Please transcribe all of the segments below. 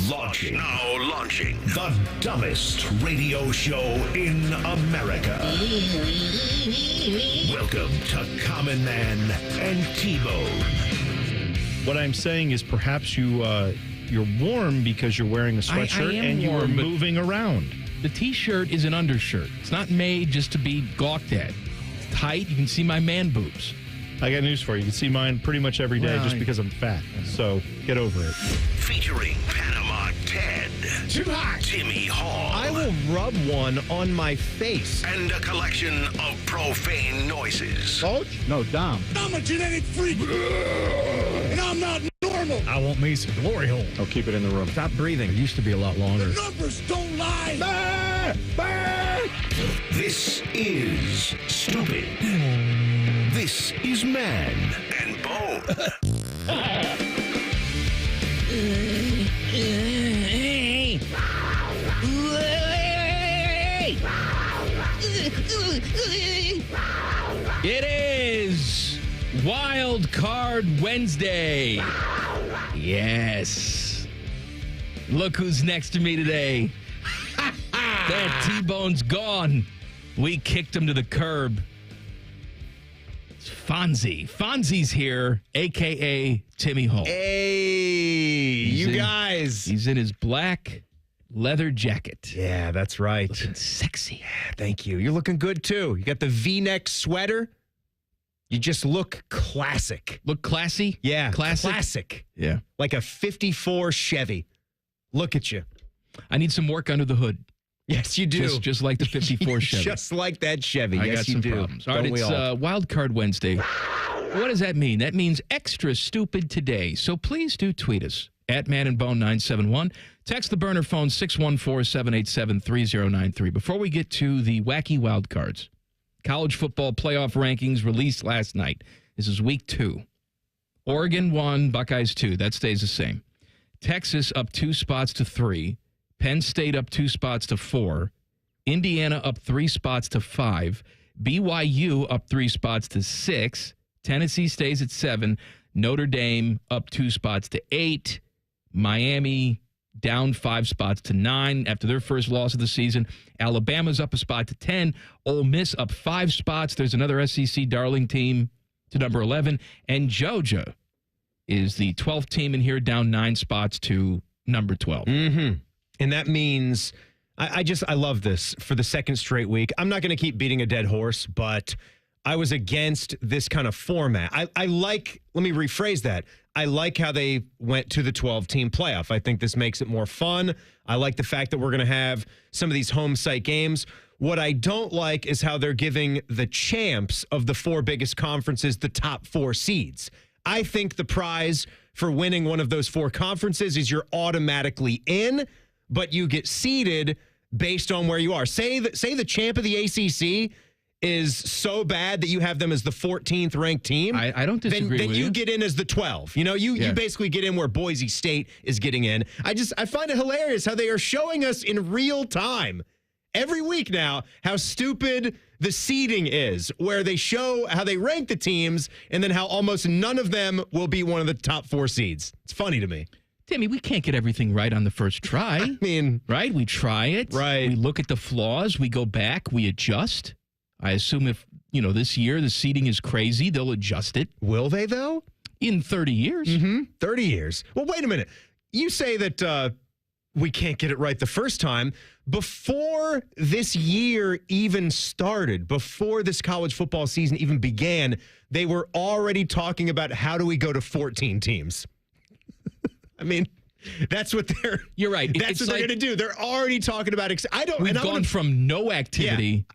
Now launching. The dumbest radio show in America. Welcome to Common Man and T-Bone. What I'm saying is perhaps you're warm because you're wearing a sweatshirt and you are moving around. The T-shirt is an undershirt. It's not made just to be gawked at. It's tight. You can see my man boobs. I got news for you. You can see mine pretty much every day just because I'm fat. So get over it. Featuring Panama Ted. Too hot. Timmy Hall. I will rub one on my face. And a collection of profane noises. Coach? No, Dom. I'm a genetic freak. And I'm not normal. I want me some glory hole. I'll keep it in the room. Stop breathing. It used to be a lot longer. The numbers don't lie. Bah! Bah! This is stupid. This is Man and Bone. It is Wildcard Wednesday. Yes. Look who's next to me today. That T-Bone's gone. We kicked him to the curb. It's Fonzie. Fonzie's here, a.k.a. Timmy Hall. Hey, guys. He's in his black leather jacket. Yeah, that's right. Looking sexy. Yeah, thank you. You're looking good, too. You got the V-neck sweater. You just look classic. Look classy? Yeah, Classic? Yeah. Like a 54 Chevy. Look at you. I need some work under the hood. Yes, you do. Just like the 54 Chevy. Just like that Chevy. I yes, got you some do. problems. All right, Don't we it's all? Wildcard Wednesday. What does that mean? That means extra stupid today. So please do tweet us at manandbone971. Text the burner phone 614-787-3093. Before we get to the wacky wildcards, college football playoff rankings released last night. This is week 2. Oregon 1, Buckeyes 2. That stays the same. Texas up 2 spots to 3. Penn State up 2 spots to 4. Indiana up 3 spots to 5. BYU up 3 spots to 6. Tennessee stays at 7. Notre Dame up 2 spots to 8. Miami down 5 spots to 9 after their first loss of the season. Alabama's up a spot to 10. Ole Miss up 5 spots. There's another SEC darling team to number 11. And Georgia is the 12th team in here, down 9 spots to number 12. Mm-hmm. And that means, I love this for the second straight week. I'm not going to keep beating a dead horse, but I was against this kind of format. I like, let me rephrase that. I like how they went to the 12-team playoff. I think this makes it more fun. I like the fact that we're going to have some of these home site games. What I don't like is how they're giving the champs of the 4 biggest conferences the top 4 seeds. I think the prize for winning one of those 4 conferences is you're automatically in, but you get seeded based on where you are. Say the champ of the ACC is so bad that you have them as the 14th ranked team. I don't disagree then with you get in as the 12. You know, you basically get in where Boise State is getting in. I find it hilarious how they are showing us in real time every week now how stupid the seeding is, where they show how they rank the teams and then how almost none of them will be one of the top 4 seeds. It's funny to me. Timmy, we can't get everything right on the first try. I mean, right? We try it. Right. We look at the flaws. We go back. We adjust. I assume if, this year the seeding is crazy, they'll adjust it. Will they, though? In 30 years. Mm-hmm. 30 years. Well, wait a minute. You say that we can't get it right the first time. Before this year even started, before this college football season even began, they were already talking about how do we go to 14 teams. I mean, that's what they're. You're right. That's what they're going to do. They're already talking about. We've gone from no activity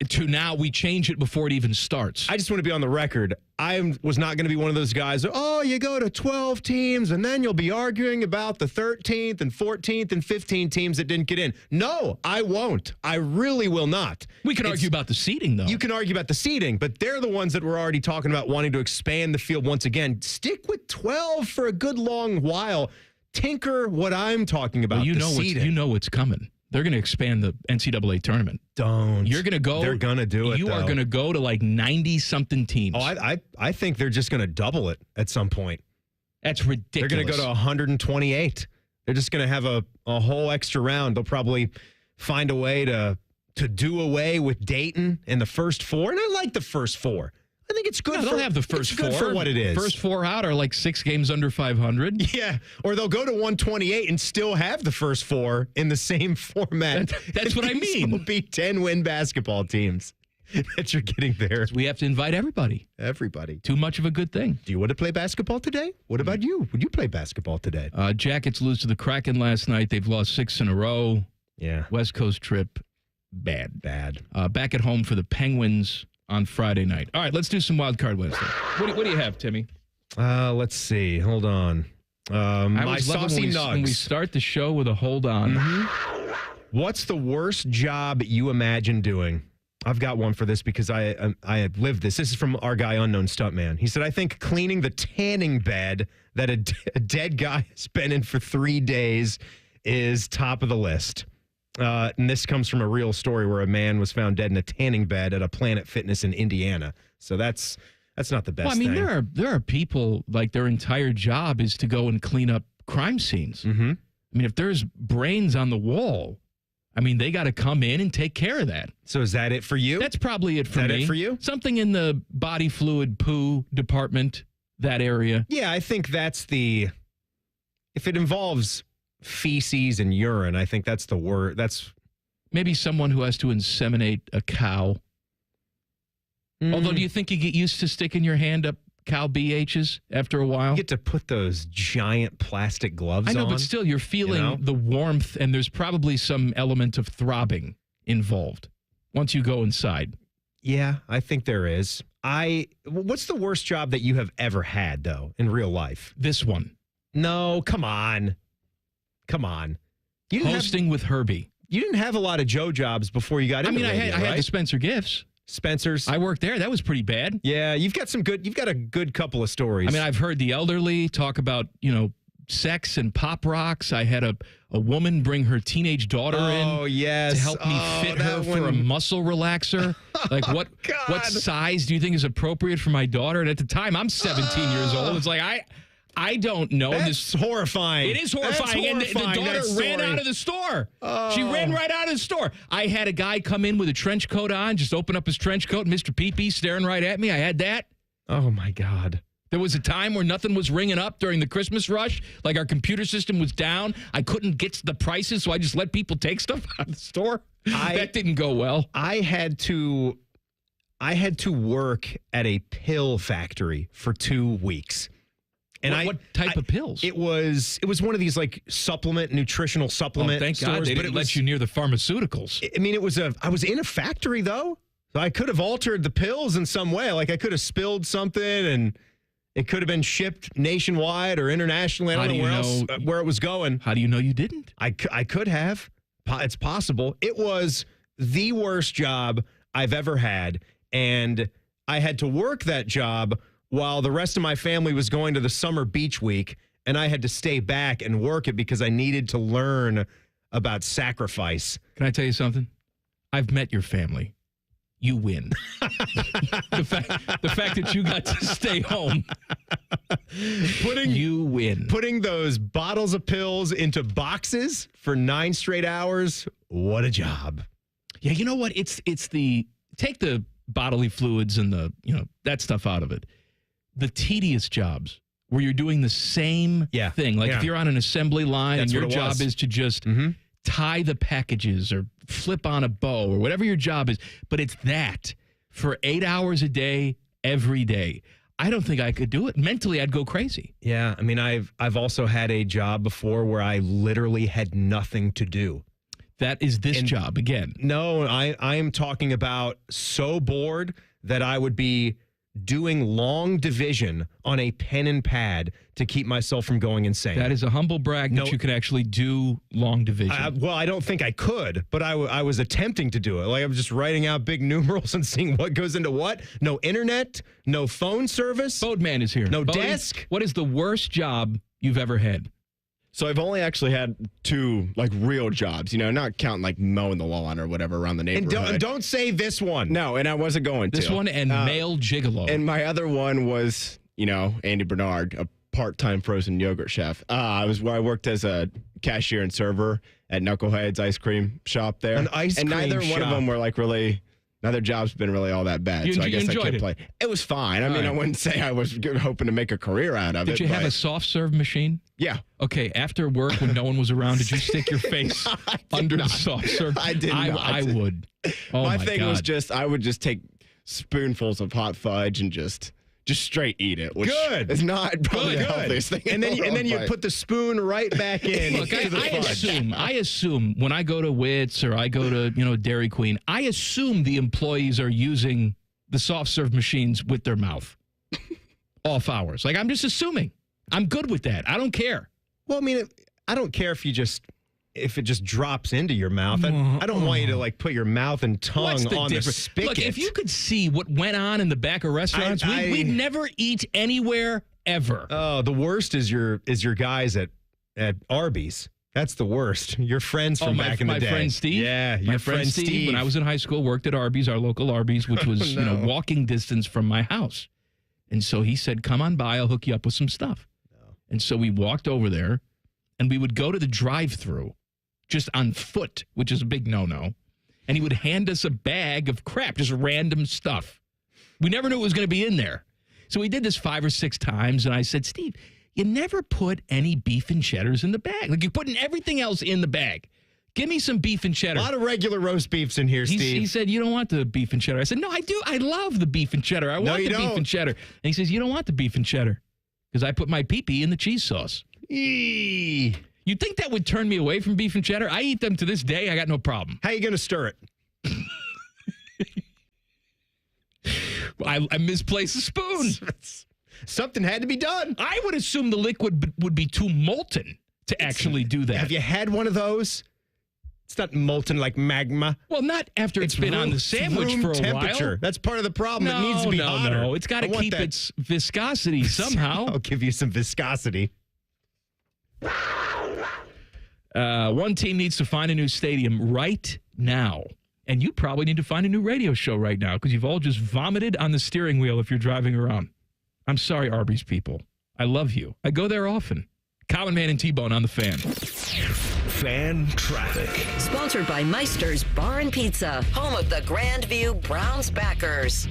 to now we change it before it even starts. I just want to be on the record. I was not going to be one of those guys. Oh, you go to 12 teams and then you'll be arguing about the 13th and 14th and 15th teams that didn't get in. No, I won't. I really will not. We can argue about the seeding, though. You can argue about the seeding, but they're the ones that were already talking about wanting to expand the field once again. Stick with 12 for a good long while. Tinker what I'm talking about. Well, you seeding. know what's coming. They're going to expand the NCAA tournament. Don't. You're going to go. They're going to do it, You are going to go to like 90-something teams. Oh, I think they're just going to double it at some point. That's ridiculous. They're going to go to 128. They're just going to have a whole extra round. They'll probably find a way to do away with Dayton in the first 4. And I like the first 4. I think it's good. Yeah, they'll have the first 4 for what it is. First 4 out are like 6 games under 500. Yeah, or they'll go to 128 and still have the first 4 in the same format. That's what I mean. Will be 10-win basketball teams that you're getting there. We have to invite everybody. Everybody. Too much of a good thing. Do you want to play basketball today? What about you? Would you play basketball today? Jackets lose to the Kraken last night. They've lost 6 in a row. Yeah. West Coast trip, bad. Back at home for the Penguins on Friday night. All right, let's do some Wildcard Wednesday. What do you have, Timmy? Let's see. Hold on. My saucy nugs. When we start the show with a hold on. Mm-hmm. What's the worst job you imagine doing? I've got one for this because I have lived this. This is from our guy, Unknown Stuntman. He said, I think cleaning the tanning bed that a dead guy has been in for 3 days is top of the list. And this comes from a real story where a man was found dead in a tanning bed at a Planet Fitness in Indiana. So that's not the best Well, I mean, thing. there are people, like, their entire job is to go and clean up crime scenes. Mm-hmm. I mean, if there's brains on the wall, I mean, they got to come in and take care of that. So is that it for you? That's probably it for me. Is that it for you? Something in the body fluid poo department, that area. Yeah, I think that's if it involves feces and urine, I think that's the word. That's maybe someone who has to inseminate a cow. Although, do you think you get used to sticking your hand up cow BHs after a while? You get to put those giant plastic gloves on. I know, but still, you're feeling the warmth, and there's probably some element of throbbing involved once you go inside. Yeah, I think there is. What's the worst job that you have ever had, though, in real life? This one. No, come on. Hosting with Herbie. You didn't have a lot of Joe jobs before you got into radio, I had the Spencer Gifts. Spencer's. I worked there. That was pretty bad. Yeah, you've got a good couple of stories. I mean, I've heard the elderly talk about, sex and pop rocks. I had a woman bring her teenage daughter in to help me fit her for a muscle relaxer. Like, what size do you think is appropriate for my daughter? And at the time, I'm 17 years old. It's like, I don't know. That's horrifying. It is horrifying. And the daughter ran out of the store. She ran right out of the store. I had a guy come in with a trench coat on, just open up his trench coat, and Mr. Pee-Pee staring right at me. I had that. Oh, my God. There was a time where nothing was ringing up during the Christmas rush. Like, our computer system was down. I couldn't get the prices, so I just let people take stuff out of the store. That didn't go well. I had to work at a pill factory for 2 weeks. And what type of pills? It was one of these like nutritional supplement thank stores. God they didn't let you near the pharmaceuticals. I mean, I was in a factory though. So I could have altered the pills in some way. Like I could have spilled something and it could have been shipped nationwide or internationally. I don't know where it was going. How do you know you didn't? I could have. It's possible. It was the worst job I've ever had. And I had to work that job while the rest of my family was going to the summer beach week, and I had to stay back and work it because I needed to learn about sacrifice. Can I tell you something? I've met your family. You win. the fact that you got to stay home. You win. Putting those bottles of pills into boxes for 9 straight hours. What a job. Yeah, you know what? It's take the bodily fluids and that stuff out of it. The tedious jobs where you're doing the same thing. Like if you're on an assembly line and your job is to just tie the packages or flip on a bow or whatever your job is, but it's that for 8 hours a day, every day. I don't think I could do it. Mentally, I'd go crazy. Yeah, I mean, I've also had a job before where I literally had nothing to do. That is this job again. No, I am talking about so bored that I would be doing long division on a pen and pad to keep myself from going insane. That is a humble brag that you can actually do long division. I don't think I could, but I was attempting to do it. Like I was just writing out big numerals and seeing what goes into what. No internet, no phone service. Boatman is here. No Bodie, desk. What is the worst job you've ever had? So I've only actually had 2 like real jobs, not counting like mowing the lawn or whatever around the neighborhood. And don't say this one. No, and I wasn't going to. This one and male gigolo. And my other one was, Andy Bernard, a part-time frozen yogurt chef. I was where I worked as a cashier and server at Knucklehead's ice cream shop there. An ice and cream neither shop. one of them were like really. Neither job's been really all that bad. So I guess I enjoyed could it? play. It was fine. I mean, I wouldn't say I was hoping to make a career out of it. Did you have but- a soft serve machine? Yeah. Okay, after work when no one was around, did you stick your face under the soft serve? I did not. I would. Oh my my thing God. was just I would just take spoonfuls of hot fudge and just straight eat it. Which Good. is not probably the healthiest thing. And then you put the spoon right back in. Look, to the fudge. I assume when I go to Wits or I go to Dairy Queen, I assume the employees are using the soft serve machines with their mouth off hours. Like I'm just assuming. I'm good with that. I don't care. Well, I mean, I don't care if it just drops into your mouth. I don't want you to like put your mouth and tongue on the spigot. Look, if you could see what went on in the back of restaurants, we'd never eat anywhere ever. Oh, the worst is your guys at Arby's. That's the worst. Your friends from back in the day. My friend Steve. Yeah, my friend Steve. When I was in high school, worked at Arby's, our local Arby's, which was walking distance from my house. And so he said, "Come on by, I'll hook you up with some stuff." No. And so we walked over there, and we would go to the drive-thru. Just on foot, which is a big no-no. And he would hand us a bag of crap, just random stuff. We never knew it was going to be in there. So we did this 5 or 6 times, and I said, Steve, you never put any beef and cheddars in the bag. Like you're putting everything else in the bag. Give me some beef and cheddar. A lot of regular roast beefs in here, Steve. He said, you don't want the beef and cheddar. I said, no, I do. I love the beef and cheddar. I want the beef and cheddar. And he says, you don't want the beef and cheddar because I put my pee-pee in the cheese sauce. Eee. You'd think that would turn me away from beef and cheddar? I eat them to this day. I got no problem. How you going to stir it? I misplaced the spoon. Something had to be done. I would assume the liquid would be too molten to actually do that. Have you had one of those? It's not molten like magma. Well, not after it's been on the sandwich for a temperature. while. That's part of the problem. It needs to be hotter. No, it's got to keep its viscosity somehow. I'll give you some viscosity. One team needs to find a new stadium right now. And you probably need to find a new radio show right now because you've all just vomited on the steering wheel if you're driving around. I'm sorry, Arby's people. I love you. I go there often. Common Man and T-Bone on the Fan. Fan traffic. Sponsored by Meister's Bar and Pizza, home of the Grandview Browns backers.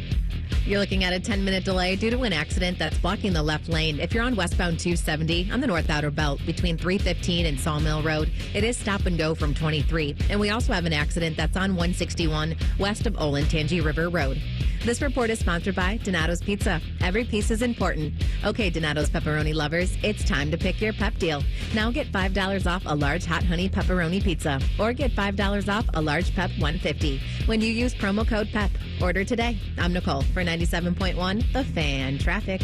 You're looking at a 10-minute delay due to an accident that's blocking the left lane. If you're on westbound 270 on the North Outer Belt between 315 and Sawmill Road, it is stop and go from 23. And we also have an accident that's on 161 west of Olentangy River Road. This report is sponsored by Donato's Pizza. Every piece is important. Okay, Donato's pepperoni lovers, it's time to pick your pep deal. Now get $5 off a large hot honey pepperoni pizza or get $5 off a large pep 150 when you use promo code PEP. Order today. I'm Nicole for 97.1 The Fan Traffic.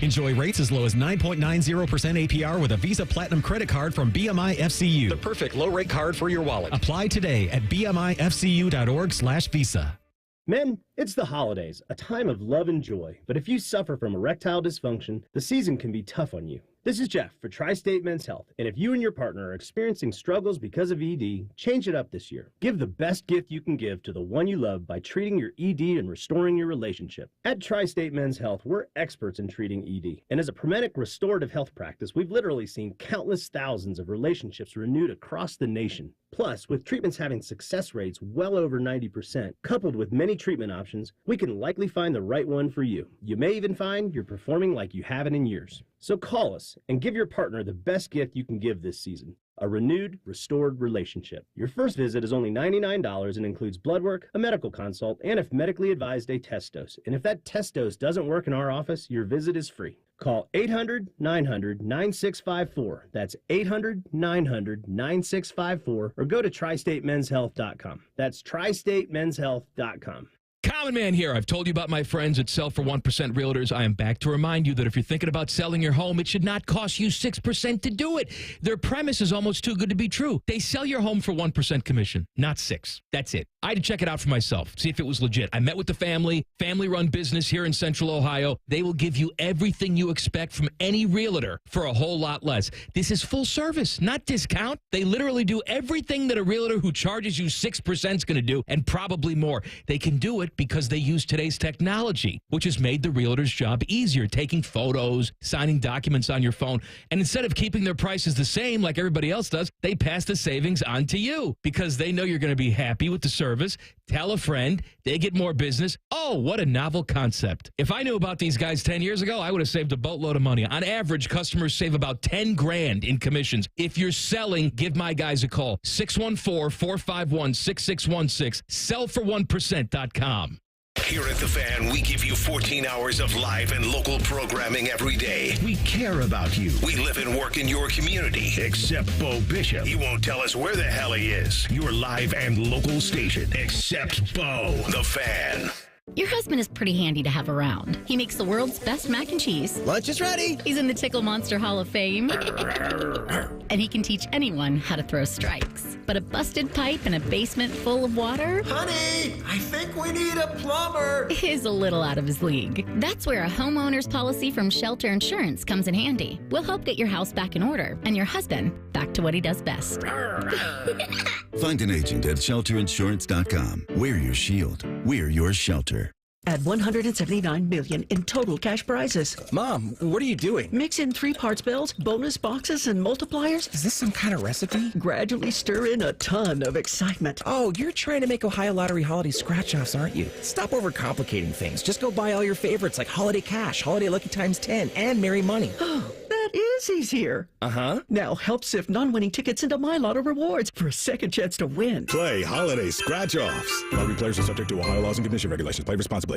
Enjoy rates as low as 9.90% APR with a Visa Platinum credit card from BMI FCU. The perfect low-rate card for your wallet. Apply today at bmifcu.org/visa. Men, it's the holidays, a time of love and joy. But if you suffer from erectile dysfunction, the season can be tough on you. This is Jeff for Tri-State Men's Health. And if you and your partner are experiencing struggles because of ED, change it up this year. Give the best gift you can give to the one you love by treating your ED and restoring your relationship. At Tri-State Men's Health, we're experts in treating ED. And as a Promenic restorative health practice, we've literally seen countless thousands of relationships renewed across the nation. Plus, with treatments having success rates well over 90%, coupled with many treatment options, we can likely find the right one for you. You may even find you're performing like you haven't in years. So call us and give your partner the best gift you can give this season. A renewed, restored relationship. Your first visit is only $99 and includes blood work, a medical consult, and if medically advised, a test dose. And if that test dose doesn't work in our office, your visit is free. Call 800-900-9654. That's 800-900-9654. Or go to tristatemenshealth.com. That's tristatemenshealth.com. Common Man here. I've told you about my friends at Sell for 1% Realtors. I am back to remind you that if you're thinking about selling your home, it should not cost you 6% to do it. Their premise is almost too good to be true. They sell your home for 1% commission, not 6%. That's it. I had to check it out for myself, see if it was legit. I met with the family-run business here in Central Ohio. They will give you everything you expect from any realtor for a whole lot less. This is full service, not discount. They literally do everything that a realtor who charges you 6% is going to do and probably more. They can do it because they use today's technology, which has made the realtor's job easier, taking photos, signing documents on your phone. And instead of keeping their prices the same like everybody else does, they pass the savings on to you because they know you're going to be happy with the service. Tell a friend, they get more business. Oh, what a novel concept. If I knew about these guys 10 years ago, I would have saved a boatload of money. On average, customers save about 10 grand in commissions. If you're selling, give my guys a call. 614-451-6616. Sellfor1%.com. Here at The Fan, we give you 14 hours of live and local programming every day. We care about you. We live and work in your community. Except Bo Bishop. He won't tell us where the hell he is. Your live and local station. Except Bo. The Fan. Your husband is pretty handy to have around. He makes the world's best mac and cheese. Lunch is ready. He's in the Tickle Monster Hall of Fame. And he can teach anyone how to throw strikes. But a busted pipe in a basement full of water? Honey, I think we need a plumber. Is a little out of his league. That's where a homeowner's policy from Shelter Insurance comes in handy. We'll help get your house back in order and your husband back to what he does best. Find an agent at shelterinsurance.com. We're your shield. We're your shelter. At $179 million in total cash prizes. Mom, what are you doing? Mix in 3 parts bills, bonus boxes, and multipliers. Is this some kind of recipe? Gradually stir in a ton of excitement. Oh, you're trying to make Ohio Lottery holiday scratch-offs, aren't you? Stop overcomplicating things. Just go buy all your favorites like Holiday Cash, Holiday Lucky Times 10, and Merry Money. Oh, that is easier. Uh-huh. Now help sift non-winning tickets into My Lotto Rewards for a second chance to win. Play Holiday Scratch-Offs. Lottery players are subject to Ohio laws and condition regulations. Play responsibly.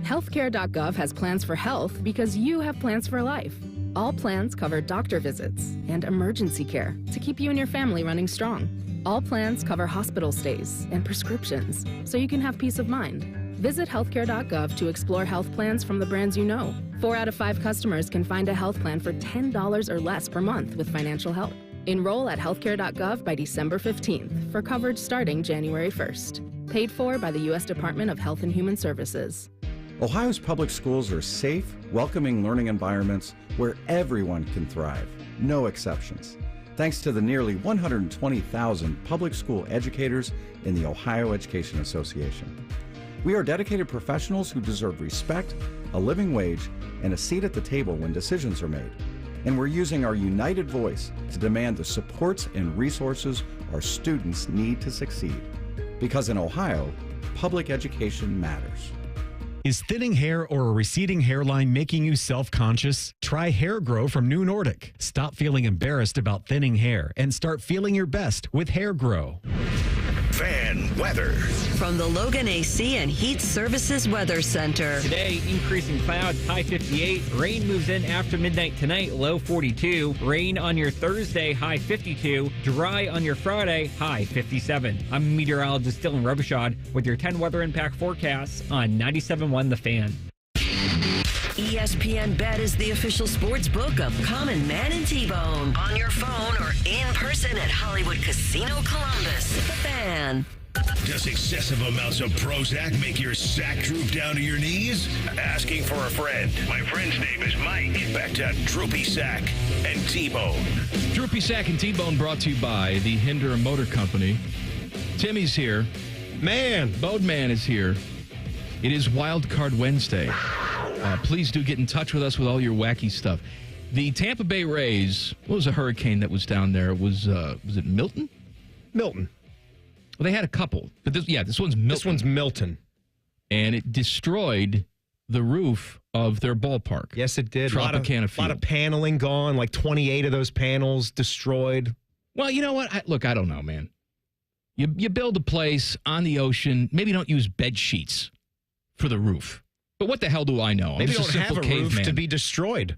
Healthcare.gov has plans for health because you have plans for life. All plans cover doctor visits and emergency care to keep you and your family running strong. All plans cover hospital stays and prescriptions so you can have peace of mind. Visit healthcare.gov to explore health plans from the brands you know. 4 out of 5 customers can find a health plan for $10 or less per month with financial help. Enroll at healthcare.gov by December 15th for coverage starting January 1st. Paid for by the U.S. Department of Health and Human Services. Ohio's public schools are safe, welcoming learning environments where everyone can thrive, no exceptions. Thanks to the nearly 120,000 public school educators in the Ohio Education Association. We are dedicated professionals who deserve respect, a living wage, and a seat at the table when decisions are made. And we're using our united voice to demand the supports and resources our students need to succeed. Because in Ohio, public education matters. Is thinning hair or a receding hairline making you self-conscious? Try Hair Grow from New Nordic. Stop feeling embarrassed about thinning hair and start feeling your best with Hair Grow. Fan weather. From the Logan AC and Heat Services Weather Center. Today, increasing clouds, high 58. Rain moves in after midnight tonight, low 42. Rain on your Thursday, high 52. Dry on your Friday, high 57. I'm meteorologist Dylan Robichaud with your 10 weather impact forecasts on 97.1 The Fan. ESPN Bet is the official sports book of Common Man and T-Bone. On your phone or in person at Hollywood Casino Columbus. The Fan. Does excessive amounts of Prozac make your sack droop down to your knees? Asking for a friend. My friend's name is Mike. Back to Droopy Sack and T-Bone. Droopy Sack and T-Bone brought to you by the Hinder Motor Company. Timmy's here. Bodeman is here. It is Wildcard Wednesday. Please do get in touch with us with all your wacky stuff. The Tampa Bay Rays, what was a hurricane that was down there? Was it Milton? Milton. Well, they had a couple. But this one's Milton. This one's Milton. And it destroyed the roof of their ballpark. Yes, it did. Tropicana A lot of paneling gone, like 28 of those panels destroyed. Well, you know what? I don't know, man. You build a place on the ocean, maybe don't use bed sheets for the roof. But what the hell do I know? Maybe I'm just don't a simple have a roof caveman. to be destroyed.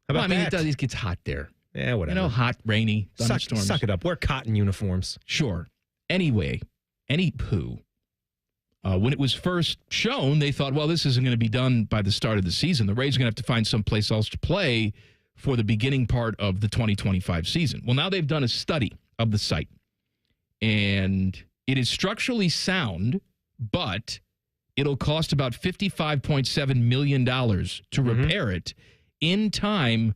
How about that? It gets hot there. Yeah, whatever. You know, hot, rainy, thunderstorms. Suck it up. Wear cotton uniforms. Sure. Anyway, anywho, when it was first shown, they thought, well, this isn't going to be done by the start of the season. The Rays are going to have to find someplace else to play for the beginning part of the 2025 season. Well, now they've done a study of the site, and it is structurally sound, but it'll cost about $55.7 million to repair it in time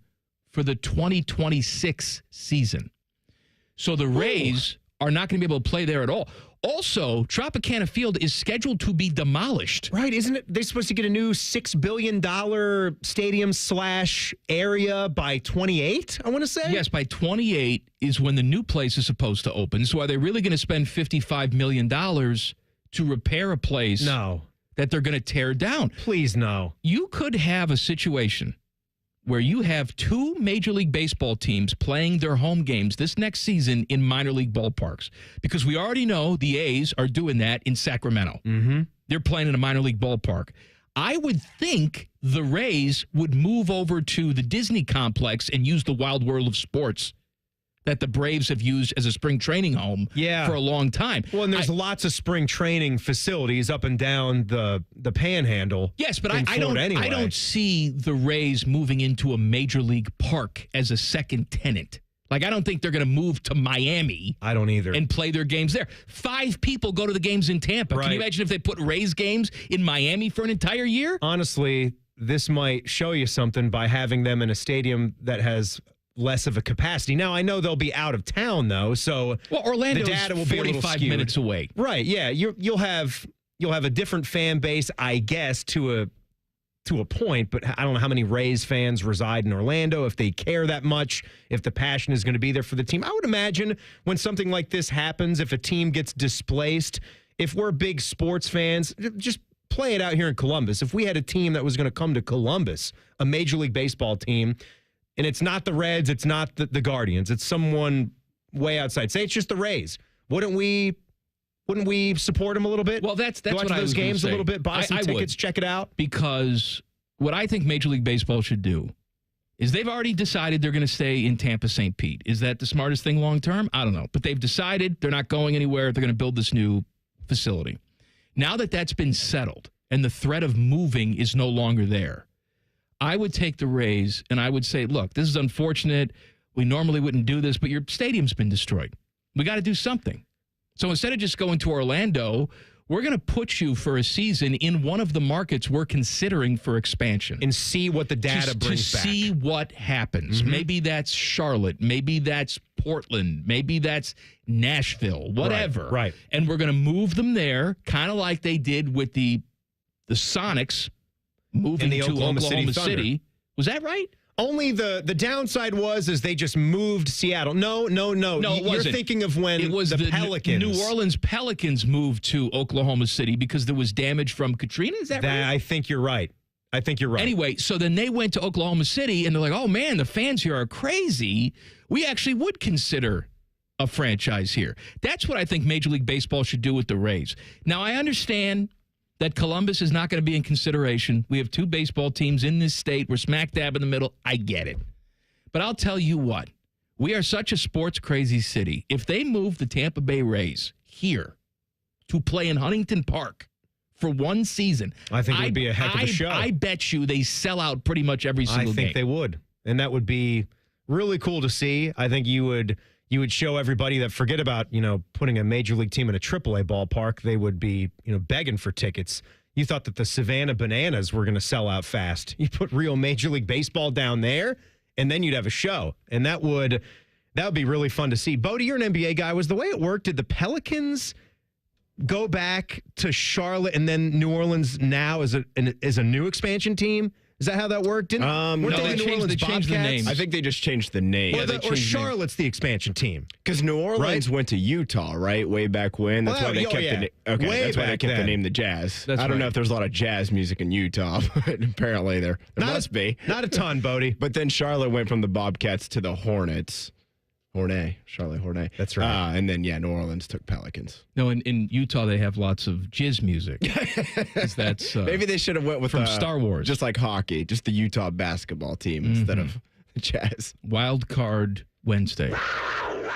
for the 2026 season. So the Rays are not going to be able to play there at all. Also, Tropicana Field is scheduled to be demolished. Right, isn't it? They're supposed to get a new $6 billion stadium / area by 28, I want to say? Yes, by 28 is when the new place is supposed to open. So are they really going to spend $55 million to repair a place that they're going to tear down? Please, no. You could have a situation where you have two Major League Baseball teams playing their home games this next season in minor league ballparks, because we already know the A's are doing that in Sacramento. Mm-hmm. They're playing in a minor league ballpark. I would think the Rays would move over to the Disney complex and use the Wild World of Sports that the Braves have used as a spring training home for a long time. Well, and there's lots of spring training facilities up and down the Panhandle. Yes, but I don't see the Rays moving into a major league park as a second tenant. Like, I don't think they're going to move to Miami. I don't either. And play their games there. 5 people go to the games in Tampa. Right. Can you imagine if they put Rays games in Miami for an entire year? Honestly, this might show you something by having them in a stadium that has less of a capacity. Now, I know they'll be out of town, though, so Orlando's the data will be 45 minutes away. Right, yeah. You'll have a different fan base, I guess, to a point, but I don't know how many Rays fans reside in Orlando, if they care that much, if the passion is going to be there for the team. I would imagine when something like this happens, if a team gets displaced, if we're big sports fans, just play it out here in Columbus. If we had a team that was going to come to Columbus, a Major League Baseball team, and it's not the Reds, it's not the Guardians, it's someone way outside. Say it's just the Rays. Wouldn't we support them a little bit? Well, that's go out what to I those was games say. a little bit, buy some tickets, check it out. Because what I think Major League Baseball should do is they've already decided they're going to stay in Tampa St. Pete. Is that the smartest thing long term? I don't know. But they've decided they're not going anywhere. They're going to build this new facility. Now that that's been settled and the threat of moving is no longer there, I would take the Rays and I would say, look, this is unfortunate. We normally wouldn't do this, but your stadium's been destroyed. We got to do something. So instead of just going to Orlando, we're going to put you for a season in one of the markets we're considering for expansion. And see what the data brings back. To see what happens. Mm-hmm. Maybe that's Charlotte. Maybe that's Portland. Maybe that's Nashville. Whatever. Right. And we're going to move them there, kind of like they did with the Sonics moving to Oklahoma City. Was that right? Only the downside was they just moved Seattle. No. You're thinking of when it was the Pelicans. New Orleans Pelicans moved to Oklahoma City because there was damage from Katrina. Is that right? I think you're right. Anyway, so then they went to Oklahoma City and they're like, oh man, the fans here are crazy. We actually would consider a franchise here. That's what I think Major League Baseball should do with the Rays. Now, I understand that Columbus is not going to be in consideration. We have 2 baseball teams in this state. We're smack dab in the middle. I get it. But I'll tell you what. We are such a sports-crazy city. If they move the Tampa Bay Rays here to play in Huntington Park for one season, I think it would be a heck of a show. I bet you they sell out pretty much every single game. I think they would. And that would be really cool to see. I think you would show everybody that forget about, putting a major league team in a AAA ballpark. They would be, begging for tickets. You thought that the Savannah Bananas were going to sell out fast. You put real Major League Baseball down there, and then you'd have a show. And that would be really fun to see. Bodie, you're an NBA guy. Was the way it worked, did the Pelicans go back to Charlotte and then New Orleans now as a new expansion team? Is that how that worked? No, they changed the name. I think they just changed the name. Or Charlotte's the expansion team. Because New Orleans went to Utah, right? Way back when. That's why they kept the name. Okay, that's why they kept the name the Jazz. I don't know if there's a lot of jazz music in Utah, but apparently there must be. Not a ton, Bodie. But then Charlotte went from the Bobcats to the Hornets. Charlotte Hornet. That's right. And then, New Orleans took Pelicans. No, in Utah, they have lots of jizz music. That's maybe they should have went with from Star Wars. Just like hockey, just the Utah basketball team instead of the Jazz. Wildcard Wednesday.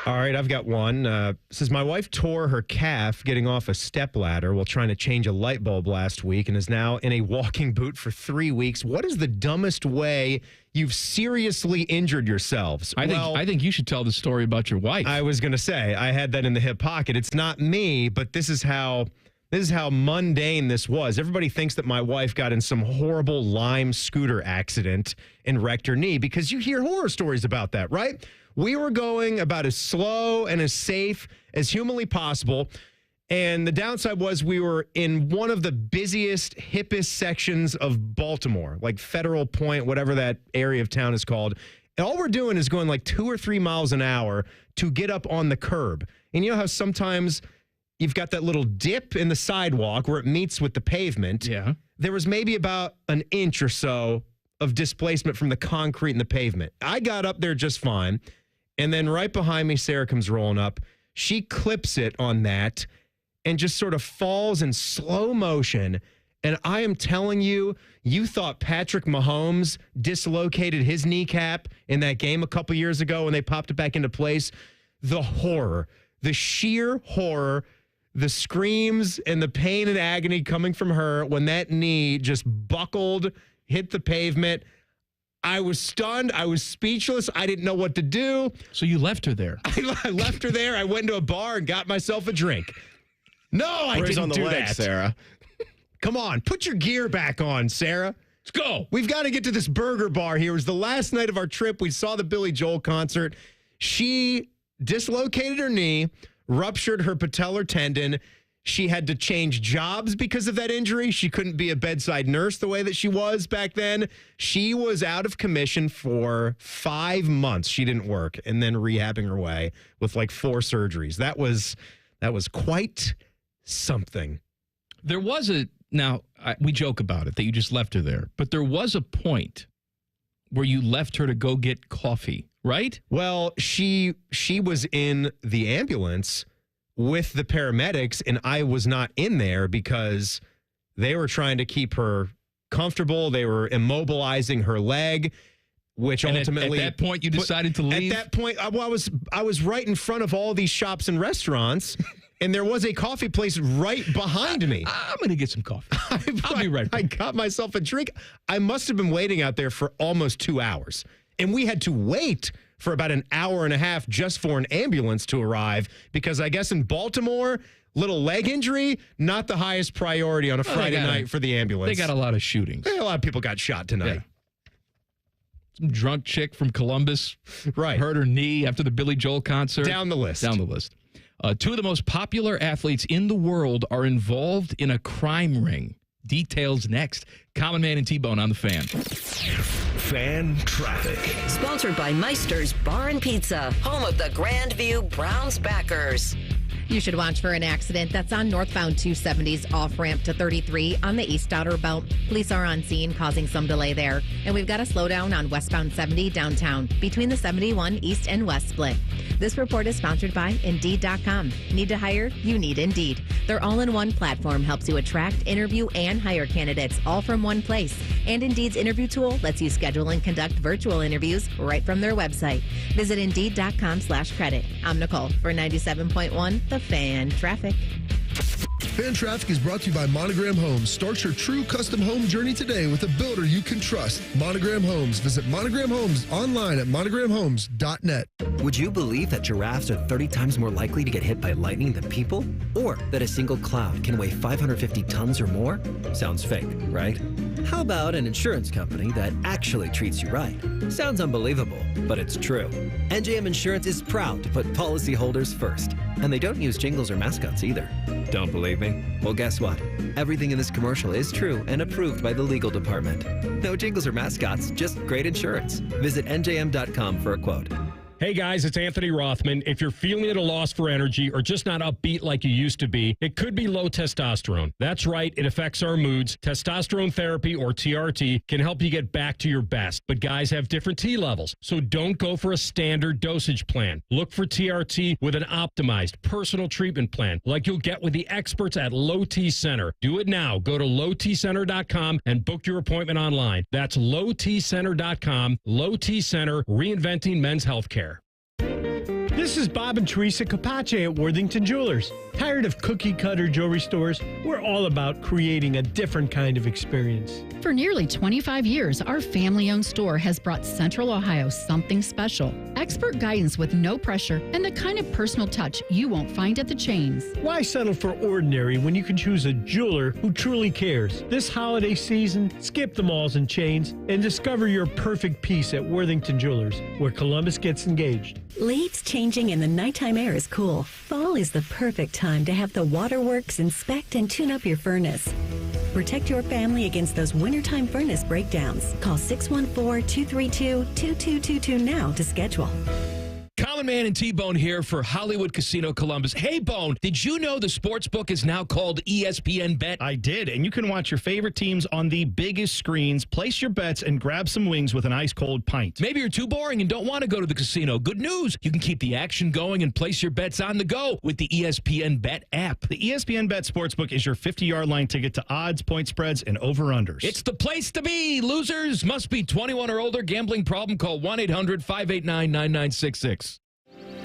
All right, I've got one. Says, my wife tore her calf getting off a stepladder while trying to change a light bulb last week and is now in a walking boot for 3 weeks. What is the dumbest way you've seriously injured yourselves? I think you should tell the story about your wife. I was going to say, I had that in the hip pocket. It's not me, but this is how mundane this was. Everybody thinks that my wife got in some horrible Lime scooter accident and wrecked her knee because you hear horror stories about that, right? We were going about as slow and as safe as humanly possible, And the downside was we were in one of the busiest, hippest sections of Baltimore, like Federal Point, whatever that area of town is called. And all we're doing is going like 2 or 3 miles an hour to get up on the curb. And you know how sometimes you've got that little dip in the sidewalk where it meets with the pavement? Yeah. There was maybe about an inch or so of displacement from the concrete and the pavement. I got up there just fine. And then right behind me, Sarah comes rolling up. She clips it on that and just sort of falls in slow motion. And I am telling you, you thought Patrick Mahomes dislocated his kneecap in that game a couple years ago when they popped it back into place. The horror, the sheer horror, the screams and the pain and agony coming from her when that knee just buckled, hit the pavement. I was stunned. I was speechless. I didn't know what to do. So you left her there? I left her there. I went into a bar and got myself a drink. No, I didn't on the do leg, that. Sarah. Come on, put your gear back on, Sarah. Let's go. We've got to get to this burger bar here. It was the last night of our trip. We saw the Billy Joel concert. She dislocated her knee, ruptured her patellar tendon. She had to change jobs because of that injury. She couldn't be a bedside nurse the way that she was back then. She was out of commission for 5 months. She didn't work, and then rehabbing her way with like 4 surgeries. That was quite something. There was we joke about it that you just left her there, but there was a point where you left her to go get coffee, right? Well, she was in the ambulance with the paramedics, and I was not in there because they were trying to keep her comfortable. They were immobilizing her leg, which and ultimately at that point you decided to leave. At that point, I was right in front of all these shops and restaurants, and there was a coffee place right behind me. I'm going to get some coffee. I'll be right back. I got myself a drink. I must have been waiting out there for almost 2 hours, and we had to wait for about an hour and a half just for an ambulance to arrive because I guess in Baltimore, little leg injury, not the highest priority on a Friday night for the ambulance. They got a lot of shootings. A lot of people got shot tonight. Yeah. Some drunk chick from Columbus hurt her knee after the Billy Joel concert. Down the list. 2 of the most popular athletes in the world are involved in a crime ring. Details next. Common Man and T-Bone on the Fan. Fan Traffic. Sponsored by Meister's Bar and Pizza, home of the Grandview Browns backers. You should watch for an accident that's on northbound 270's off-ramp to 33 on the East Outer Belt. Police are on scene, causing some delay there. And we've got a slowdown on westbound 70 downtown between the 71 East and West split. This report is sponsored by Indeed.com. Need to hire? You need Indeed. Their all-in-one platform helps you attract, interview, and hire candidates all from one place. And Indeed's interview tool lets you schedule and conduct virtual interviews right from their website. Visit Indeed.com/credit. I'm Nicole for 97.1 The Fan Traffic. Fan Traffic is brought to you by Monogram Homes. Start your true custom home journey today with a builder you can trust. Monogram Homes. Visit Monogram Homes online at monogramhomes.net. Would you believe that giraffes are 30 times more likely to get hit by lightning than people? Or that a single cloud can weigh 550 tons or more? Sounds fake, right? How about an insurance company that actually treats you right? Sounds unbelievable, but it's true. NJM Insurance is proud to put policyholders first. And they don't use jingles or mascots either. Don't believe me? Well, guess what? Everything in this commercial is true and approved by the legal department. No jingles or mascots, just great insurance. Visit NJM.com for a quote. Hey guys, it's Anthony Rothman. If you're feeling at a loss for energy or just not upbeat like you used to be, it could be low testosterone. That's right, it affects our moods. Testosterone therapy, or TRT, can help you get back to your best. But guys have different T levels, so don't go for a standard dosage plan. Look for TRT with an optimized personal treatment plan, like you'll get with the experts at Low T Center. Do it now. Go to lowtcenter.com and book your appointment online. That's lowtcenter.com. Low T Center, reinventing men's healthcare. This is Bob and Teresa Capace at Worthington Jewelers. Tired of cookie-cutter jewelry stores? We're all about creating a different kind of experience. For nearly 25 years, our family-owned store has brought Central Ohio something special. Expert guidance with no pressure and the kind of personal touch you won't find at the chains. Why settle for ordinary when you can choose a jeweler who truly cares? This holiday season, skip the malls and chains and discover your perfect piece at Worthington Jewelers, where Columbus gets engaged. Leaves changing and the nighttime air is cool. Fall is the perfect time to have the waterworks inspect and tune up your furnace. Protect your family against those wintertime furnace breakdowns. Call 614-232-2222 now to schedule. Common Man and T-Bone here for Hollywood Casino Columbus. Hey, Bone, did you know the sports book is now called ESPN Bet? I did, and you can watch your favorite teams on the biggest screens, place your bets, and grab some wings with an ice-cold pint. Maybe you're too boring and don't want to go to the casino. Good news. You can keep the action going and place your bets on the go with the ESPN Bet app. The ESPN Bet Sportsbook is your 50-yard line ticket to odds, point spreads, and over-unders. It's the place to be. Losers must be 21 or older. Gambling problem? Call 1-800-589-9966.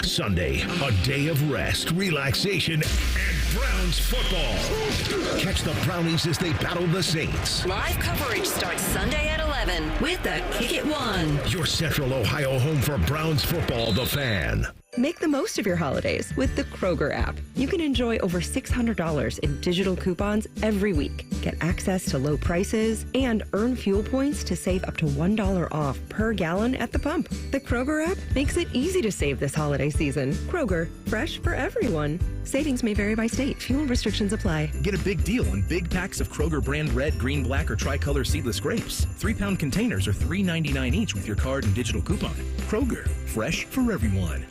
Sunday, a day of rest, relaxation, and Browns football. Catch the Brownies as they battle the Saints. Live coverage starts Sunday at 11 with the Kick It One. Your Central Ohio home for Browns football, The Fan. Make the most of your holidays with the Kroger app. You can enjoy over $600 in digital coupons every week. Get access to low prices and earn fuel points to save up to $1 off per gallon at the pump. The Kroger app makes it easy to save this holiday season. Kroger, fresh for everyone. Savings may vary by state. Fuel restrictions apply. Get a big deal on big packs of Kroger brand red, green, black, or tricolor seedless grapes. 3-pound containers are $3.99 each with your card and digital coupon. Kroger, fresh for everyone.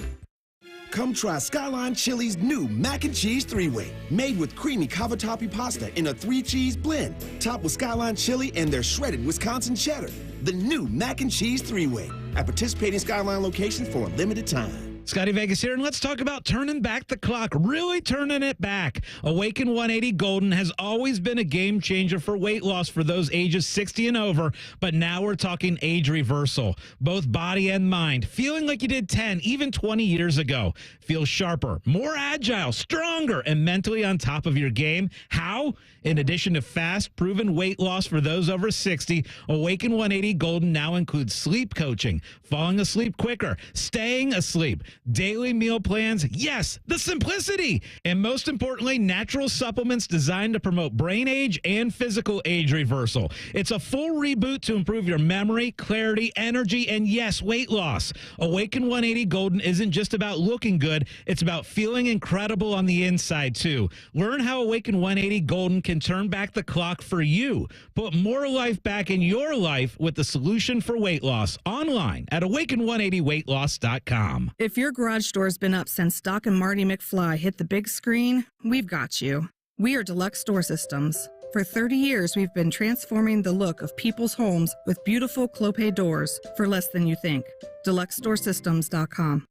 Come try Skyline Chili's new Mac and Cheese 3-Way. Made with creamy cavatappi pasta in a 3-cheese blend. Topped with Skyline Chili and their shredded Wisconsin cheddar. The new Mac and Cheese 3-Way. At participating Skyline locations for a limited time. Scotty Vegas here, and let's talk about turning back the clock, really turning it back. Awaken 180 Golden has always been a game changer for weight loss for those ages 60 and over, but now we're talking age reversal, both body and mind. Feeling like you did 10, even 20 years ago. Feel sharper, more agile, stronger, and mentally on top of your game. How? In addition to fast, proven weight loss for those over 60, Awaken 180 Golden now includes sleep coaching, falling asleep quicker, staying asleep, daily meal plans, yes, the simplicity, and most importantly, natural supplements designed to promote brain age and physical age reversal. It's a full reboot to improve your memory, clarity, energy, and yes, weight loss. Awaken 180 Golden isn't just about looking good, it's about feeling incredible on the inside too. Learn how Awaken 180 Golden can turn back the clock for you. Put more life back in your life with the solution for weight loss online at awaken180weightloss.com. If your garage door's been up since Doc and Marty McFly hit the big screen, we've got you. We are Deluxe Door Systems. For 30 years, we've been transforming the look of people's homes with beautiful Clopay doors for less than you think. DeluxeDoorSystems.com.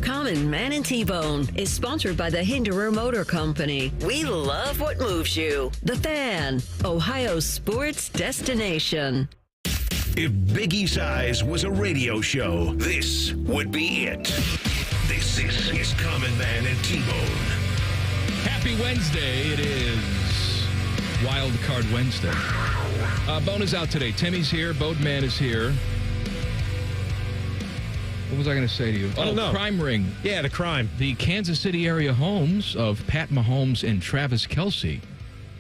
Common Man and T-Bone is sponsored by the Hinderer Motor Company. We love what moves you. The Fan, Ohio's sports destination. If Biggie Size was a radio show, this would be it. This is Common Man and T-Bone. Happy Wednesday. It is Wildcard Wednesday. Bone is out today. Timmy's here. Boatman is here. What was I going to say to you? I don't know. Crime ring. Yeah, the crime. The Kansas City area homes of Pat Mahomes and Travis Kelce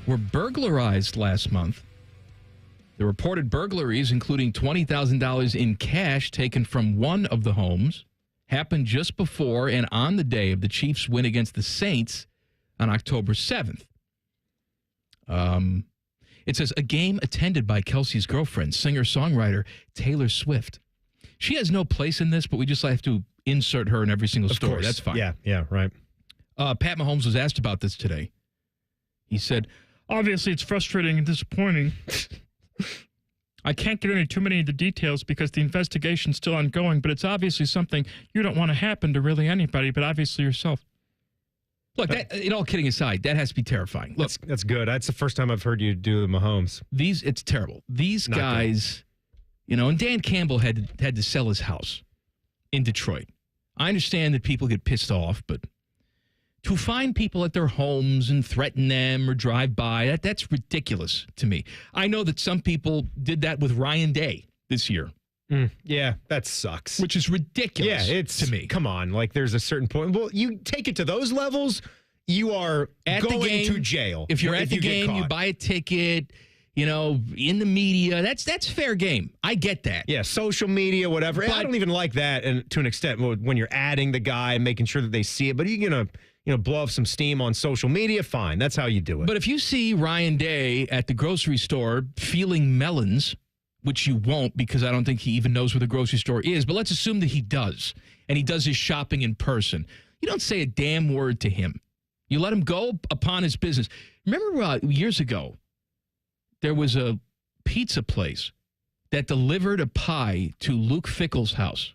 were burglarized last month. The reported burglaries, including $20,000 in cash taken from one of the homes, happened just before and on the day of the Chiefs' win against the Saints on October 7th. It says, a game attended by Kelce's girlfriend, singer-songwriter Taylor Swift. She has no place in this, but we just have to insert her in every single story. Course. That's fine. Yeah, right. Pat Mahomes was asked about this today. He said, obviously, it's frustrating and disappointing. I can't get into too many of the details because the investigation's still ongoing, but it's obviously something you don't want to happen to really anybody, but obviously yourself. Look, all kidding aside, that has to be terrifying. Look, that's good. That's the first time I've heard you do the Mahomes. It's terrible. These guys, and Dan Campbell had to sell his house in Detroit. I understand that people get pissed off, but to find people at their homes and threaten them or drive by, that's ridiculous to me. I know that some people did that with Ryan Day this year. Yeah, that sucks. Which is ridiculous to me. Come on, like there's a certain point. Well, you take it to those levels, you are going to jail. If you're at the game, you buy a ticket, in the media, that's fair game. I get that. Yeah, social media, whatever. But I don't even like that, and to an extent, when you're adding the guy and making sure that they see it. But you're going to blow off some steam on social media, fine. That's how you do it. But if you see Ryan Day at the grocery store feeling melons, which you won't because I don't think he even knows where the grocery store is, but let's assume that he does, and he does his shopping in person. You don't say a damn word to him. You let him go upon his business. Remember years ago, there was a pizza place that delivered a pie to Luke Fickell's house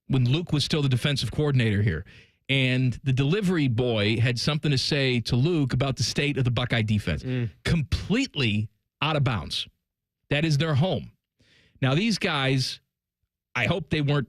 when Luke was still the defensive coordinator here. And the delivery boy had something to say to Luke about the state of the Buckeye defense. Completely out of bounds. That is their home. Now, these guys, I hope they weren't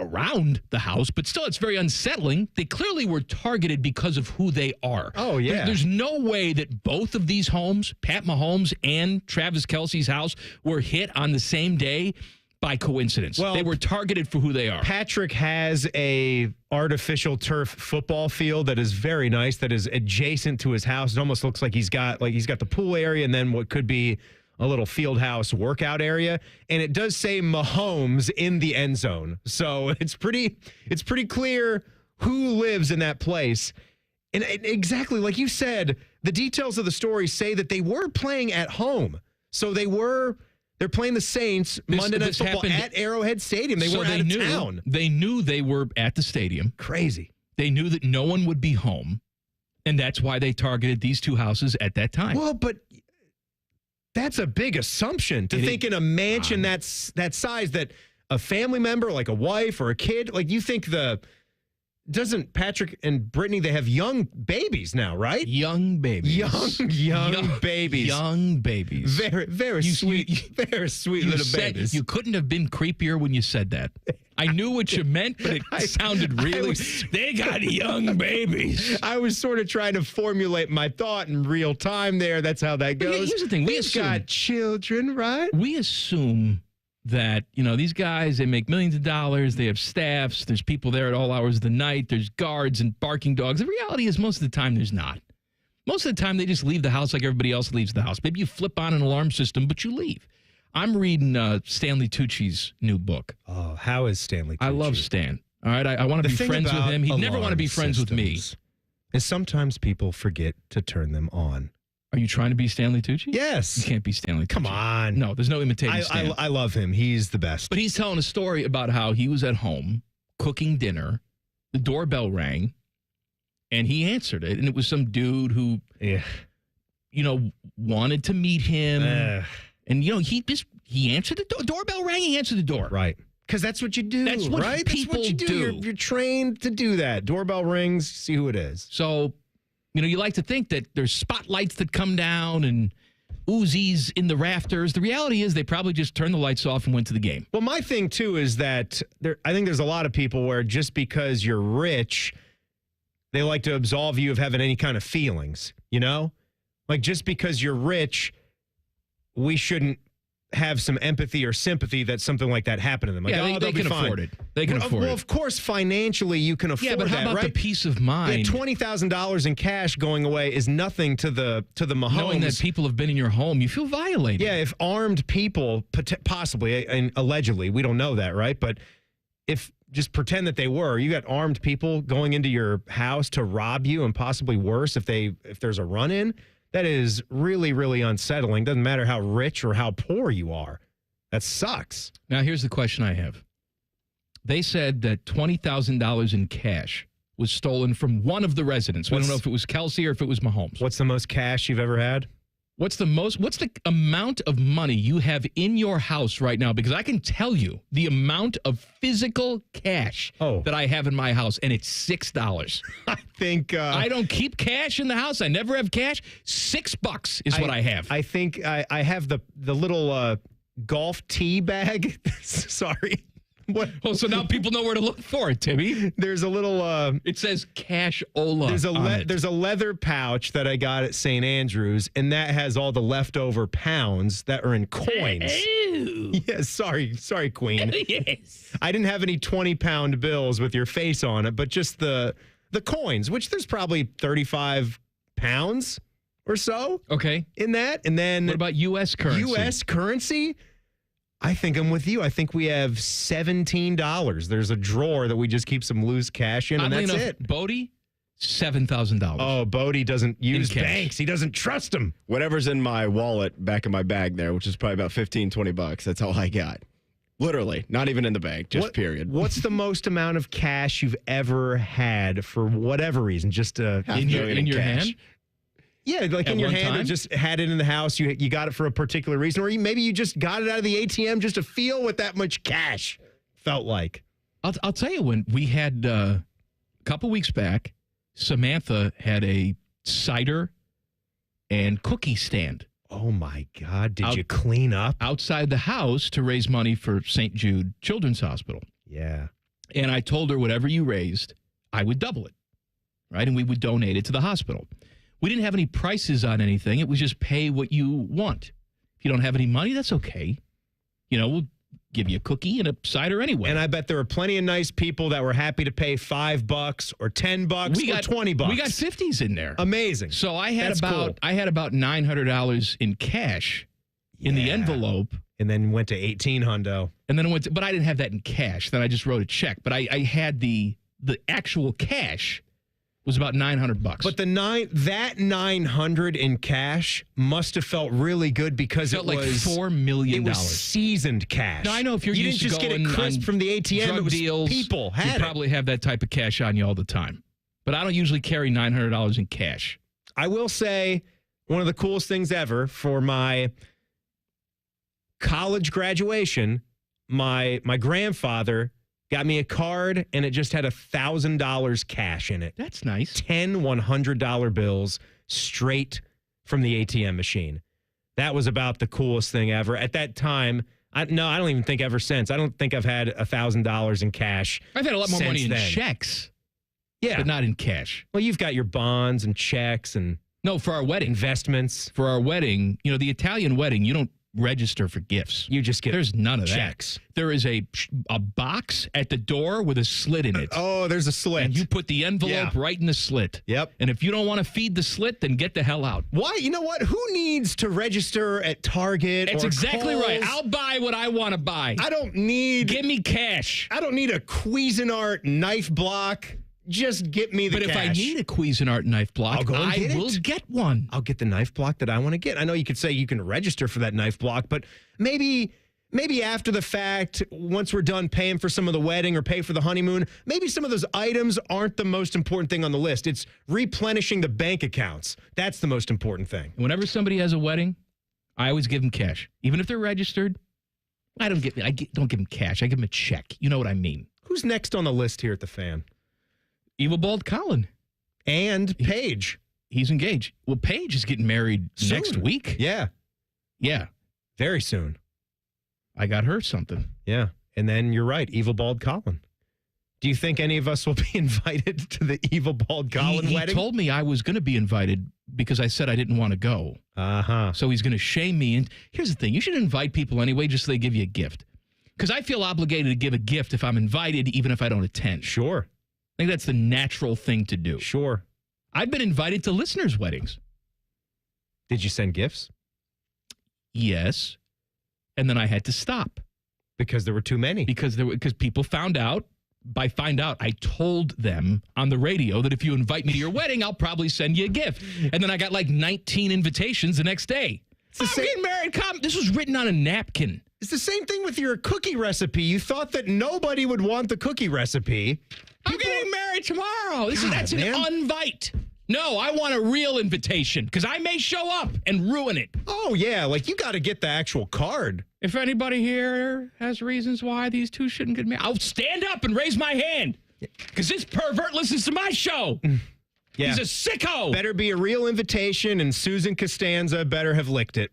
around the house, but still, it's very unsettling. They clearly were targeted because of who they are. Oh, yeah. There's no way that both of these homes, Pat Mahomes and Travis Kelce's house, were hit on the same day by coincidence. Well, they were targeted for who they are. Patrick has a artificial turf football field that is very nice, that is adjacent to his house. It almost looks like he's got the pool area and then what could be a little field house workout area, and it does say Mahomes in the end zone. So it's pretty clear who lives in that place. And exactly like you said, the details of the story say that they were playing at home. So they're playing the Saints Monday Night Football at Arrowhead Stadium. They weren't out of town. They knew they were at the stadium. Crazy. They knew that no one would be home, and that's why they targeted these two houses at that time. Well, but that's a big assumption to think in a mansion that size that a family member, like a wife or a kid, like you think doesn't Patrick and Brittany, they have young babies now, right? Young babies. Young babies. Young babies. Very, very sweet. Very sweet little babies. You couldn't have been creepier when you said that. I knew what you meant, but it sounded really... they got young babies. I was sort of trying to formulate my thought in real time there. That's how that goes. Here's the thing. We've got children, right? We assume that, these guys, they make millions of dollars. They have staffs. There's people there at all hours of the night. There's guards and barking dogs. The reality is most of the time there's not. Most of the time they just leave the house like everybody else leaves the house. Maybe you flip on an alarm system, but you leave. I'm reading Stanley Tucci's new book. Oh, how is Stanley Tucci? I love Stan. All right, I want to be friends with him. He'd never want to be friends with me. Is sometimes people forget to turn them on. Are you trying to be Stanley Tucci? Yes. You can't be Stanley Tucci. Come on. No, there's no imitating Stan. I love him. He's the best. But he's telling a story about how he was at home cooking dinner. The doorbell rang, and he answered it. And it was some dude who, wanted to meet him. And, he answered the door. Doorbell rang, he answered the door. Right. Because that's what you do, right? That's what you do. You're trained to do that. Doorbell rings, see who it is. So... you like to think that there's spotlights that come down and Uzis in the rafters. The reality is they probably just turned the lights off and went to the game. Well, my thing, too, is that I think there's a lot of people where just because you're rich, they like to absolve you of having any kind of feelings, Like, just because you're rich, we shouldn't have some empathy or sympathy that something like that happened to them. Like, they can afford it. They can afford it. Well, of course, financially, you can afford that, right? Yeah, but how about the peace of mind? Yeah, $20,000 in cash going away is nothing to the Mahomes. Knowing that people have been in your home, you feel violated. Yeah, if armed people, possibly, and allegedly, we don't know that, right? But if just pretend that they were, you got armed people going into your house to rob you and possibly worse if there's a run-in, that is really, really unsettling. Doesn't matter how rich or how poor you are. That sucks. Now, here's the question I have. They said that $20,000 in cash was stolen from one of the residents. We don't know if it was Kelce or if it was Mahomes. What's the most cash you've ever had? What's the amount of money you have in your house right now? Because I can tell you the amount of physical cash that I have in my house, and it's $6. I think I don't keep cash in the house. I never have cash. $6 is what I have. I think I have the little golf tee bag. Sorry. What? Oh, so now people know where to look for it, Timmy. There's a little... it says Cash-Ola There's a leather pouch that I got at St. Andrews, and that has all the leftover pounds that are in coins. Ew. Yeah, sorry, Queen. Yes. I didn't have any 20-pound bills with your face on it, but just the coins, which there's probably 35 pounds or so. Okay. In that. And then what about U.S. currency? U.S. currency? I think I'm with you. I think we have $17. There's a drawer that we just keep some loose cash in, and that's it. Bodie, $7,000. Oh, Bodie doesn't use banks. He doesn't trust them. Whatever's in my wallet back in my bag there, which is probably about $15-20. That's all I got. Literally. Not even in the bank, just period. What's the most amount of cash you've ever had for whatever reason? Just in your hand? Yeah, like At in your one hand, time? or just had it in the house. You got it for a particular reason, or maybe you just got it out of the ATM just to feel what that much cash felt like. I'll tell you, when we had a couple weeks back, Samantha had a cider and cookie stand. Oh my God! Did you clean up outside the house to raise money for St. Jude Children's Hospital? Yeah. And I told her whatever you raised, I would double it, right? And we would donate it to the hospital. We didn't have any prices on anything. It was just pay what you want. If you don't have any money, that's okay. We'll give you a cookie and a cider anyway. And I bet there were plenty of nice people that were happy to pay $5 or $10 or $20. We got 50s in there. Amazing. So I had That's cool. about $900 in cash in the envelope. And then went to 18 hundo. And then it went to, but I didn't have that in cash. Then I just wrote a check. But I had the actual cash was about $900. But that $900 in cash must have felt really good because it was like $4 million. It was seasoned cash. Now, I know if you're you used didn't just to get it crisp from the ATM. Drug it was deals, people had you probably have that type of cash on you all the time. But I don't usually carry $900 in cash. I will say one of the coolest things ever for my college graduation, my grandfather got me a card, and it just had $1,000 cash in it. That's nice. 10 $100 bills straight from the ATM machine. That was about the coolest thing ever. At that time, I don't even think ever since. I don't think I've had $1,000 in cash. I've had a lot more money in then. checks. Yeah. But not in cash. Well, you've got your bonds and checks and... No, for our wedding. Investments. For our wedding, the Italian wedding, you don't register for gifts. You just get There's none of checks. That. There is a box at the door with a slit in it. Oh, there's a slit. And you put the envelope right in the slit. Yep. And if you don't want to feed the slit, then get the hell out. Why? You know what? Who needs to register at Target? That's or exactly Kohl's? right. I'll buy what I want to buy. I don't need... Give me cash. I don't need a Cuisinart knife block. Just get me the cash. But if I need a Cuisinart knife block, I will get one. I'll get the knife block that I want to get. I know you could say you can register for that knife block, but maybe after the fact, once we're done paying for some of the wedding or pay for the honeymoon, maybe some of those items aren't the most important thing on the list. It's replenishing the bank accounts. That's the most important thing. Whenever somebody has a wedding, I always give them cash. Even if they're registered, I don't give them cash. I give them a check. You know what I mean. Who's next on the list here at the Fan? Evil Bald Colin. And Paige. He's engaged. Well, Paige is getting married next week. Yeah. Yeah. Very soon. I got her something. Yeah. And then you're right, Evil Bald Colin. Do you think any of us will be invited to the Evil Bald Colin wedding? He told me I was going to be invited because I said I didn't want to go. Uh-huh. So he's going to shame me. And here's the thing. You should invite people anyway just so they give you a gift. Because I feel obligated to give a gift if I'm invited, even if I don't attend. Sure. I think that's the natural thing to do. Sure. I've been invited to listeners' weddings. Did you send gifts? Yes. And then I had to stop. Because there were too many. Because people found out. By find out, I told them on the radio that if you invite me to your wedding, I'll probably send you a gift. And then I got like 19 invitations the next day. I'm getting married. This was written on a napkin. It's the same thing with your cookie recipe. You thought that nobody would want the cookie recipe. I'm getting married tomorrow. That's an invite. No, I want a real invitation because I may show up and ruin it. Oh, yeah. Like, you got to get the actual card. If anybody here has reasons why these two shouldn't get married, I'll stand up and raise my hand because this pervert listens to my show. Yeah. He's a sicko. Better be a real invitation, and Susan Costanza better have licked it.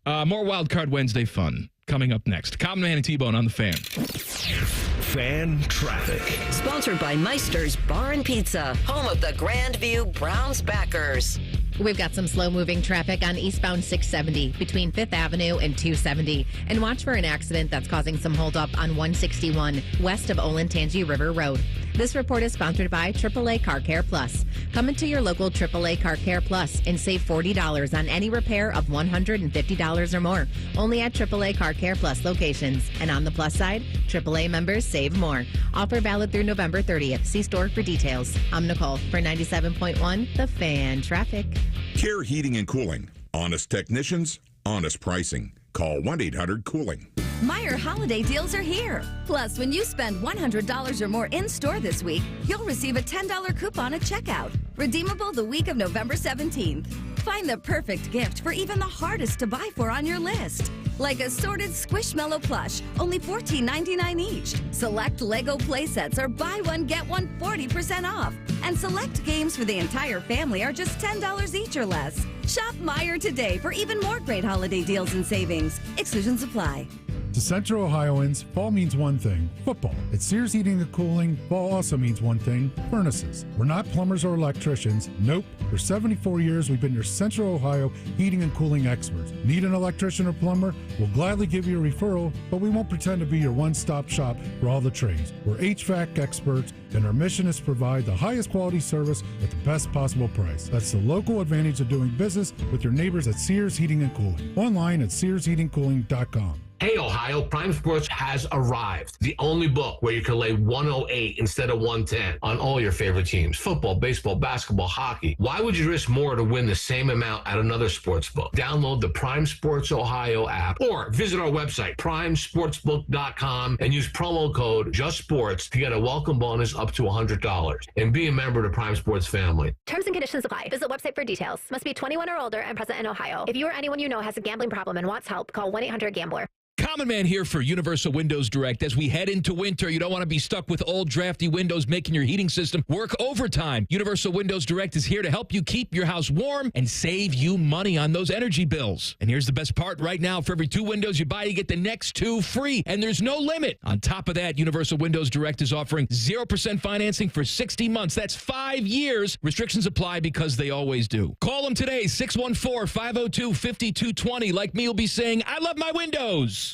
More Wildcard Wednesday fun coming up next. Common Man and T-Bone on the Fan. Fan traffic. Sponsored by Meister's Bar and Pizza, home of the Grandview Browns backers. We've got some slow-moving traffic on eastbound 670 between 5th Avenue and 270. And watch for an accident that's causing some holdup on 161 west of Olentangy River Road. This report is sponsored by AAA Car Care Plus. Come into your local AAA Car Care Plus and save $40 on any repair of $150 or more. Only at AAA Car Care Plus locations. And on the plus side, AAA members save more. Offer valid through November 30th. See store for details. I'm Nicole for 97.1 The Fan Traffic. Care Heating and Cooling. Honest technicians, honest pricing. Call 1-800-COOLING. Meijer holiday deals are here. Plus, when you spend $100 or more in-store this week, you'll receive a $10 coupon at checkout. Redeemable the week of November 17th. Find the perfect gift for even the hardest to buy for on your list. Like assorted Squishmallow plush, only $14.99 each. Select Lego playsets are buy one, get one 40% off. And select games for the entire family are just $10 each or less. Shop Meijer today for even more great holiday deals and savings. Exclusions apply. To Central Ohioans, fall means one thing, football. At Sears Heating and Cooling, fall also means one thing, furnaces. We're not plumbers or electricians. Nope. For 74 years, we've been your Central Ohio heating and cooling experts. Need an electrician or plumber? We'll gladly give you a referral, but we won't pretend to be your one-stop shop for all the trades. We're HVAC experts, and our mission is to provide the highest quality service at the best possible price. That's the local advantage of doing business with your neighbors at Sears Heating and Cooling. Online at SearsHeatingCooling.com. Hey, Ohio, Prime Sports has arrived. The only book where you can lay 108 instead of 110 on all your favorite teams. Football, baseball, basketball, hockey. Why would you risk more to win the same amount at another sports book? Download the Prime Sports Ohio app or visit our website, primesportsbook.com, and use promo code JUSTSPORTS to get a welcome bonus up to $100. And be a member of the Prime Sports family. Terms and conditions apply. Visit website for details. Must be 21 or older and present in Ohio. If you or anyone you know has a gambling problem and wants help, call 1-800-GAMBLER. Common Man here for Universal Windows Direct. As we head into winter, you don't want to be stuck with old drafty windows making your heating system work overtime. Universal Windows Direct is here to help you keep your house warm and save you money on those energy bills. And here's the best part. Right now, for every 2 windows you buy, you get the next 2 free, and there's no limit. On top of that, Universal Windows Direct is offering 0% financing for 60 months. That's 5 years. Restrictions apply because they always do. Call them today, 614-502-5220. Like me, you'll be saying, I love my windows.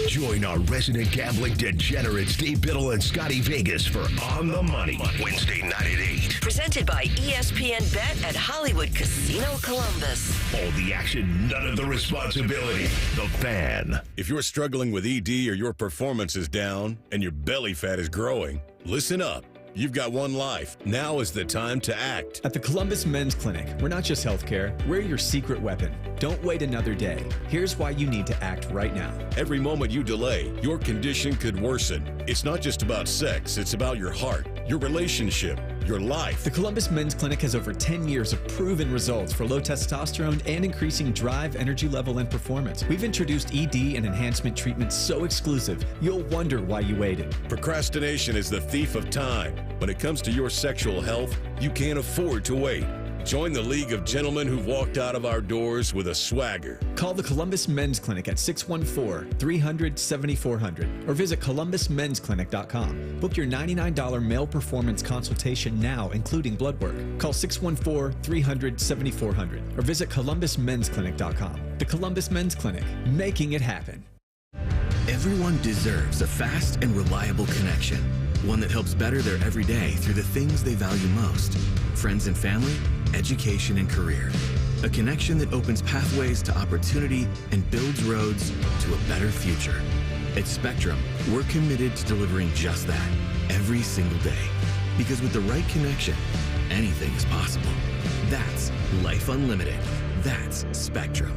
Join our resident gambling degenerates Dave Biddle and Scotty Vegas for On the Money, Wednesday night at 8. Presented by ESPN Bet at Hollywood Casino Columbus. All the action, none of the responsibility. The Fan. If you're struggling with ED or your performance is down and your belly fat is growing, listen up. You've got one life. Now is the time to act. At the Columbus Men's Clinic, we're not just healthcare, we're your secret weapon. Don't wait another day. Here's why you need to act right now. Every moment you delay, your condition could worsen. It's not just about sex, it's about your heart, your relationship, your life. The Columbus Men's Clinic has over 10 years of proven results for low testosterone and increasing drive, energy level, and performance. We've introduced ED and enhancement treatments so exclusive, you'll wonder why you waited. Procrastination is the thief of time. When it comes to your sexual health, you can't afford to wait. Join the League of Gentlemen who've walked out of our doors with a swagger. Call the Columbus Men's Clinic at 614-300-7400 or visit columbusmensclinic.com. Book your $99 male performance consultation now, including blood work. Call 614-300-7400 or visit columbusmensclinic.com. The Columbus Men's Clinic, making it happen. Everyone deserves a fast and reliable connection. One that helps better their everyday through the things they value most. Friends and family, education and career. A connection that opens pathways to opportunity and builds roads to a better future. At Spectrum, we're committed to delivering just that every single day. Because with the right connection, anything is possible. That's Life Unlimited. That's Spectrum.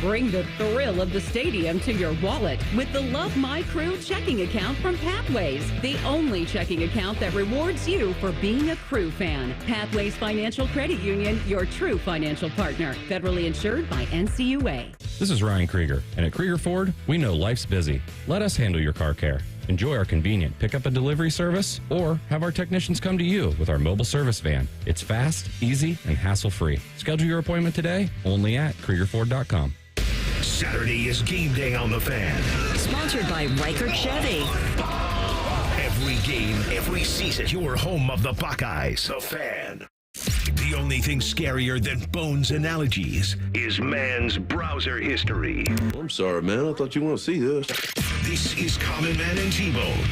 Bring the thrill of the stadium to your wallet with the Love My Crew checking account from Pathways, the only checking account that rewards you for being a Crew fan. Pathways Financial Credit Union, your true financial partner. Federally insured by NCUA. This is Ryan Krieger, and at Krieger Ford, we know life's busy. Let us handle your car care. Enjoy our convenient pick-up and delivery service, or have our technicians come to you with our mobile service van. It's fast, easy, and hassle-free. Schedule your appointment today, only at KriegerFord.com. Saturday is game day on The Fan. Sponsored by Reichert Chevy. Every game every season. Your home of the Buckeyes. The Fan. The only thing scarier than Bones analogies is man's browser history. I'm sorry, man. I thought you want to see this. This is Common Man and T-Bone.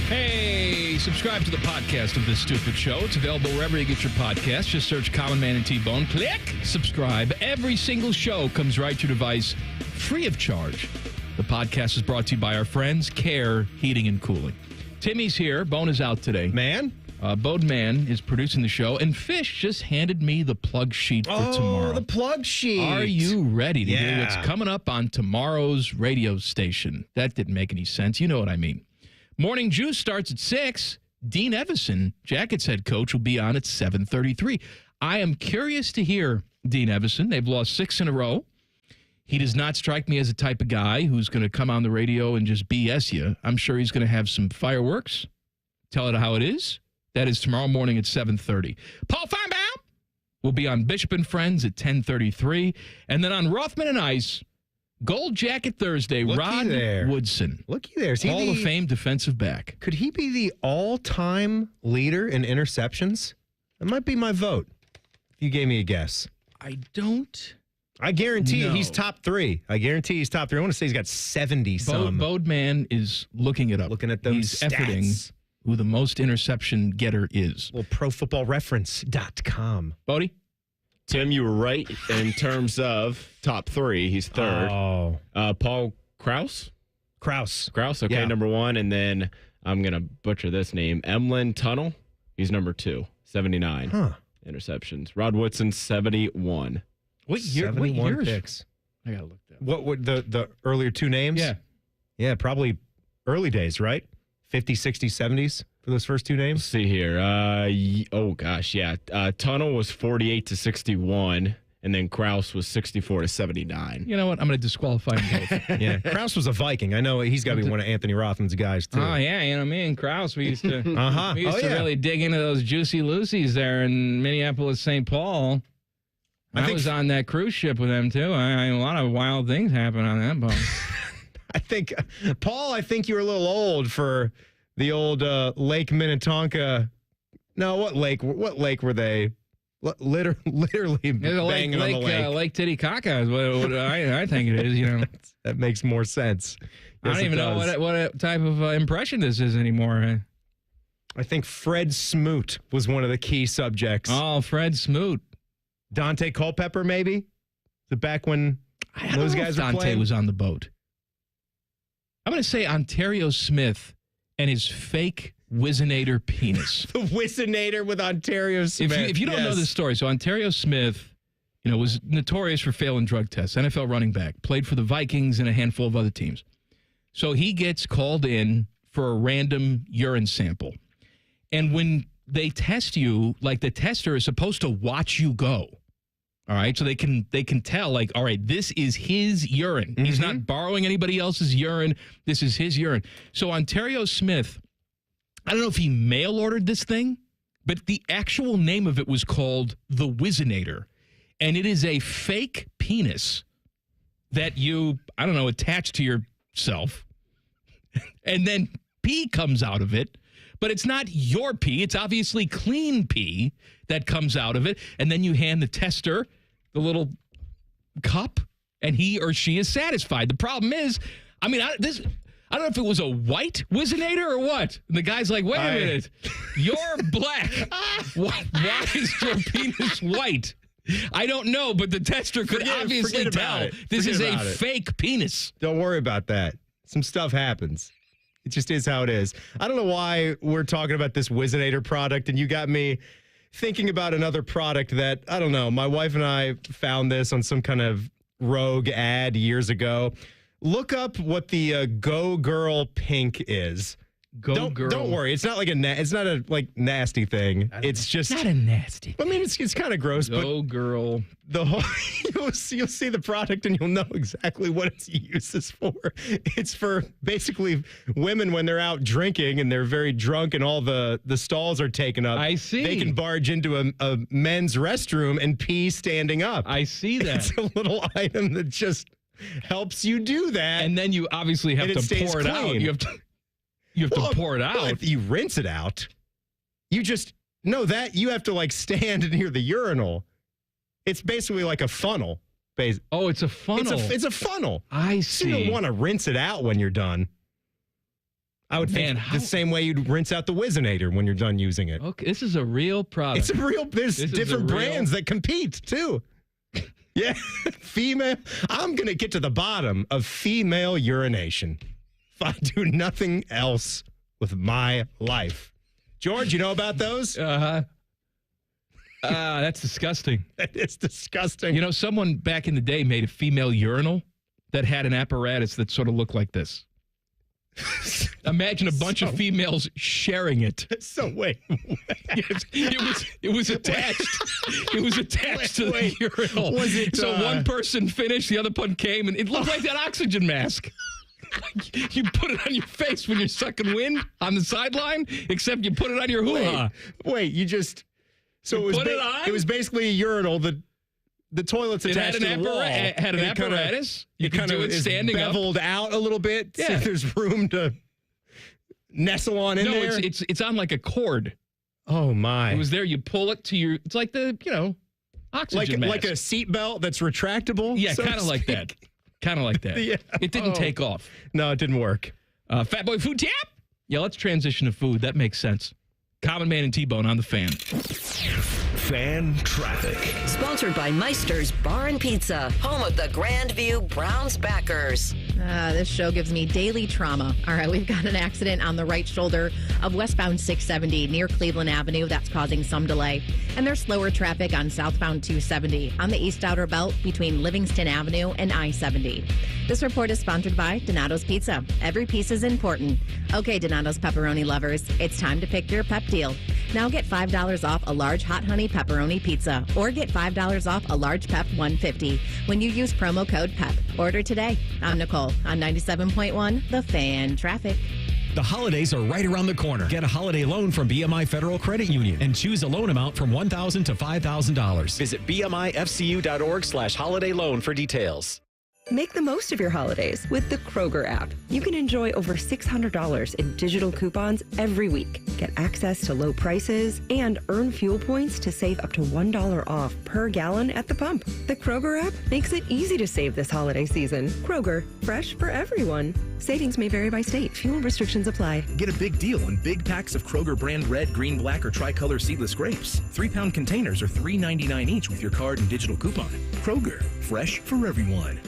Hey, subscribe to the podcast of This Stupid Show. It's available wherever you get your podcasts. Just search Common Man and T-Bone. Click subscribe. Every single show comes right to your device free of charge. The podcast is brought to you by our friends, Care Heating and Cooling. Timmy's here. Bone is out today. Man? Bode Man is producing the show, and Fish just handed me the plug sheet for tomorrow. Oh, the plug sheet. Are you ready to hear what's coming up on tomorrow's radio station? That didn't make any sense. You know what I mean. Morning Juice starts at 6. Dean Evison, Jackets head coach, will be on at 7:33. I am curious to hear Dean Evison. They've lost 6 in a row. He does not strike me as a type of guy who's going to come on the radio and just BS you. I'm sure he's going to have some fireworks. Tell it how it is. That is tomorrow morning at 7:30. Paul Feinbaum will be on Bishop and Friends at 10:33. And then on Rothman and Ice, Gold Jacket Thursday, Rod Woodson. Looky there. Hall of Fame defensive back. Could he be the all-time leader in interceptions? That might be my vote, if you gave me a guess. I guarantee No. he's top 3. I guarantee he's top 3. I want to say he's got 70-some. Bode Man is looking it up. Looking at those He's stats. efforting who the most interception getter is. Well, profootballreference.com. Bodie? Tim, you were right in terms of top 3. He's third. Oh. Paul Kraus? Kraus, okay, yeah. number 1. And then I'm going to butcher this name. Emlyn Tunnel, he's number 2, 79 interceptions. Rod Woodson, 71. What year? 71 what years? picks. I got to look that up. What would the earlier 2 names? Yeah. Yeah, probably early days, right? 50s, 60s, 70s for those first 2 names? Let's see here. Tunnel was 48 to 61, and then Kraus was 64 to 79. You know what? I'm going to disqualify them both. Yeah, Kraus was a Viking. I know he's got to be one of Anthony Rothman's guys, too. Oh, yeah. You know, me and Kraus, we used to, Uh-huh. we used Oh, to yeah. really dig into those Juicy Lucy's there in Minneapolis, St. Paul. I was on that cruise ship with them, too. A lot of wild things happen on that boat. Paul, I think you were a little old for the old Lake Minnetonka. No, what lake were they? Literally banging on the lake. Lake Titicaca is what I think it is, you know. That makes more sense. I don't even know what type of impression this is anymore. I think Fred Smoot was one of the key subjects. Oh, Fred Smoot. Dante Culpepper, maybe? Is it back when those guys were Dante playing? was on the boat. I'm going to say Ontario Smith and his fake Whizzinator penis. The Whizzinator with Ontario Smith. If you don't know this story, so Ontario Smith, was notorious for failing drug tests, NFL running back, played for the Vikings and a handful of other teams. So he gets called in for a random urine sample. And when they test you, like the tester is supposed to watch you go. All right, so they can tell, like, all right, this is his urine. Mm-hmm. He's not borrowing anybody else's urine. This is his urine. So Ontario Smith, I don't know if he mail ordered this thing, but the actual name of it was called the Whizzinator, and it is a fake penis that you, attach to yourself, and then pee comes out of it. But it's not your pee. It's obviously clean pee that comes out of it. And then you hand the tester the little cup, and he or she is satisfied. The problem is, I don't know if it was a white Whizzinator or what. And the guy's like, wait a minute. You're black. Why is your penis white? I don't know, but the tester could obviously tell this is a fake penis. Don't worry about that. Some stuff happens. It just is how it is. I don't know why we're talking about this Whizzinator product, and you got me thinking about another product that, I don't know, my wife and I found this on some kind of rogue ad years ago. Look up what the Go Girl Pink is. Girl. Don't worry. It's not like it's not a nasty thing. It's just not a nasty. I mean, it's kind of gross. Go Girl. The whole you'll see the product and you'll know exactly what its use is for. It's for basically women when they're out drinking and they're very drunk and all the stalls are taken up. I see. They can barge into a men's restroom and pee standing up. I see that. It's a little item that just helps you do that. And then you obviously have to pour it out. You have to. You have to pour it out. Well, if you rinse it out, you just know that you have to like stand near the urinal. It's basically like a funnel. Oh, it's a funnel. It's a funnel. I see. So you don't want to rinse it out when you're done. I would think the same way you'd rinse out the Whizzinator when you're done using it. Okay, this is a real product. It's a real. There's different brands that compete too. Yeah, female. I'm gonna get to the bottom of female urination if I do nothing else with my life. George, you know about those? That's disgusting. It's disgusting. You know, someone back in the day made a female urinal that had an apparatus that sort of looked like this. Imagine a bunch of females sharing it. So wait. It was attached. It was attached to the urinal. Was it? So one person finished, the other one came, and it looked like that oxygen mask. You put it on your face when you're sucking wind on the sideline, except you put it on your hoo-ha. Wait, you just. So you it was basically a urinal. The toilet's attached to the wall. It had an apparatus. You can do it standing up. Beveled out a little bit. Yeah. So there's room to nestle on in there. No, it's on like a cord. Oh, my. It was there. You pull it to your, it's like the, oxygen mask. Like a seatbelt that's retractable? Yeah, kind of like that. Kind of like that. Yeah. It didn't take off. No, it didn't work. Fat Boy Food Tap? Yeah, let's transition to food. That makes sense. Common Man and T-Bone on the Fan. Fan traffic. Sponsored by Meister's Bar and Pizza, home of the Grandview Browns backers. This show gives me daily trauma. All right, we've got an accident on the right shoulder of westbound 670 near Cleveland Avenue. That's causing some delay. And there's slower traffic on southbound 270 on the East Outer Belt between Livingston Avenue and I-70. This report is sponsored by Donato's Pizza. Every piece is important. Okay, Donato's pepperoni lovers, it's time to pick your pep deal. Now get $5 off a large hot honey pepperoni pizza or get $5 off a large pep 150 when you use promo code PEP. Order today. I'm Nicole on 97.1 The Fan Traffic. The holidays are right around the corner. Get a holiday loan from BMI Federal Credit Union and choose a loan amount from $1,000 to $5,000. Visit BMIFCU.org/holiday loan for details. Make the most of your holidays with the Kroger app. You can enjoy over $600 in digital coupons every week. Get access to low prices and earn fuel points to save up to $1 off per gallon at the pump. The Kroger app makes it easy to save this holiday season. Kroger, fresh for everyone. Savings may vary by state. Fuel restrictions apply. Get a big deal on big packs of Kroger brand red, green, black, or tricolor seedless grapes. 3-pound containers are $3.99 each with your card and digital coupon. Kroger, fresh for everyone.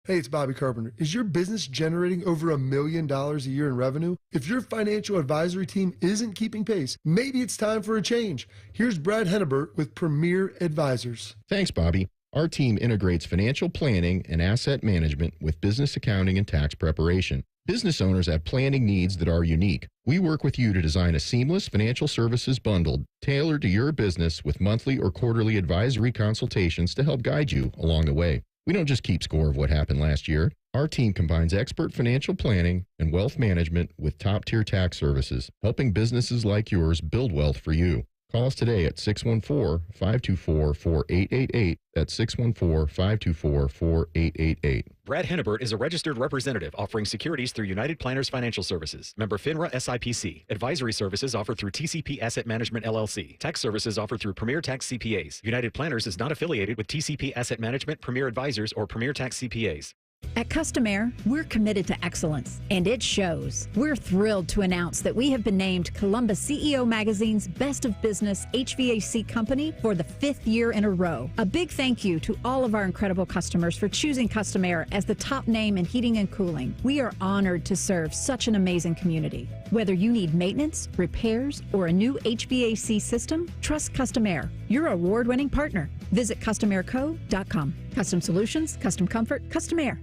Hey, it's Bobby Carpenter. Is your business generating over $1 million a year in revenue? If your financial advisory team isn't keeping pace, maybe it's time for a change. Here's Brad Hennebert with Premier Advisors. Thanks, Bobby. Our team integrates financial planning and asset management with business accounting and tax preparation. Business owners have planning needs that are unique. We work with you to design a seamless financial services bundle tailored to your business with monthly or quarterly advisory consultations to help guide you along the way. We don't just keep score of what happened last year. Our team combines expert financial planning and wealth management with top-tier tax services, helping businesses like yours build wealth for you. Call us today at 614-524-4888. That's 614-524-4888. Brad Hennebert is a registered representative offering securities through United Planners Financial Services. Member FINRA SIPC. Advisory services offered through TCP Asset Management LLC. Tax services offered through Premier Tax CPAs. United Planners is not affiliated with TCP Asset Management, Premier Advisors, or Premier Tax CPAs. At Custom Air, we're committed to excellence, and it shows. We're thrilled to announce that we have been named Columbus CEO Magazine's Best of Business HVAC company for the 5th year in a row. A big thank you to all of our incredible customers for choosing Custom Air as the top name in heating and cooling. We are honored to serve such an amazing community. Whether you need maintenance, repairs, or a new HVAC system, trust Custom Air, your award-winning partner. Visit customairco.com. Custom solutions, custom comfort, Custom Air.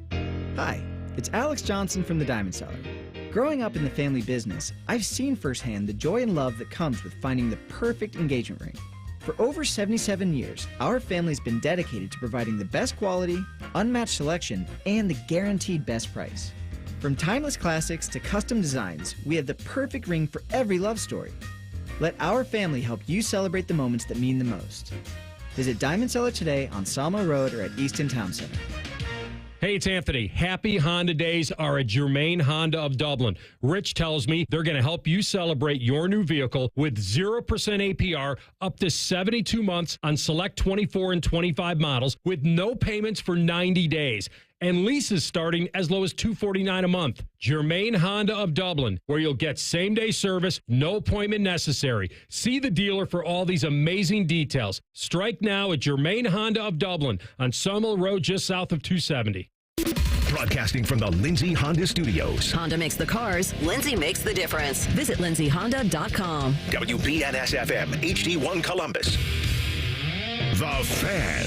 Hi, it's Alex Johnson from the Diamond Cellar. Growing up in the family business, I've seen firsthand the joy and love that comes with finding the perfect engagement ring. For over 77 years, our family's been dedicated to providing the best quality, unmatched selection, and the guaranteed best price. From timeless classics to custom designs, we have the perfect ring for every love story. Let our family help you celebrate the moments that mean the most. Visit Diamond Cellar today on Salmo Road or at Easton Town Center. Hey, it's Anthony. Happy Honda Days are at Germain Honda of Dublin. Rich tells me they're going to help you celebrate your new vehicle with 0% APR up to 72 months on select 24 and 25 models with no payments for 90 days. And leases starting as low as $249 a month. Germain Honda of Dublin, where you'll get same-day service, no appointment necessary. See the dealer for all these amazing details. Strike now at Germain Honda of Dublin on Sawmill Road just south of 270. Broadcasting from the Lindsay Honda Studios. Honda makes the cars. Lindsay makes the difference. Visit lindsayhonda.com. WBNS-FM, HD1 Columbus. The Fan.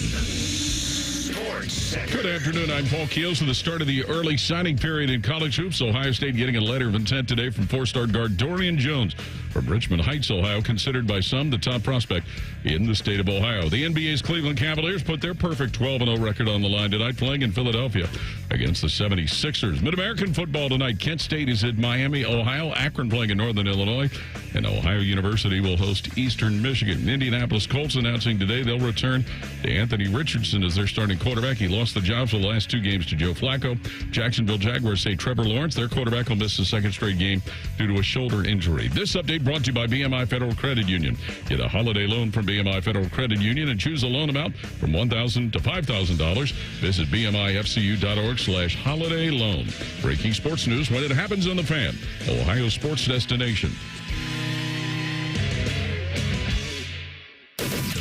Good afternoon. I'm Paul Keels for the start of the early signing period in college hoops. Ohio State getting a letter of intent today from four-star guard Dorian Jones from Richmond Heights, Ohio, considered by some the top prospect in the state of Ohio. The NBA's Cleveland Cavaliers put their perfect 12-0 record on the line tonight, playing in Philadelphia against the 76ers. Mid-American football tonight. Kent State is at Miami, Ohio. Akron playing in Northern Illinois. And Ohio University will host Eastern Michigan. Indianapolis Colts announcing today they'll return to Anthony Richardson as their starting quarterback. He lost the job for the last two games to Joe Flacco. Jacksonville Jaguars say Trevor Lawrence, their quarterback, will miss the second straight game due to a shoulder injury. This update brought to you by BMI Federal Credit Union. Get a holiday loan from BMI Federal Credit Union and choose a loan amount from $1,000 to $5,000. Visit BMIFCU.org/holiday loan. Breaking sports news when it happens on The Fan, Ohio sports destination.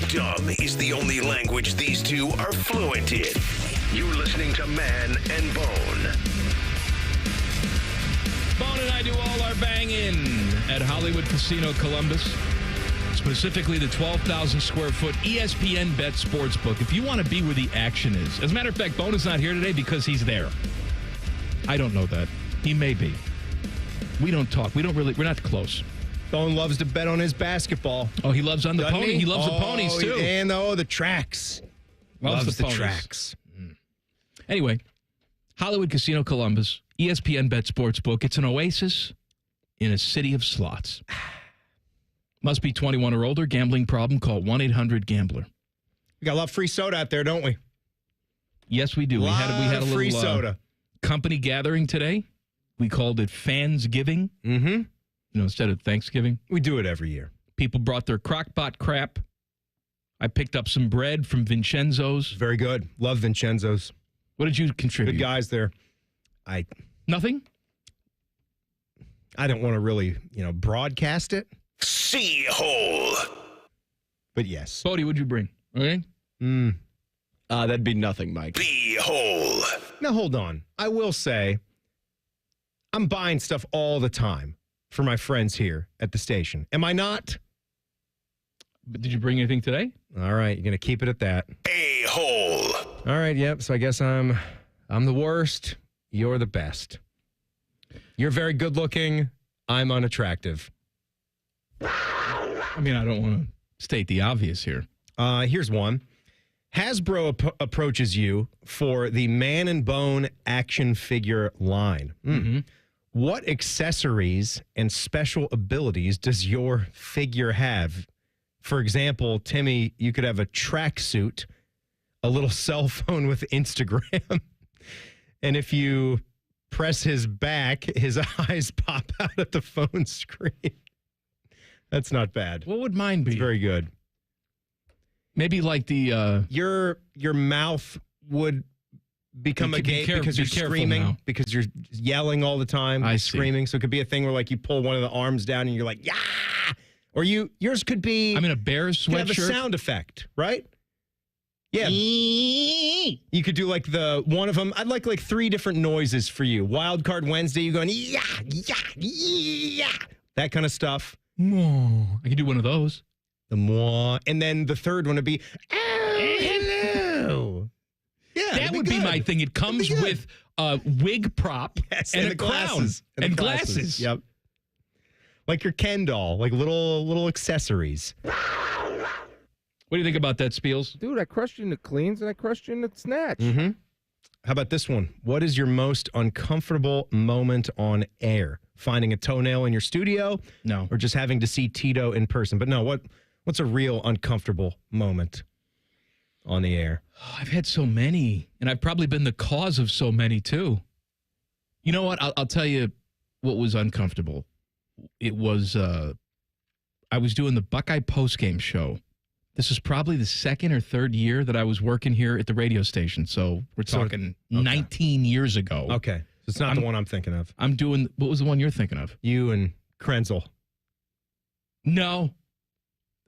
Dumb is the only language these two are fluent in. You're listening to Man and Bone. Bone and I do all our banging at Hollywood Casino Columbus, specifically the 12,000 square foot ESPN Bet Sportsbook. If you want to be where the action is. As a matter of fact, Bone is not here today because he's there. I don't know that. He may be. We don't talk. We're not close. Bone loves to bet on his basketball. Oh, he loves on the pony. He loves the ponies, too. And, the tracks. Loves the tracks. Anyway, Hollywood Casino Columbus, ESPN Bet Sportsbook. It's an oasis in a city of slots. Must be 21 or older. Gambling problem? Call 1-800-GAMBLER. We got a lot of free soda out there, don't we? Yes, we do. We had a little free soda company gathering today. We called it Fansgiving. Mm-hmm. Instead of Thanksgiving. We do it every year. People brought their crock-pot crap. I picked up some bread from Vincenzo's. Very good. Love Vincenzo's. What did you contribute? Good guys there. Nothing? I don't want to really, broadcast it. Sea-hole. But yes. Bodie, what'd you bring? Okay. That'd be nothing, Mike. B-hole. Now, hold on. I will say, I'm buying stuff all the time for my friends here at the station. Am I not? But did you bring anything today? All right, you're going to keep it at that. A-hole. All right, yep. So I guess I'm the worst. You're the best. You're very good looking. I'm unattractive. I mean, I don't want to state the obvious here. Here's one. Hasbro approaches you for the Man and Bone action figure line. Mm-hmm. What accessories and special abilities does your figure have? For example, Timmy, you could have a tracksuit, a little cell phone with Instagram, and if you press his back, his eyes pop out at the phone screen. That's not bad. What would mine be? It's very good. Maybe like the... Your mouth would become a gate because you're screaming, now. because you're yelling all the time, screaming. So it could be a thing where like you pull one of the arms down and you're like, yeah! Or yours could be... I'm in a Bears sweatshirt. You have a sound effect, right? Yeah. You could do like one of them. I'd like 3 different noises for you. Wildcard Wednesday, you going, yeah, yeah, yeah. That kind of stuff. I could do one of those. The moi. And then the third one would be, oh, hello. Yeah, that would be my thing. It comes with a wig prop and a crown and glasses. Yep. Like your Ken doll, like little accessories. What do you think about that, Spiels? Dude, I crushed you in the cleans and I crushed you in the snatch. Mm-hmm. How about this one? What is your most uncomfortable moment on air? Finding a toenail in your studio? No. Or just having to see Tito in person? But no, what's a real uncomfortable moment? on the air? Oh, I've had so many, and I've probably been the cause of so many, too. You know what? I'll tell you what was uncomfortable. It was, I was doing the Buckeye postgame show. This is probably the second or third year that I was working here at the radio station. So we're talking 19 years ago. Okay. So it's not the one I'm thinking of. I'm doing, what was the one you're thinking of? You and Krenzel. No.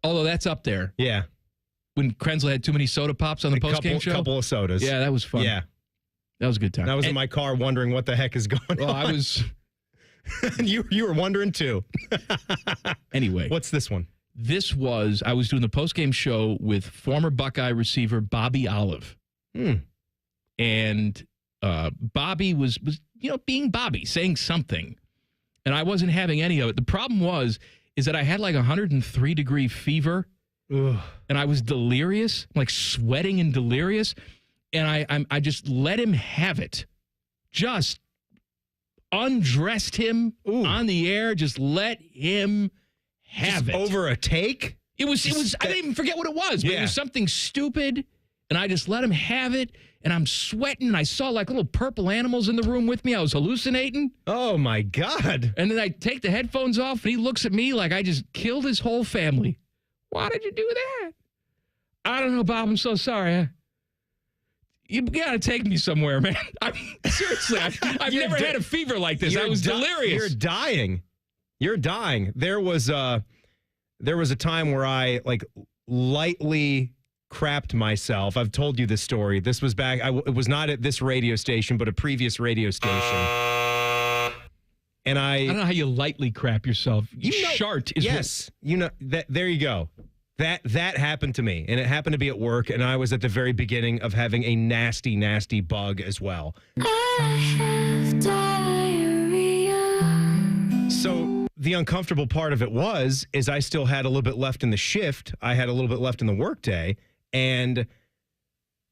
Although that's up there. Yeah. When Krenzel had too many soda pops on the postgame show? A couple of sodas. Yeah, that was fun. Yeah. That was a good time. I was in my car wondering what the heck is going on. Well, I was. you were wondering too. Anyway. What's this one? I was doing the postgame show with former Buckeye receiver Bobby Olive. And Bobby was being Bobby, saying something. And I wasn't having any of it. The problem is that I had like 103-degree fever. Ugh. And I was delirious, like sweating and delirious. And I just let him have it. Just undressed him on the air. Just let him have it. Over a take? It was. I didn't even forget what it was, but it was something stupid. And I just let him have it. And I'm sweating. And I saw like little purple animals in the room with me. I was hallucinating. Oh, my God. And then I take the headphones off, and he looks at me like I just killed his whole family. Why did you do that? I don't know, Bob. I'm so sorry. You got to take me somewhere, man. Seriously, I've never had a fever like this. I was delirious. You're dying. You're dying. There was a time where I like lightly crapped myself. I've told you this story. This was back. It was not at this radio station, but a previous radio station. And I don't know how you lightly crap yourself. Shart is yes. There you go. That happened to me, and it happened to be at work, and I was at the very beginning of having a nasty, nasty bug as well. I have diarrhea. So the uncomfortable part of it is I still had a little bit left in the shift. I had a little bit left in the workday, and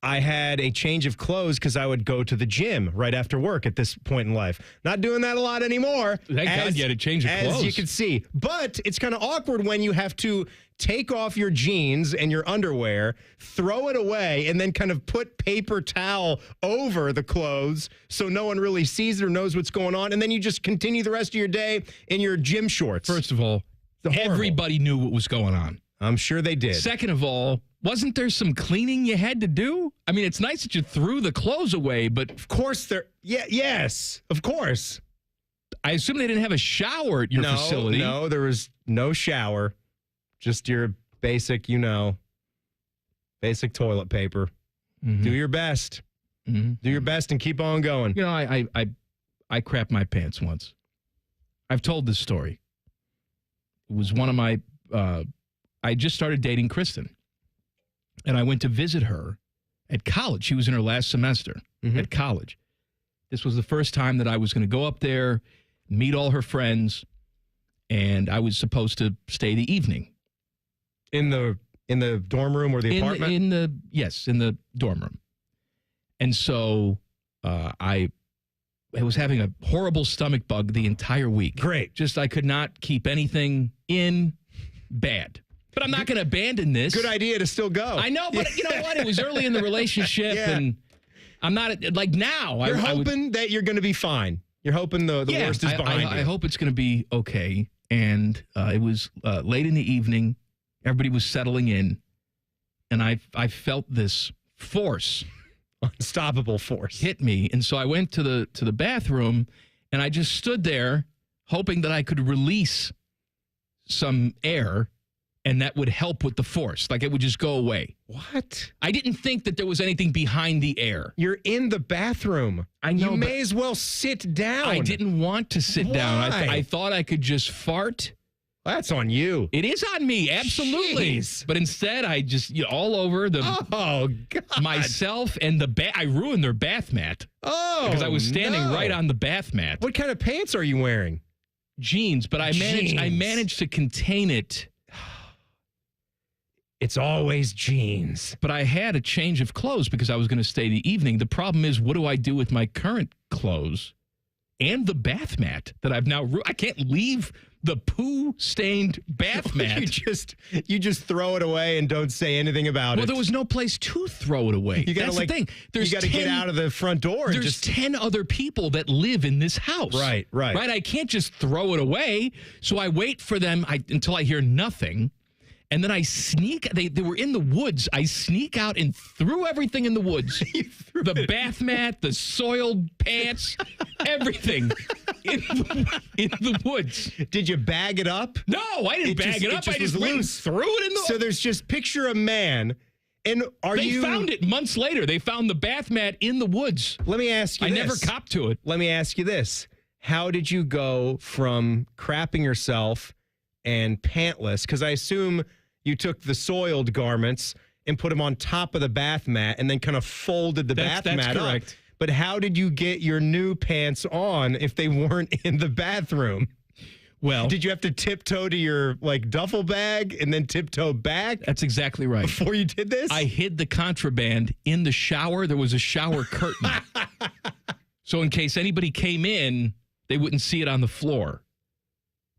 I had a change of clothes because I would go to the gym right after work at this point in life. Not doing that a lot anymore. Thank God you had a change of clothes. As you can see. But it's kind of awkward when you have to take off your jeans and your underwear, throw it away, and then kind of put paper towel over the clothes so no one really sees it or knows what's going on. And then you just continue the rest of your day in your gym shorts. First of all, everybody knew what was going on. I'm sure they did. Second of all, wasn't there some cleaning you had to do? I mean, it's nice that you threw the clothes away, but of course yes, of course. I assume they didn't have a shower at your facility. No, there was no shower. Just your basic, basic toilet paper. Mm-hmm. Do your best. Mm-hmm. Do your best and keep on going. I crapped my pants once. I've told this story. It was one of my, I just started dating Kristen. And I went to visit her at college. She was in her last semester at college. This was the first time that I was going to go up there, meet all her friends, and I was supposed to stay the evening. In the dorm room or the apartment? In the dorm room. And so I was having a horrible stomach bug the entire week. Great. Just I could not keep anything in. Bad. But I'm not going to abandon this. Good idea to still go. I know, but you know what? It was early in the relationship, and I'm not, like now. You're hoping that you're going to be fine. You're hoping the worst is behind you. I hope it's going to be okay. And it was late in the evening. Everybody was settling in. And I felt this force. Unstoppable force. Hit me. And so I went to the bathroom, and I just stood there hoping that I could release some air. And that would help with the force. Like it would just go away. What? I didn't think that there was anything behind the air. You're in the bathroom. I know. You may as well sit down. I didn't want to sit down. I thought I could just fart. That's on you. It is on me. Absolutely. Jeez. But instead, I just, all over myself and I ruined their bath mat. Oh, because I was standing right on the bath mat. What kind of pants are you wearing? Jeans, but I managed to contain it. It's always jeans. But I had a change of clothes because I was going to stay the evening. The problem is, what do I do with my current clothes and the bath mat that I've now I can't leave the poo-stained bath mat. You just throw it away and don't say anything about it. Well, there was no place to throw it away. That's the thing. You got to get out of the front door. There's 10 other people that live in this house. Right. I can't just throw it away. So I wait for them until I hear nothing. And then I sneak. They were in the woods. I sneak out and threw everything in the woods. The bath mat, the soiled pants, everything in the woods. Did you bag it up? No, I didn't bag it up. I just went and threw it in the. So there's just picture a man. And they found it months later. They found the bath mat in the woods. Let me ask you this. I never copped to it. Let me ask you this. How did you go from crapping yourself and pantless? Because I assume you took the soiled garments and put them on top of the bath mat and then kind of folded the bath mat That's correct. up. But how did you get your new pants on if they weren't in the bathroom? Well, did you have to tiptoe to your duffel bag and then tiptoe back? That's exactly right. Before you did this? I hid the contraband in the shower. There was a shower curtain. So in case anybody came in, they wouldn't see it on the floor.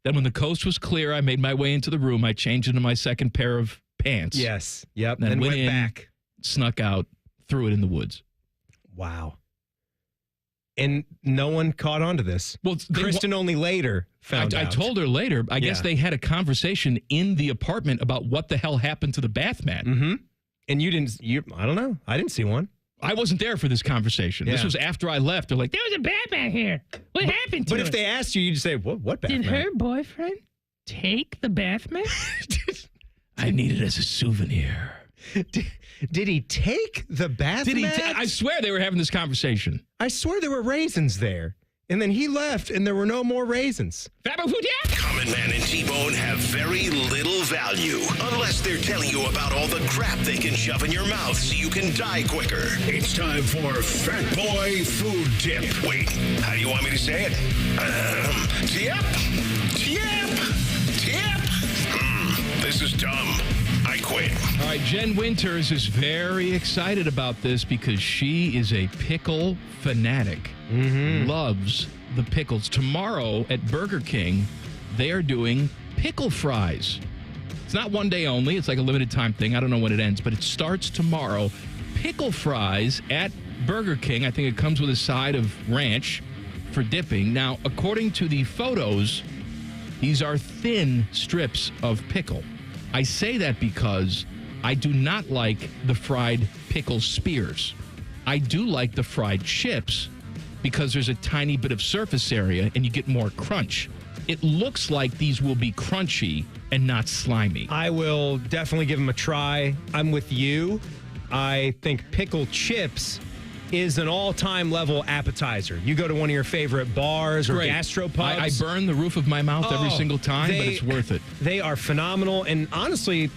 Then when the coast was clear, I made my way into the room. I changed into my second pair of pants. Yes. Yep. Then went in, back. Snuck out, threw it in the woods. Wow. And no one caught on to this. Well, Kristen only later found out. I told her later. I guess they had a conversation in the apartment about what the hell happened to the bath mat. Mm-hmm. And I don't know. I didn't see one. I wasn't there for this conversation. Yeah. This was after I left. They're like, there was a bath mat here. What happened to it? But if they asked you, you'd say, what bath mat? Did her boyfriend take the bath mat? I need it as a souvenir. Did he take the bath mat? I swear they were having this conversation. I swear there were raisins there. And then he left, and there were no more raisins. Common Man and T-Bone have very little value unless they're telling you about all the crap they can shove in your mouth so you can die quicker. It's time for Fat Boy Food Tip. Wait, how do you want me to say it? Tip. This is dumb. I quit. All right, Jen Winters is very excited about this because she is a pickle fanatic. Mm-hmm. Loves the pickles. Tomorrow at Burger King, they are doing pickle fries. It's not one day only. It's like a limited time thing. I don't know when it ends, but it starts tomorrow. Pickle fries at Burger King. I think it comes with a side of ranch for dipping. Now, according to the photos, these are thin strips of pickle. I say that because I do not like the fried pickle spears. I do like the fried chips because there's a tiny bit of surface area and you get more crunch. It looks like these will be crunchy and not slimy. I will definitely give them a try. I'm with you. I think pickle chips is an all-time level appetizer. You go to one of your favorite bars or gastropubs. I burn the roof of my mouth every single time, but it's worth it. They are phenomenal. And honestly,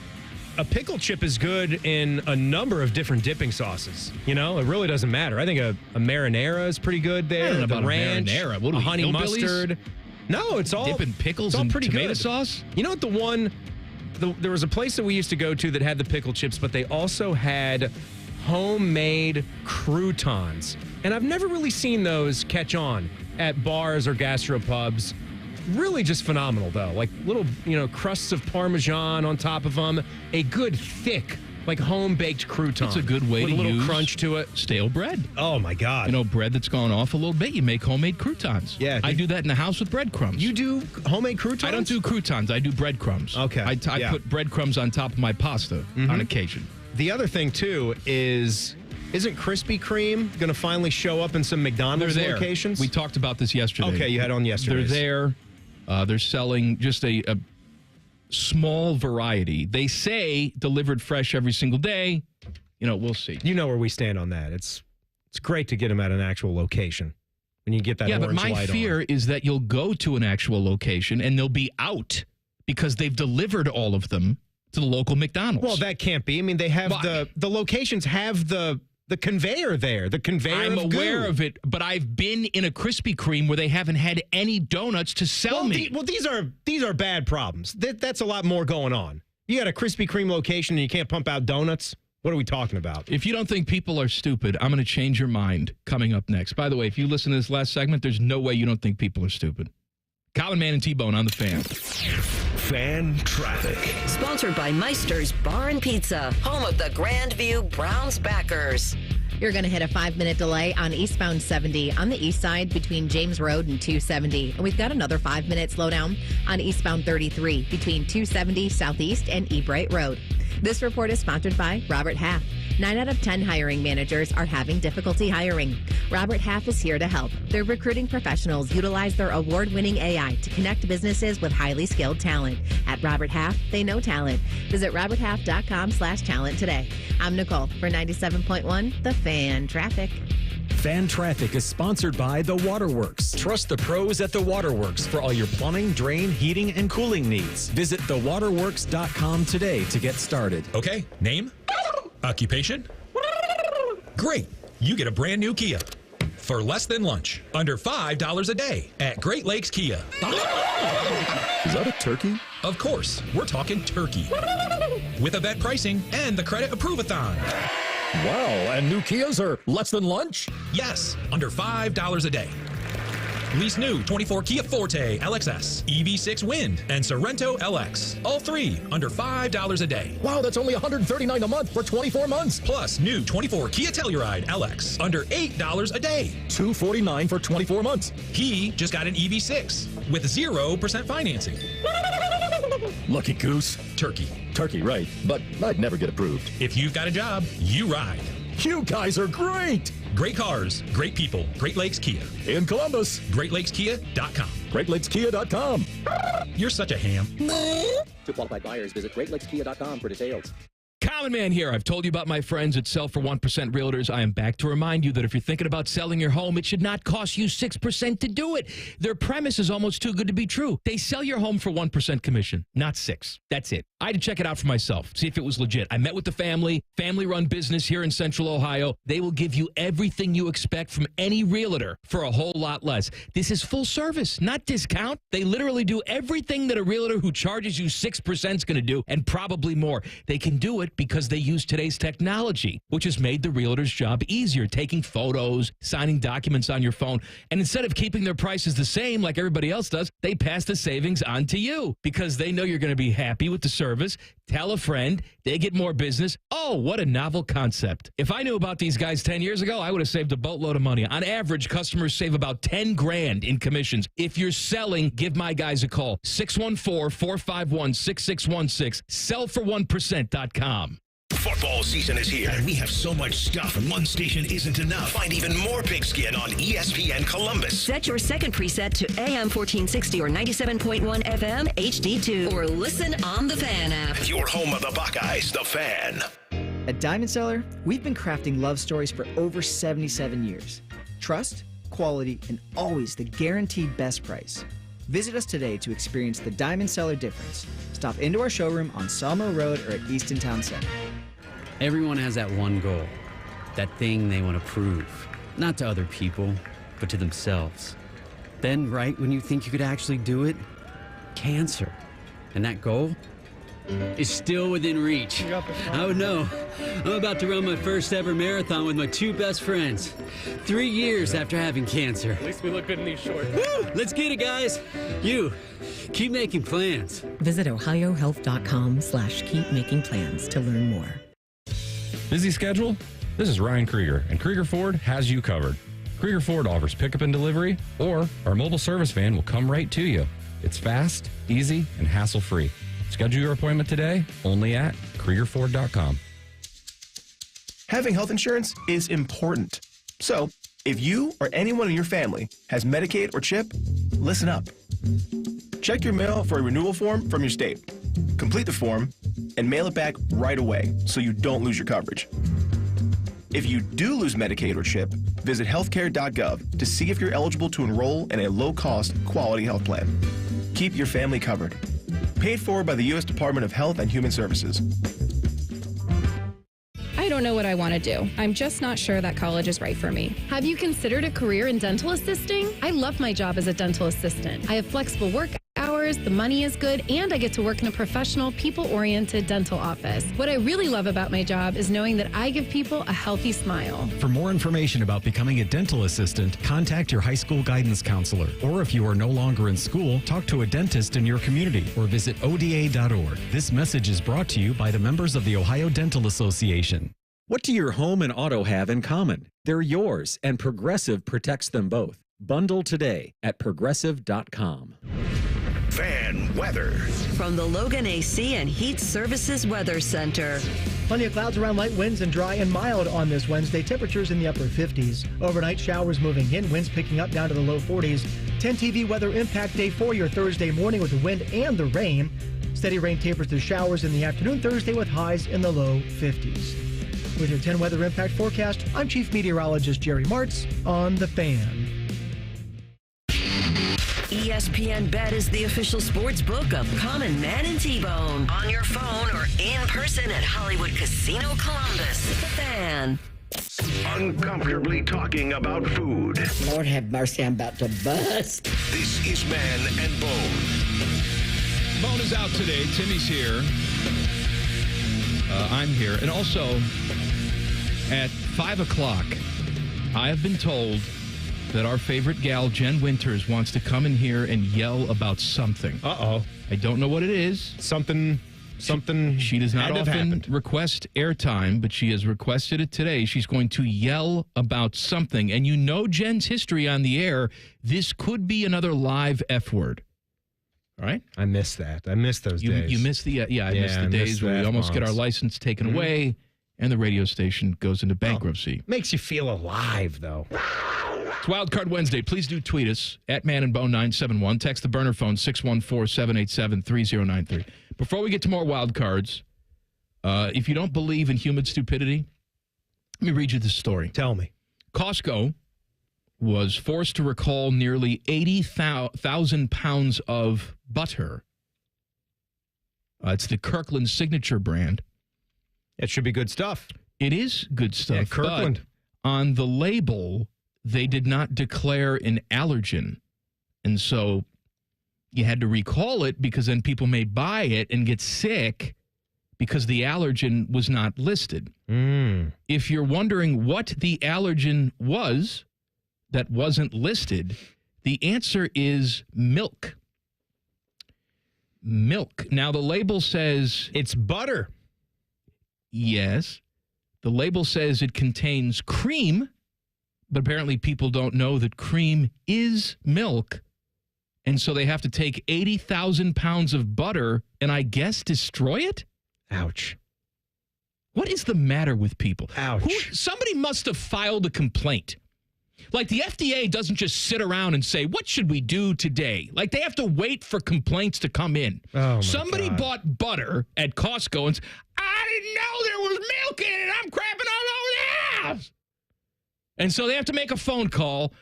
a pickle chip is good in a number of different dipping sauces. You know, it really doesn't matter. I think a marinara is pretty good there. I don't know the about ranch, a marinara. What a are we, honey hillbillies? mustard. No, it's all dipping pickles and pretty tomato good. sauce. You know what? There was a place that we used to go to that had the pickle chips, but they also had homemade croutons. And I've never really seen those catch on at bars or gastropubs. Really just phenomenal, though. Like little, crusts of Parmesan on top of them. A good, thick, like home-baked crouton. It's a good way with to a little use crunch to it. Stale bread. Oh, my God. Bread that's gone off a little bit. You make homemade croutons. Yeah. I do that in the house with breadcrumbs. You do homemade croutons? I don't do croutons. I do breadcrumbs. Okay. I put breadcrumbs on top of my pasta on occasion. The other thing, too, isn't Krispy Kreme going to finally show up in some McDonald's locations? We talked about this yesterday. Okay, you had on yesterday. They're there. They're selling just a small variety. They say delivered fresh every single day. We'll see. You know where we stand on that. It's great to get them at an actual location when you get that orange light on. Yeah, but my fear is that you'll go to an actual location and they'll be out because they've delivered all of them to the local McDonald's. Well, that can't be. I mean, they have the locations have the conveyor there. The conveyor. I'm aware of it, but I've been in a Krispy Kreme where they haven't had any donuts to sell me. These are bad problems. That's a lot more going on. You got a Krispy Kreme location and you can't pump out donuts. What are we talking about? If you don't think people are stupid, I'm going to change your mind coming up next. By the way, if you listen to this last segment, there's no way you don't think people are stupid. Colin, Man, and T-Bone on the Fan. Fan Traffic. Sponsored by Meister's Bar and Pizza, home of the Grandview Browns backers. You're going to hit a 5-minute delay on eastbound 70 on the east side between James Road and 270. And we've got another 5-minute slowdown on eastbound 33 between 270 Southeast and Ebright Road. This report is sponsored by Robert Half. 9 out of 10 hiring managers are having difficulty hiring. Robert Half is here to help. Their recruiting professionals utilize their award-winning AI to connect businesses with highly skilled talent. At Robert Half, they know talent. Visit roberthalf.com/talent today. I'm Nicole for 97.1 The Fan Traffic. Fan Traffic is sponsored by The Waterworks. Trust the pros at The Waterworks for all your plumbing, drain, heating, and cooling needs. Visit thewaterworks.com today to get started. Okay, name? Occupation? Great. You get a brand new Kia. For less than lunch. Under $5 a day at Great Lakes Kia. Is that a turkey? Of course. We're talking turkey. With event pricing and the credit approve-a-thon. Wow, and new Kias are less than lunch? Yes, under $5 a day. Lease new 24 Kia Forte LXS, EV6 Wind, and Sorento LX. All three under $5 a day. Wow, that's only $139 a month for 24 months. Plus new 24 Kia Telluride LX under $8 a day. $249 for 24 months. He just got an EV6 with 0% financing. Lucky goose. Turkey. Turkey, right. But I'd never get approved. If you've got a job, you ride. You guys are great. Great cars, great people. Great Lakes Kia. In Columbus. GreatLakesKia.com. GreatLakesKia.com. You're such a ham. To qualified buyers, visit GreatLakesKia.com for details. Common Man here. I've told you about my friends at Sell for 1% Realtors. I am back to remind you that if you're thinking about selling your home, it should not cost you 6% to do it. Their premise is almost too good to be true. They sell your home for 1% commission, not 6%. That's it. I had to check it out for myself, see if it was legit. I met with the family-run business here in Central Ohio. They will give you everything you expect from any realtor for a whole lot less. This is full service, not discount. They literally do everything that a realtor who charges you 6% is going to do, and probably more. They can do it because they use today's technology, which has made the realtor's job easier, taking photos, signing documents on your phone. And instead of keeping their prices the same like everybody else does, they pass the savings on to you because they know you're going to be happy with the service. Tell a friend, they get more business. Oh, what a novel concept. If I knew about these guys 10 years ago, I would have saved a boatload of money. On average, customers save about $10,000 in commissions. If you're selling, give my guys a call. 614-451-6616. Sellfor1%.com. Football season is here, and we have so much stuff. One station isn't enough. Find even more pigskin on ESPN Columbus. Set your second preset to AM 1460 or 97.1 FM HD2, or listen on the Fan app. Your home of the Buckeyes, the Fan. At Diamond Cellar, we've been crafting love stories for over 77 years. Trust, quality, and always the guaranteed best price. Visit us today to experience the Diamond Cellar difference. Stop into our showroom on Sawmill Road or at Easton Town Center. Everyone has that one goal, that thing they want to prove, not to other people, but to themselves. Then, right when you think you could actually do it, cancer. And that goal is still within reach. Oh no, I'm about to run my first ever marathon with my two best friends. 3 years after having cancer. At least we look good in these shorts. Woo! Let's get it, guys. You, keep making plans. Visit ohiohealth.com/keepmakingplans to learn more. Busy schedule? This is Ryan Krieger, and Krieger Ford has you covered. Krieger Ford offers pickup and delivery, or our mobile service van will come right to you. It's fast, easy, and hassle-free. Schedule your appointment today only at KriegerFord.com. Having health insurance is important. So, if you or anyone in your family has Medicaid or CHIP, listen up. Check your mail for a renewal form from your state. Complete the form and mail it back right away so you don't lose your coverage. If you do lose Medicaid or CHIP, visit healthcare.gov to see if you're eligible to enroll in a low-cost, quality health plan. Keep your family covered. Paid for by the U.S. Department of Health and Human Services. I don't know what I want to do. I'm just not sure that college is right for me. Have you considered a career in dental assisting? I love my job as a dental assistant. I have flexible work hours hours, the money is good, and I get to work in a professional, people-oriented dental office. What I really love about my job is knowing that I give people a healthy smile. For more information about becoming a dental assistant, contact your high school guidance counselor. Or if you are no longer in school, talk to a dentist in your community or visit ODA.org. This message is brought to you by the members of the Ohio Dental Association. What do your home and auto have in common? They're yours, and Progressive protects them both. Bundle today at progressive.com. Fan weather. From the Logan AC and Heat Services Weather Center. Plenty of clouds around, light winds and dry and mild on this Wednesday. Temperatures in the upper 50s. Overnight showers moving in, winds picking up down to the low 40s. 10 TV weather impact day for your Thursday morning with the wind and the rain. Steady rain tapers to showers in the afternoon Thursday with highs in the low 50s. With your 10 weather impact forecast, I'm Chief Meteorologist Jerry Martz on The Fan. ESPN Bet is the official sports book of Common Man and T-Bone. On your phone or in person at Hollywood Casino Columbus. The Fan. Uncomfortably talking about food. Lord have mercy, I'm about to bust. This is Man and Bone. Bone is out today. Timmy's here. I'm here. And also, at 5 o'clock, I have been told that our favorite gal, Jen Winters, wants to come in here and yell about something. Uh-oh. I don't know what it is. Something. She does not often request airtime, but she has requested it today. She's going to yell about something. And you know Jen's history on the air. This could be another live F word. All right? I miss that. I miss those days. You miss the, I miss the days where we almost get our license taken away and the radio station goes into bankruptcy. Makes you feel alive, though. It's Wildcard Wednesday. Please do tweet us at manandbone971. Text the burner phone 614-787-3093. Before we get to more wildcards, if you don't believe in human stupidity, let me read you this story. Tell me. Costco was forced to recall nearly 80,000 pounds of butter. It's the Kirkland Signature brand. It should be good stuff. It is good stuff. Yeah, Kirkland. But on the label, they did not declare an allergen. And so you had to recall it because then people may buy it and get sick because the allergen was not listed. If you're wondering what the allergen was that wasn't listed, the answer is milk. Milk. Now, the label says it's butter. Yes. The label says it contains cream, but apparently people don't know that cream is milk. And so they have to take 80,000 pounds of butter and I guess destroy it? Ouch. What is the matter with people? Ouch. Somebody must have filed a complaint. Like the FDA doesn't just sit around and say, what should we do today? Like they have to wait for complaints to come in. Somebody bought butter at Costco and said, I didn't know there was milk in it. I'm crapping all over the house. And so they have to make a phone call.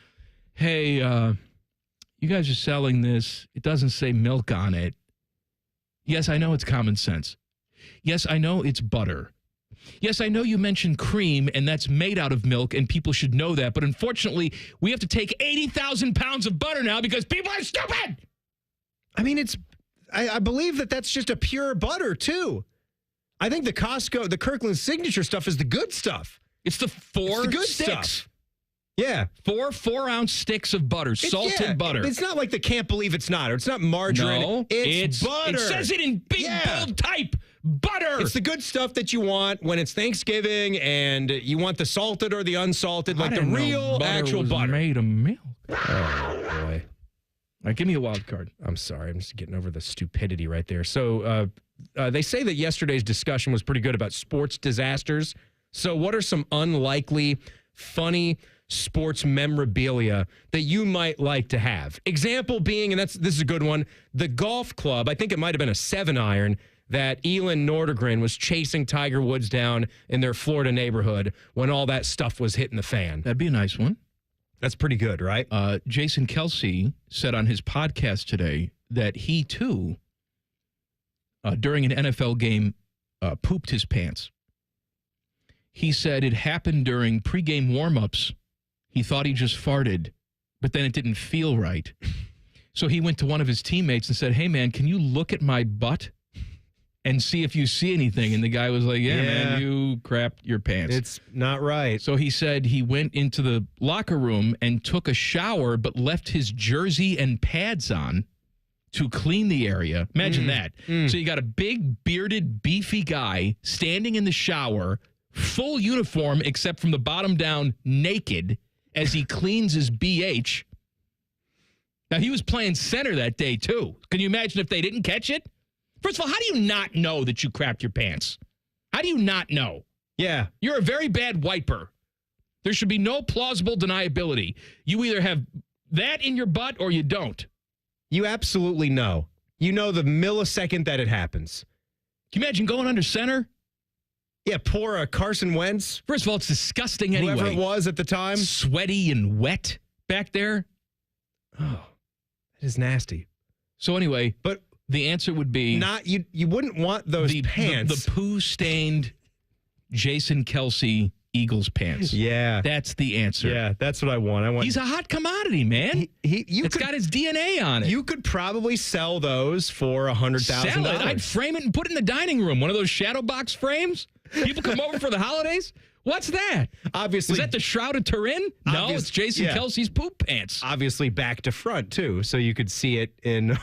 Hey, you guys are selling this. It doesn't say milk on it. Yes, I know it's common sense. Yes, I know it's butter. Yes, I know you mentioned cream, and that's made out of milk, and people should know that. But unfortunately, we have to take 80,000 pounds of butter now because people are stupid. I mean, I believe that's just a pure butter, too. I think the Kirkland Signature stuff is the good stuff. It's the good sticks. Stuff. Yeah. 4-ounce sticks of butter, salted butter. It's not like the can't believe it's not, or it's not margarine. No, it's butter. It says it in big, bold type. Butter. It's the good stuff that you want when it's Thanksgiving and you want the salted or the unsalted, like the real actual butter. Made of milk. Oh, boy. All right, give me a wild card. I'm sorry. I'm just getting over the stupidity right there. So they say that yesterday's discussion was pretty good about sports disasters. So what are some unlikely, funny sports memorabilia that you might like to have? Example being, and this is a good one, the golf club, I think it might have been a 7-iron, that Elin Nordegren was chasing Tiger Woods down in their Florida neighborhood when all that stuff was hitting the fan. That'd be a nice one. That's pretty good, right? Jason Kelce said on his podcast today that he, too, during an NFL game, pooped his pants. He said it happened during pregame warm-ups. He thought he just farted, but then it didn't feel right. So he went to one of his teammates and said, hey, man, can you look at my butt and see if you see anything? And the guy was like, yeah, man, you crapped your pants. It's not right. So he said he went into the locker room and took a shower, but left his jersey and pads on to clean the area. Imagine that. So you got a big, bearded, beefy guy standing in the shower, full uniform except from the bottom down, naked, as he cleans his BH. Now, he was playing center that day, too. Can you imagine if they didn't catch it? First of all, how do you not know that you crapped your pants? How do you not know? Yeah. You're a very bad wiper. There should be no plausible deniability. You either have that in your butt or you don't. You absolutely know. You know the millisecond that it happens. Can you imagine going under center? Yeah, poor Carson Wentz. First of all, it's disgusting anyway. Whoever it was at the time. Sweaty and wet back there. Oh, that is nasty. So anyway, but the answer would be not you wouldn't want those pants. The poo-stained Jason Kelce Eagles pants. Yeah. That's the answer. Yeah, that's what I want. He's a hot commodity, man. It's got his DNA on it. You could probably sell those for $100,000. I'd frame it and put it in the dining room. One of those shadow box frames. People come over for the holidays. What's that? Obviously. Is that the Shroud of Turin? No, it's Jason Kelce's poop pants. Obviously back to front, too, so you could see it in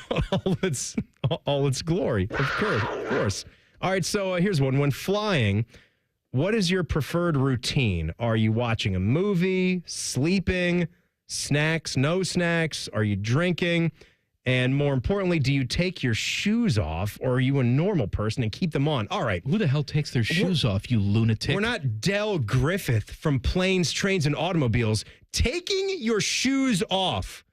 all its glory. Of course. All right, so here's one. When flying, what is your preferred routine? Are you watching a movie, sleeping, snacks, no snacks? Are you drinking? And more importantly, do you take your shoes off, or are you a normal person and keep them on? All right. Who the hell takes their shoes off, you lunatic? We're not Del Griffith from Planes, Trains, and Automobiles. Taking your shoes off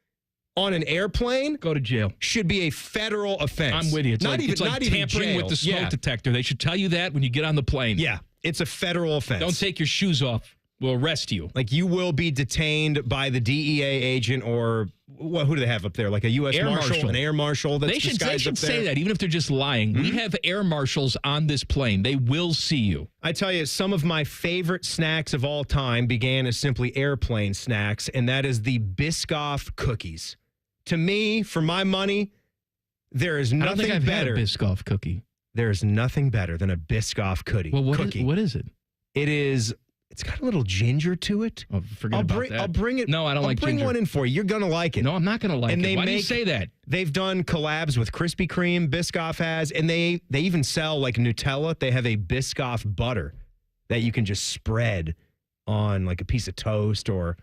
on an airplane, go to jail, should be a federal offense. I'm with you. It's not like even tampering with the smoke Yeah. detector. They should tell you that when you get on the plane. Yeah, it's a federal offense. Don't take your shoes off. We'll arrest you. Like, you will be detained by the DEA agent or who do they have up there? Like a U.S. Marshal, an air marshal that's disguised up there? They should say that, even if they're just lying. We have air marshals on this plane. They will see you. I tell you, some of my favorite snacks of all time began as simply airplane snacks, and that is the Biscoff cookies. To me, for my money, there is nothing I don't think I've better. had a Biscoff cookie. There is nothing better than a Biscoff cookie. Well, what is it? It's got a little ginger to it. Oh, forget about that. I'll bring it. No, I don't like ginger. I'll bring one in for you. You're going to like it. No, I'm not going to like it. Why do you say that? They've done collabs with Krispy Kreme, Biscoff has, and they even sell like Nutella. They have a Biscoff butter that you can just spread on like a piece of toast or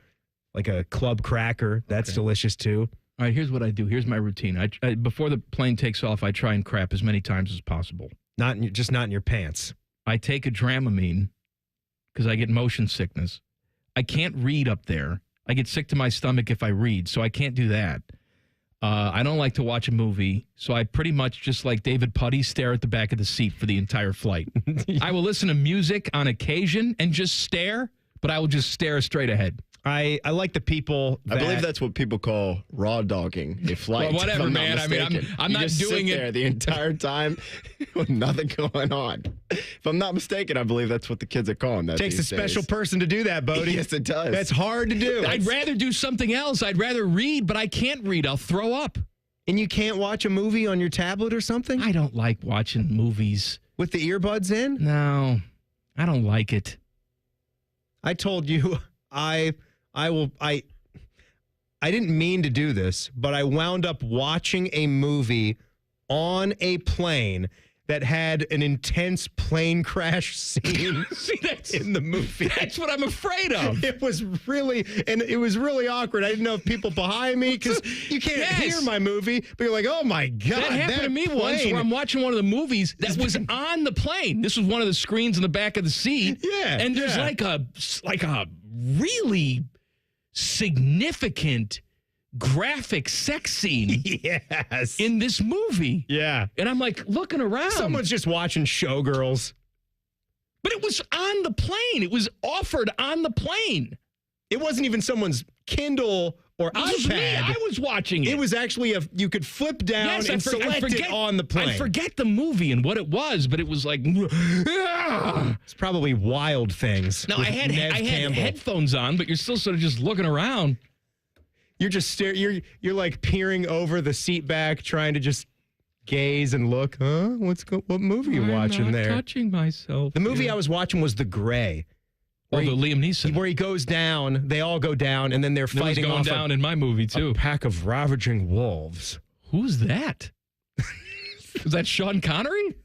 like a club cracker. That's delicious too. All right, here's what I do. Here's my routine. I before the plane takes off, I try and crap as many times as possible. Not in your pants. I take a Dramamine because I get motion sickness. I can't read up there. I get sick to my stomach if I read, so I can't do that. I don't like to watch a movie, so I pretty much just like David Putty stare at the back of the seat for the entire flight. I will listen to music on occasion and just stare, but I will just stare straight ahead. I like the people I believe that's what people call raw dogging a flight. Well, whatever, man. I mean, I'm not doing it there the entire time with nothing going on. If I'm not mistaken, I believe that's what the kids are calling that. Takes a special person to do that, Bodie. Yes, it does. That's hard to do. I'd rather do something else. I'd rather read, but I can't read. I'll throw up. And you can't watch a movie on your tablet or something? I don't like watching movies. With the earbuds in? No, I don't like it. I told you, I didn't mean to do this, but I wound up watching a movie on a plane that had an intense plane crash scene in the movie. That's what I'm afraid of. It was really awkward. I didn't know if people behind me, because you can't hear my movie, but you're like, oh my God. That happened to me once where I'm watching one of the movies that was on the plane. This was one of the screens in the back of the seat. Yeah. And there's like a really significant graphic sex scene in this movie. Yeah. And I'm like looking around. Someone's just watching Showgirls. But it was on the plane. It was offered on the plane. It wasn't even someone's Kindle or iPad. I was watching it. It was actually you could flip down and select it on the plane. I forget the movie and what it was, but it was like, it's probably Wild Things. No, I had headphones on, but you're still sort of just looking around. You're just you're like peering over the seat back, trying to just gaze and look. Huh? What movie are you watching there? Touching myself. The movie I was watching was The Gray. The Liam Neeson. Where he goes down, they all go down, and then they're fighting going off down in my movie, too. A pack of ravaging wolves. Who's that? Was that Sean Connery?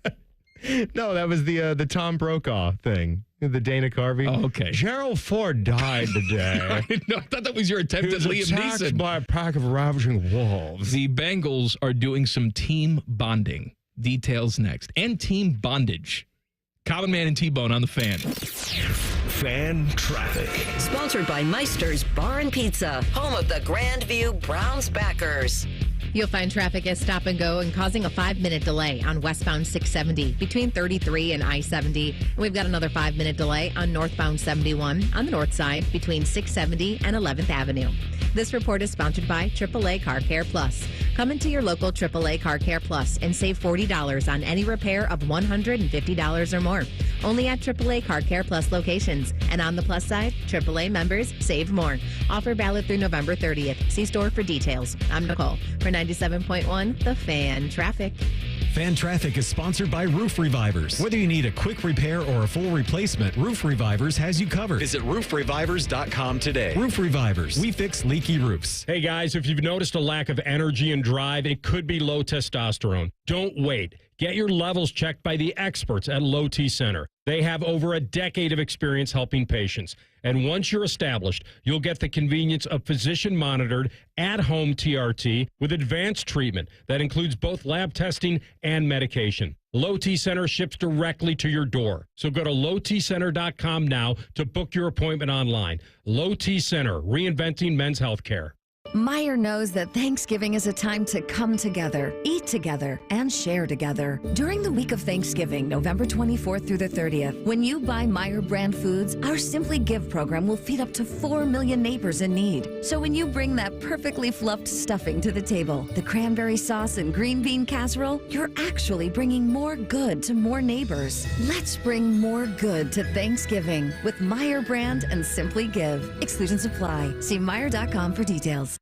No, that was the Tom Brokaw thing. The Dana Carvey. Oh, okay. Gerald Ford died today. I thought that was your attempt at Liam Neeson. By a pack of ravaging wolves. The Bengals are doing some team bonding. Details next. And team bondage. Common Man and T-Bone on the Fan. Fan Traffic. Sponsored by Meister's Bar and Pizza, home of the Grandview Browns backers. You'll find traffic as stop and go and causing a 5-minute delay on westbound 670 between 33 and I-70. And we've got another 5-minute delay on northbound 71 on the north side between 670 and 11th Avenue. This report is sponsored by AAA Car Care Plus. Come into your local AAA Car Care Plus and save $40 on any repair of $150 or more. Only at AAA Car Care Plus locations. And on the plus side, AAA members save more. Offer valid through November 30th. See store for details. I'm Nicole for 97.1 The Fan Traffic. Fan Traffic is sponsored by Roof Revivers. Whether you need a quick repair or a full replacement, Roof Revivers has you covered. Visit roofrevivers.com today. Roof Revivers. We fix leaky roofs. Hey guys, if you've noticed a lack of energy and drive, it could be low testosterone. Don't wait. Get your levels checked by the experts at Low T Center. They have over a decade of experience helping patients. And once you're established, you'll get the convenience of physician-monitored, at-home TRT with advanced treatment that includes both lab testing and medication. Low T Center ships directly to your door. So go to lowtcenter.com now to book your appointment online. Low T Center, reinventing men's healthcare. Meijer knows that Thanksgiving is a time to come together, eat together, and share together. During the week of Thanksgiving, November 24th through the 30th, when you buy Meijer brand foods, our Simply Give program will feed up to 4 million neighbors in need. So when you bring that perfectly fluffed stuffing to the table, the cranberry sauce and green bean casserole, you're actually bringing more good to more neighbors. Let's bring more good to Thanksgiving with Meijer brand and Simply Give. Exclusions apply. See Meijer.com for details.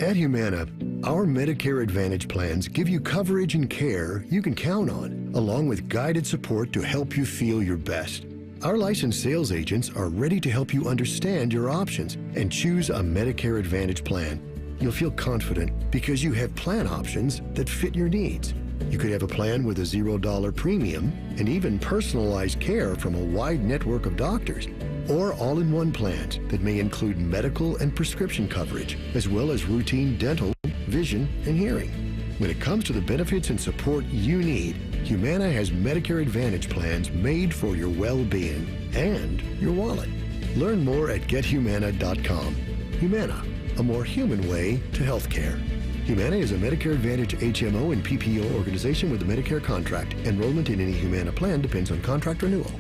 At Humana, our Medicare Advantage plans give you coverage and care you can count on, along with guided support to help you feel your best. Our licensed sales agents are ready to help you understand your options and choose a Medicare Advantage plan. You'll feel confident because you have plan options that fit your needs. You could have a plan with a $0 premium and even personalized care from a wide network of doctors, or all-in-one plans that may include medical and prescription coverage, as well as routine dental, vision, and hearing. When it comes to the benefits and support you need, Humana has Medicare Advantage plans made for your well-being and your wallet. Learn more at gethumana.com. Humana, a more human way to healthcare. Humana is a Medicare Advantage HMO and PPO organization with a Medicare contract. Enrollment in any Humana plan depends on contract renewal.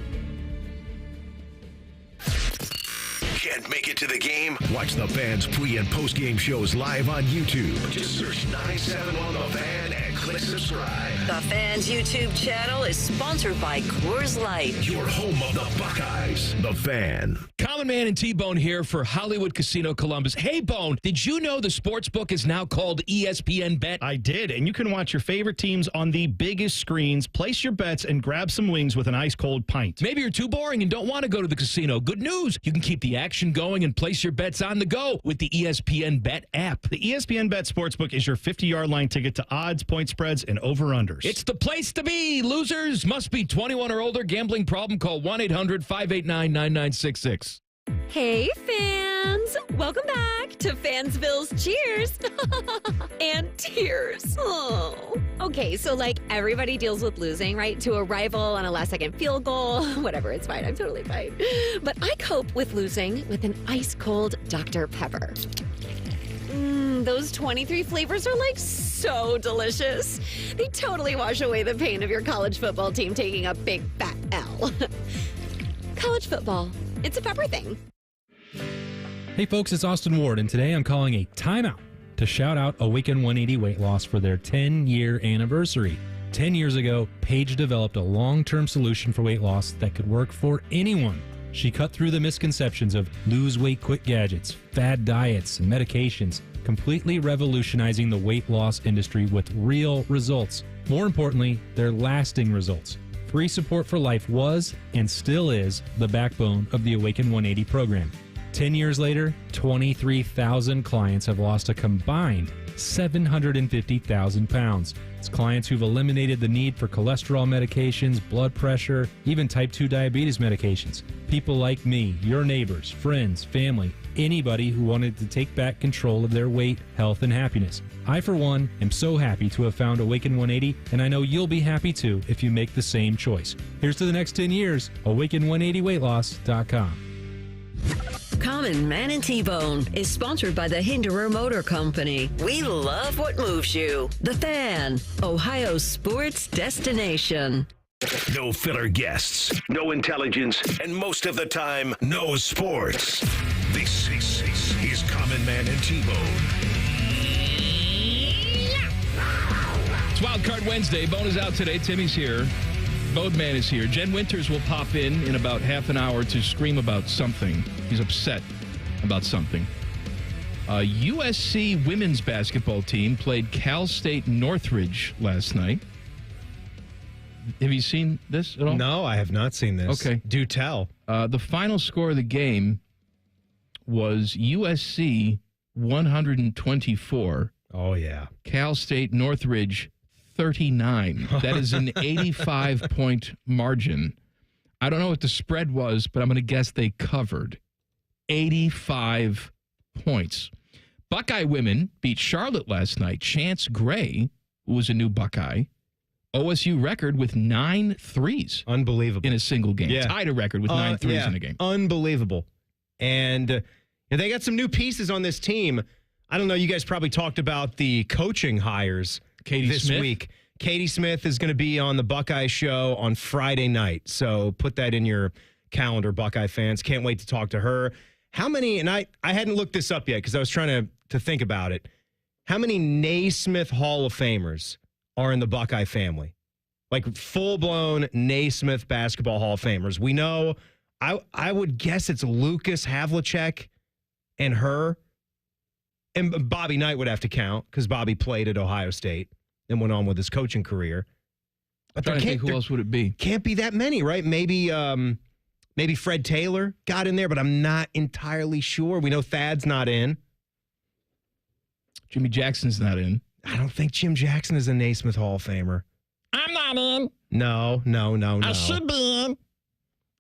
Can't make it to the game? Watch the Fan's pre- and post-game shows live on YouTube. Just search 971 The Fan and click subscribe. The Fan's YouTube channel is sponsored by Coors Light. Your home of the Buckeyes. The Fan. Common Man and T-Bone here for Hollywood Casino Columbus. Hey, Bone, did you know the sportsbook is now called ESPN Bet? I did, and you can watch your favorite teams on the biggest screens, place your bets, and grab some wings with an ice-cold pint. Maybe you're too boring and don't want to go to the casino. Good news. You can keep the action going and place your bets on the go with the ESPN Bet app. The ESPN Bet Sportsbook is your 50-yard line ticket to odds, point spreads, and over-unders. It's the place to be. Losers must be 21 or older. Gambling problem? Call 1-800-589-9966. Hey, fans! Welcome back to Fansville's Cheers and Tears. Oh. Okay, so like everybody deals with losing, right? To a rival on a last-second field goal. Whatever, it's fine. I'm totally fine. But I cope with losing with an ice-cold Dr. Pepper. Those 23 flavors are like so delicious. They totally wash away the pain of your college football team taking a big fat L. College football. It's a pepper thing. Hey folks, it's Austin Ward, and today I'm calling a timeout to shout out Awaken 180 Weight Loss for their 10-year anniversary. 10 years ago, Paige developed a long-term solution for weight loss that could work for anyone. She cut through the misconceptions of lose weight quick gadgets, fad diets, and medications, completely revolutionizing the weight loss industry with real results. More importantly, they're lasting results. Free support for life was and still is the backbone of the Awaken 180 program. 10 years later, 23,000 clients have lost a combined 750,000 pounds. It's clients who've eliminated the need for cholesterol medications, blood pressure, even type 2 diabetes medications. People like me, your neighbors, friends, family, anybody who wanted to take back control of their weight, health, and happiness. I, for one, am so happy to have found Awaken 180, and I know you'll be happy too if you make the same choice. Here's to the next 10 years, awaken180weightloss.com. Common Man and T-Bone is sponsored by the Hinderer Motor Company. We love what moves you. The Fan, Ohio's sports destination. No filler guests, no intelligence, and most of the time, no sports. This is Common Man and T-Bone. It's Wildcard Wednesday. Bone is out today. Timmy's here. Bodeman is here. Jen Winters will pop in about half an hour to scream about something. He's upset about something. USC women's basketball team played Cal State Northridge last night. Have you seen this at all? No, I have not seen this. Okay. Do tell. The final score of the game was USC 124. Oh, yeah. Cal State Northridge 39. That is an 85-point margin. I don't know what the spread was, but I'm going to guess they covered 85 points. Buckeye women beat Charlotte last night. Chance Gray, who was a new Buckeye, OSU record with 9 threes. Unbelievable. In a single game. Yeah. Tied a record with 9 threes in a game. Unbelievable. And they got some new pieces on this team. I don't know, you guys probably talked about the coaching hires this week. Katie Smith is going to be on the Buckeye show on Friday night. So put that in your calendar, Buckeye fans. Can't wait to talk to her. How many, and I hadn't looked this up yet because I was trying to think about it. How many Naismith Hall of Famers are in the Buckeye family? Like full-blown Naismith Basketball Hall of Famers. We know, I would guess it's Lucas Havlicek and her. And Bobby Knight would have to count because Bobby played at Ohio State and went on with his coaching career. But I'm trying to think who else would it be? Can't be that many, right? Maybe Fred Taylor got in there, but I'm not entirely sure. We know Thad's not in. Jimmy Jackson's not in. I don't think Jim Jackson is a Naismith Hall of Famer. I'm not in. No. I should be in.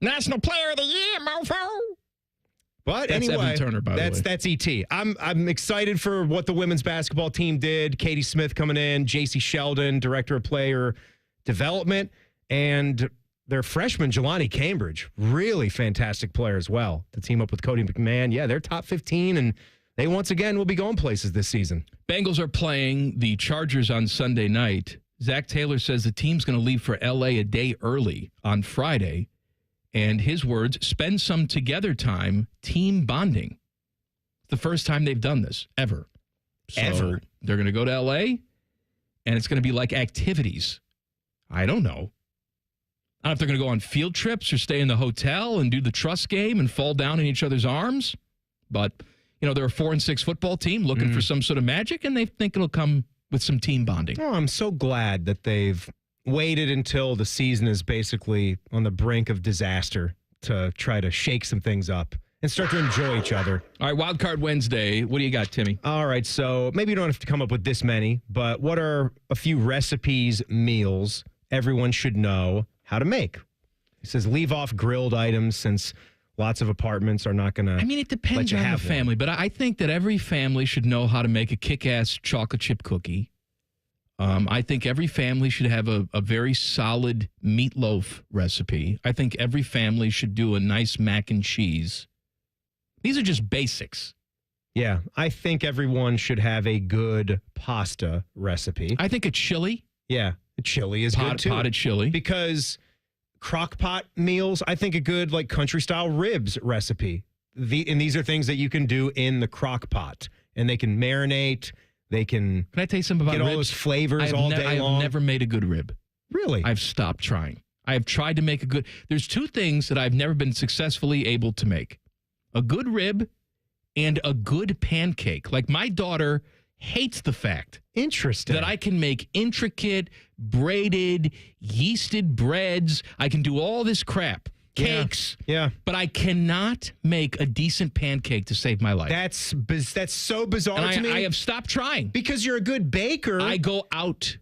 National Player of the Year, mofo. But that's anyway, Evan Turner, by the way. That's ET. I'm excited for what the women's basketball team did. Katie Smith coming in, JC Sheldon, Director of Player Development, and their freshman, Jelani Cambridge, really fantastic player as well to team up with Cody McMahon. Yeah, they're top 15, and they once again will be going places this season. Bengals are playing the Chargers on Sunday night. Zach Taylor says the team's going to leave for L.A. a day early on Friday. And his words, spend some together time, team bonding. The first time they've done this, ever. So they're going to go to L.A., and it's going to be like activities. I don't know. I don't know if they're going to go on field trips or stay in the hotel and do the trust game and fall down in each other's arms. But, they're a 4-6 football team looking for some sort of magic, and they think it'll come with some team bonding. Oh, I'm so glad that they've waited until the season is basically on the brink of disaster to try to shake some things up and start to enjoy each other. All right, Wildcard Wednesday. What do you got, Timmy? All right, so maybe you don't have to come up with this many, but what are a few recipes, meals everyone should know how to make? It says leave off grilled items since lots of apartments are not going to. I mean, it depends on the family, but I think that every family should know how to make a kick-ass chocolate chip cookie. I think every family should have a very solid meatloaf recipe. I think every family should do a nice mac and cheese. These are just basics. Yeah, I think everyone should have a good pasta recipe. I think a chili. Yeah, a chili is good too. Potted chili. Because crock pot meals, I think a good country style ribs recipe. And these are things that you can do in the crock pot. And they can marinate. They can I tell you something about get ribs? all those flavors all day long? I've never made a good rib. Really? I've stopped trying. I have tried to make there's two things that I've never been successfully able to make. A good rib and a good pancake. Like my daughter hates the fact that I can make intricate, braided, yeasted breads. I can do all this crap. Cakes. Yeah. But I cannot make a decent pancake to save my life. That's so bizarre to me. I have stopped trying. Because you're a good baker. I go out.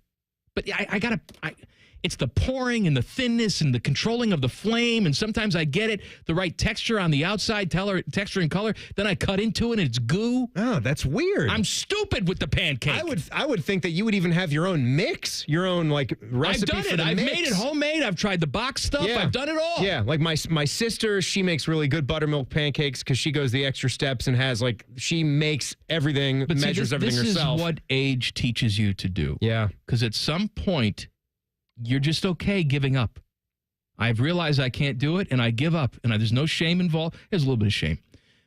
But I got to... It's the pouring and the thinness and the controlling of the flame. And sometimes I get it the right texture on the outside, texture and color. Then I cut into it and it's goo. Oh, that's weird. I'm stupid with the pancake. I would think that you would even have your own mix, your own recipe. I've done it. I've made it homemade. I've tried the box stuff. Yeah. I've done it all. Yeah, like my sister, she makes really good buttermilk pancakes because she goes the extra steps and has she makes everything, measures everything herself. This is what age teaches you to do. Yeah. Because at some point, you're just okay giving up. I've realized I can't do it, and I give up. And there's no shame involved. There's a little bit of shame.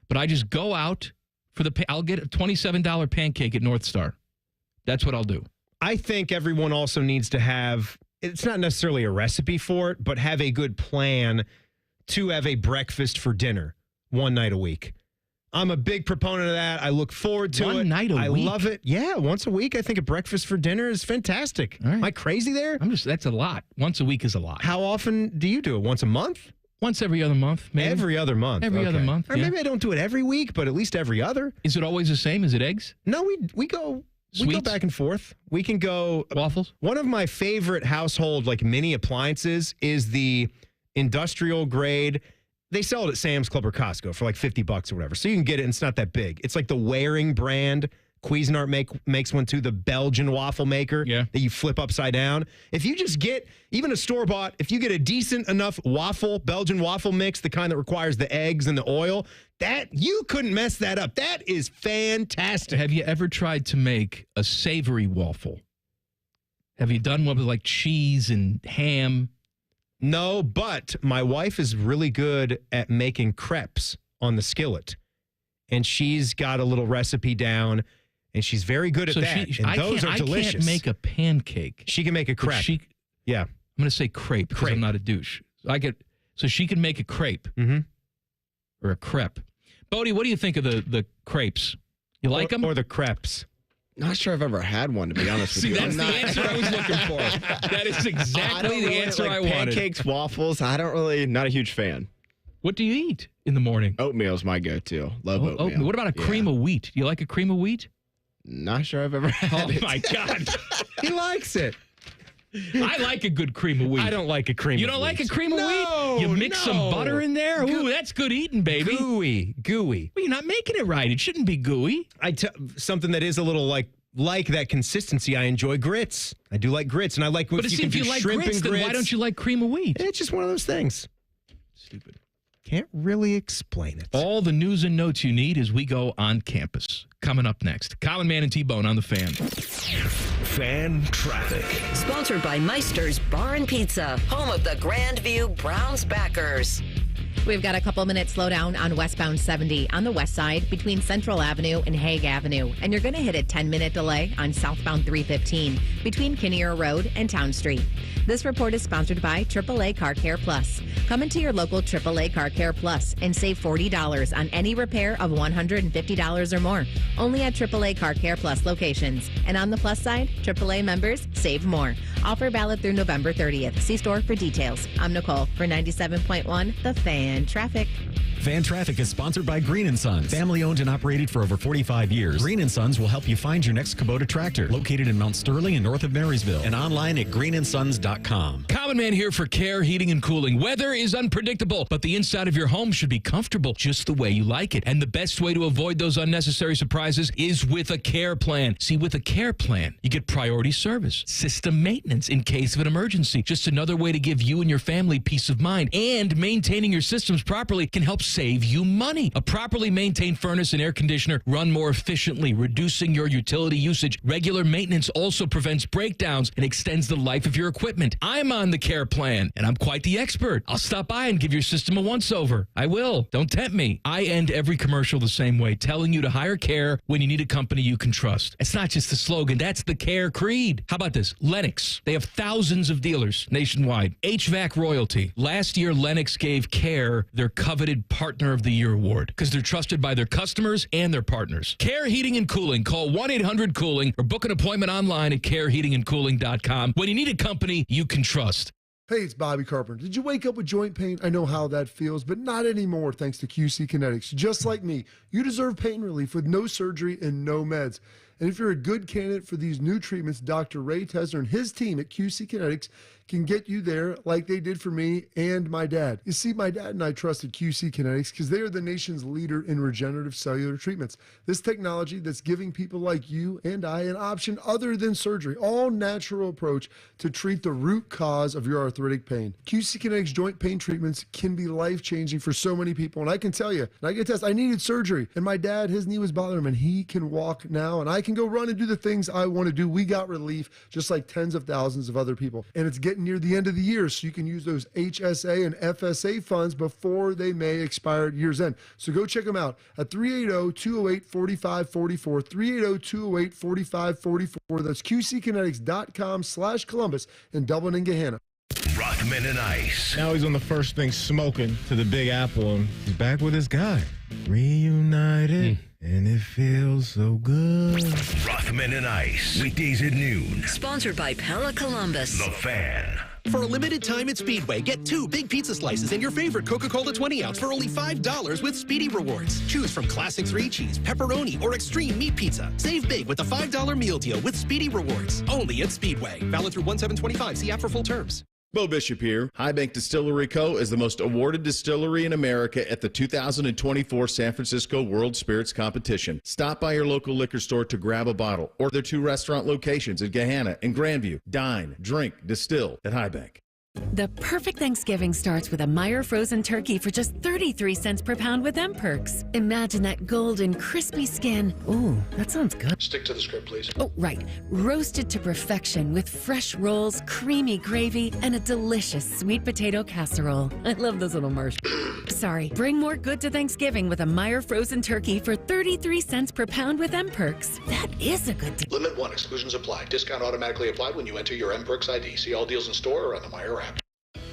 But I just go out for I'll get a $27 pancake at North Star. That's what I'll do. I think everyone also needs to have, it's not necessarily a recipe for it, but have a good plan to have a breakfast for dinner one night a week. I'm a big proponent of that. I look forward to it. One night a week? I love it. Yeah, once a week. I think a breakfast for dinner is fantastic. All right. Am I crazy there? That's a lot. Once a week is a lot. How often do you do it? Once a month? Once every other month, maybe. Every other month. Every other month. Or maybe I don't do it every week, but at least every other. Is it always the same? Is it eggs? No, we go back and forth. We can go waffles. One of my favorite household mini appliances is the industrial grade. They sell it at Sam's Club or Costco for $50 or whatever. So you can get it and it's not that big. It's like the Waring brand. Cuisinart makes one too, the Belgian waffle maker that you flip upside down. If you just get, even a store-bought, if you get a decent enough Belgian waffle mix, the kind that requires the eggs and the oil, you couldn't mess that up. That is fantastic. Have you ever tried to make a savory waffle? Have you done one with cheese and ham? No, but my wife is really good at making crepes on the skillet. And she's got a little recipe down, and she's very good at that. Those are delicious. I can't make a pancake. She can make a crepe. Yeah. I'm going to say crepe because I'm not a douche. So she can make a crepe or a crepe. Bodie, what do you think of the crepes? You like them? Or the crepes? Not sure I've ever had one, to be honest with you. That's the answer I was looking for. That is exactly the answer I wanted. Pancakes, waffles, not a huge fan. What do you eat in the morning? Oatmeal's my go-to. Love oatmeal. What about a cream of wheat? Do you like a cream of wheat? Not sure I've ever had it. Oh, my God. He likes it. I like a good cream of wheat. I don't like a cream of wheat. You don't like a cream of wheat? You mix some butter in there? Ooh, that's good eating, baby. Gooey. Well, you're not making it right. It shouldn't be gooey. Something that is a little like that consistency. I enjoy grits. I do like grits, and I like when you can like shrimp and grits. Then why don't you like cream of wheat? It's just one of those things. Stupid. Can't really explain it. All the news and notes you need as we go on campus. Coming up next, Common Man and T-Bone on the Fan. Fan Traffic. Sponsored by Meister's Bar and Pizza, home of the Grandview Browns backers. We've got a couple minutes slowdown on westbound 70 on the west side between Central Avenue and Hague Avenue. And you're going to hit a 10-minute delay on southbound 315 between Kinnear Road and Town Street. This report is sponsored by AAA Car Care Plus. Come into your local AAA Car Care Plus and save $40 on any repair of $150 or more. Only at AAA Car Care Plus locations. And on the plus side, AAA members save more. Offer valid through November 30th. See store for details. I'm Nicole for 97.1 The Fan Traffic. Fan Traffic is sponsored by Green & Sons. Family owned and operated for over 45 years. Green & Sons will help you find your next Kubota tractor. Located in Mount Sterling and north of Marysville. And online at greenandsons.com. Common Man here for Care Heating and Cooling. Weather is unpredictable, but the inside of your home should be comfortable just the way you like it. And the best way to avoid those unnecessary surprises is with a care plan. See, with a care plan, you get priority service, system maintenance in case of an emergency. Just another way to give you and your family peace of mind. And maintaining your systems properly can help save you money. A properly maintained furnace and air conditioner run more efficiently, reducing your utility usage. Regular maintenance also prevents breakdowns and extends the life of your equipment. I'm on the Care plan, and I'm quite the expert. I'll stop by and give your system a once-over. I will. Don't tempt me. I end every commercial the same way, telling you to hire Care when you need a company you can trust. It's not just the slogan. That's the Care creed. How about this? Lennox. They have thousands of dealers nationwide. HVAC royalty. Last year, Lennox gave Care their coveted Partner of the Year award because they're trusted by their customers and their partners. Care Heating and Cooling. Call 1-800-COOLING or book an appointment online at careheatingandcooling.com when you need a company you can trust. Hey, it's Bobby Carpenter. Did you wake up with joint pain? I know how that feels, but not anymore thanks to QC Kinetics. Just like me, you deserve pain relief with no surgery and no meds. And if you're a good candidate for these new treatments, Dr. Ray Tesner and his team at QC Kinetics can get you there like they did for me and my dad. You see, my dad and I trusted QC Kinetics because they are the nation's leader in regenerative cellular treatments. This technology that's giving people like you and I an option other than surgery, all natural approach to treat the root cause of your arthritic pain. QC Kinetics joint pain treatments can be life-changing for so many people. And I can tell you, and I get tested, I needed surgery. And my dad, his knee was bothering him, and he can walk now, and I can go run and do the things I want to do. We got relief just like tens of thousands of other people. And it's getting near the end of the year, so you can use those HSA and FSA funds before they may expire at year's end. So go check them out at 380-208-4544, 380-208-4544. That's QCkinetics.com/Columbus in Dublin and Gahanna. Rothman and Ice. Now he's on the first thing smoking to the Big Apple, and he's back with his guy. Reunited. And it feels so good. Rothman and Ice. Weekdays at noon. Sponsored by Pella Columbus. The Fan. For a limited time at Speedway, get 2 big pizza slices and your favorite Coca-Cola 20-ounce for only $5 with Speedy Rewards. Choose from Classic 3-Cheese, Pepperoni, or Extreme Meat Pizza. Save big with the $5 meal deal with Speedy Rewards. Only at Speedway. Valid through 1/7/25. See app for full terms. Bo Bishop here. High Bank Distillery Co. is the most awarded distillery in America at the 2024 San Francisco World Spirits Competition. Stop by your local liquor store to grab a bottle, or their 2 restaurant locations at Gahanna and Grandview. Dine, drink, distill at High Bank. The perfect Thanksgiving starts with a Meyer frozen turkey for just 33 cents per pound with M-Perks. Imagine that golden, crispy skin. Ooh, that sounds good. Stick to the script, please. Oh, right. Roasted to perfection with fresh rolls, creamy gravy, and a delicious sweet potato casserole. I love those little marshmallows. Sorry. Bring more good to Thanksgiving with a Meyer frozen turkey for 33 cents per pound with M-Perks. That is a good deal. Limit 1. Exclusions apply. Discount automatically applied when you enter your M-Perks ID. See all deals in store or on the Meyer app.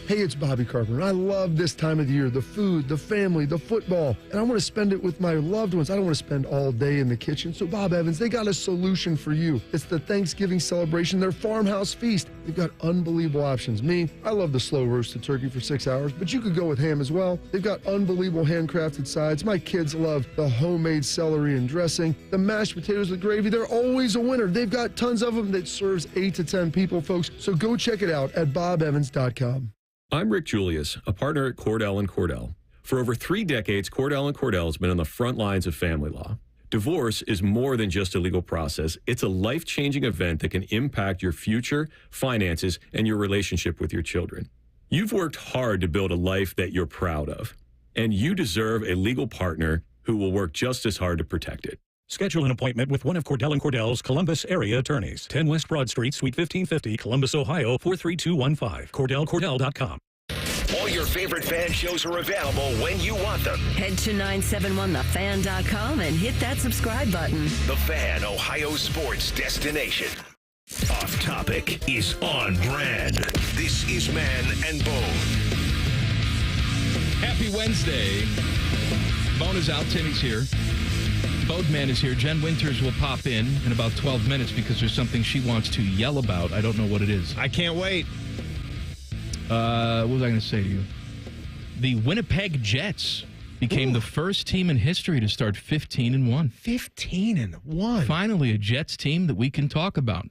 Hey, it's Bobby Carpenter. I love this time of the year, the food, the family, the football, and I want to spend it with my loved ones. I don't want to spend all day in the kitchen. So Bob Evans, they got a solution for you. It's the Thanksgiving celebration, their farmhouse feast. They've got unbelievable options. Me, I love the slow roasted turkey for 6 hours, but you could go with ham as well. They've got unbelievable handcrafted sides. My kids love the homemade celery and dressing. The mashed potatoes with gravy, they're always a winner. They've got tons of them that serves 8 to 10 people, folks. So go check it out at bobevans.com. I'm Rick Julius, a partner at Cordell & Cordell. For over 3 decades, Cordell & Cordell has been on the front lines of family law. Divorce is more than just a legal process. It's a life-changing event that can impact your future, finances, and your relationship with your children. You've worked hard to build a life that you're proud of, and you deserve a legal partner who will work just as hard to protect it. Schedule an appointment with one of Cordell & Cordell's Columbus area attorneys. 10 West Broad Street, Suite 1550, Columbus, Ohio, 43215. CordellCordell.com. All your favorite fan shows are available when you want them. Head to 971thefan.com and hit that subscribe button. The Fan, Ohio sports destination. Off Topic is on brand. This is Man and Bone. Happy Wednesday. Bone is out. Timmy's here. Boatman is here. Jen Winters will pop in about 12 minutes because there's something she wants to yell about. I don't know what it is. I can't wait. What was I going to say to you? The Winnipeg Jets became the first team in history to start 15-1. 15-1. Finally, a Jets team that we can talk about.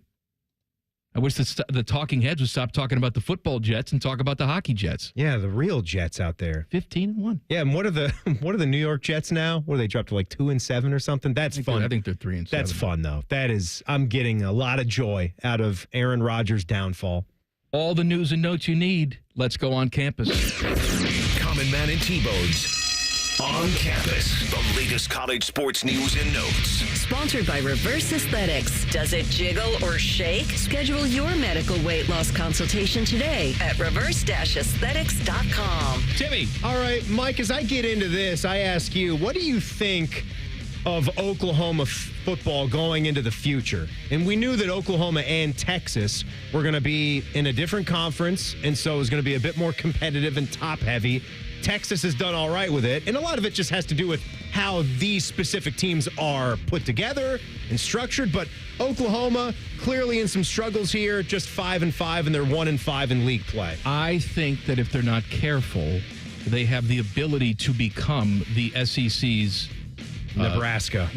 I wish the talking heads would stop talking about the football Jets and talk about the hockey Jets. Yeah, the real Jets out there. 15-1. Yeah, and what are the New York Jets now? What are they dropped to like 2-7 or something? That's fun. I think they're 3-7. That's fun though. I'm getting a lot of joy out of Aaron Rodgers' downfall. All the news and notes you need. Let's go on campus. Common Man and T-Bones. On campus, the latest college sports news and notes. Sponsored by Reverse Aesthetics. Does it jiggle or shake? Schedule your medical weight loss consultation today at reverse-aesthetics.com. Timmy. All right, Mike, as I get into this, I ask you, what do you think of Oklahoma football going into the future? And we knew that Oklahoma and Texas were going to be in a different conference, and so it was going to be a bit more competitive and top-heavy. Texas has done all right with it, and a lot of it just has to do with how these specific teams are put together and structured. But Oklahoma clearly in some struggles here, just 5-5, and they're 1-5 in league play. I think that if they're not careful, they have the ability to become the SEC's Nebraska.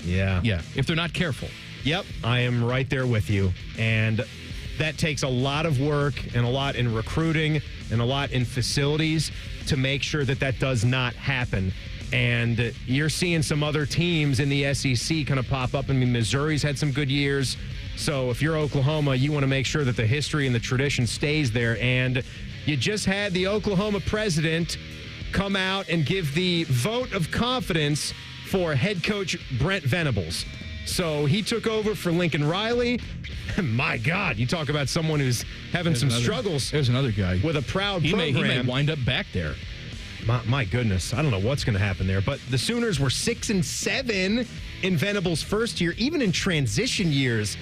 Yeah. If they're not careful. Yep, I am right there with you. And that takes a lot of work and a lot in recruiting and a lot in facilities to make sure that that does not happen. And you're seeing some other teams in the SEC kind of pop up. I mean, Missouri's had some good years. So if you're Oklahoma, you want to make sure that the history and the tradition stays there. And you just had the Oklahoma president come out and give the vote of confidence for head coach Brent Venables. So he took over for Lincoln Riley. My God, you talk about someone who's having struggles. There's another guy with a proud program. He may wind up back there. My goodness, I don't know what's going to happen there. But the Sooners were 6-7 in Venables' first year, even in transition years.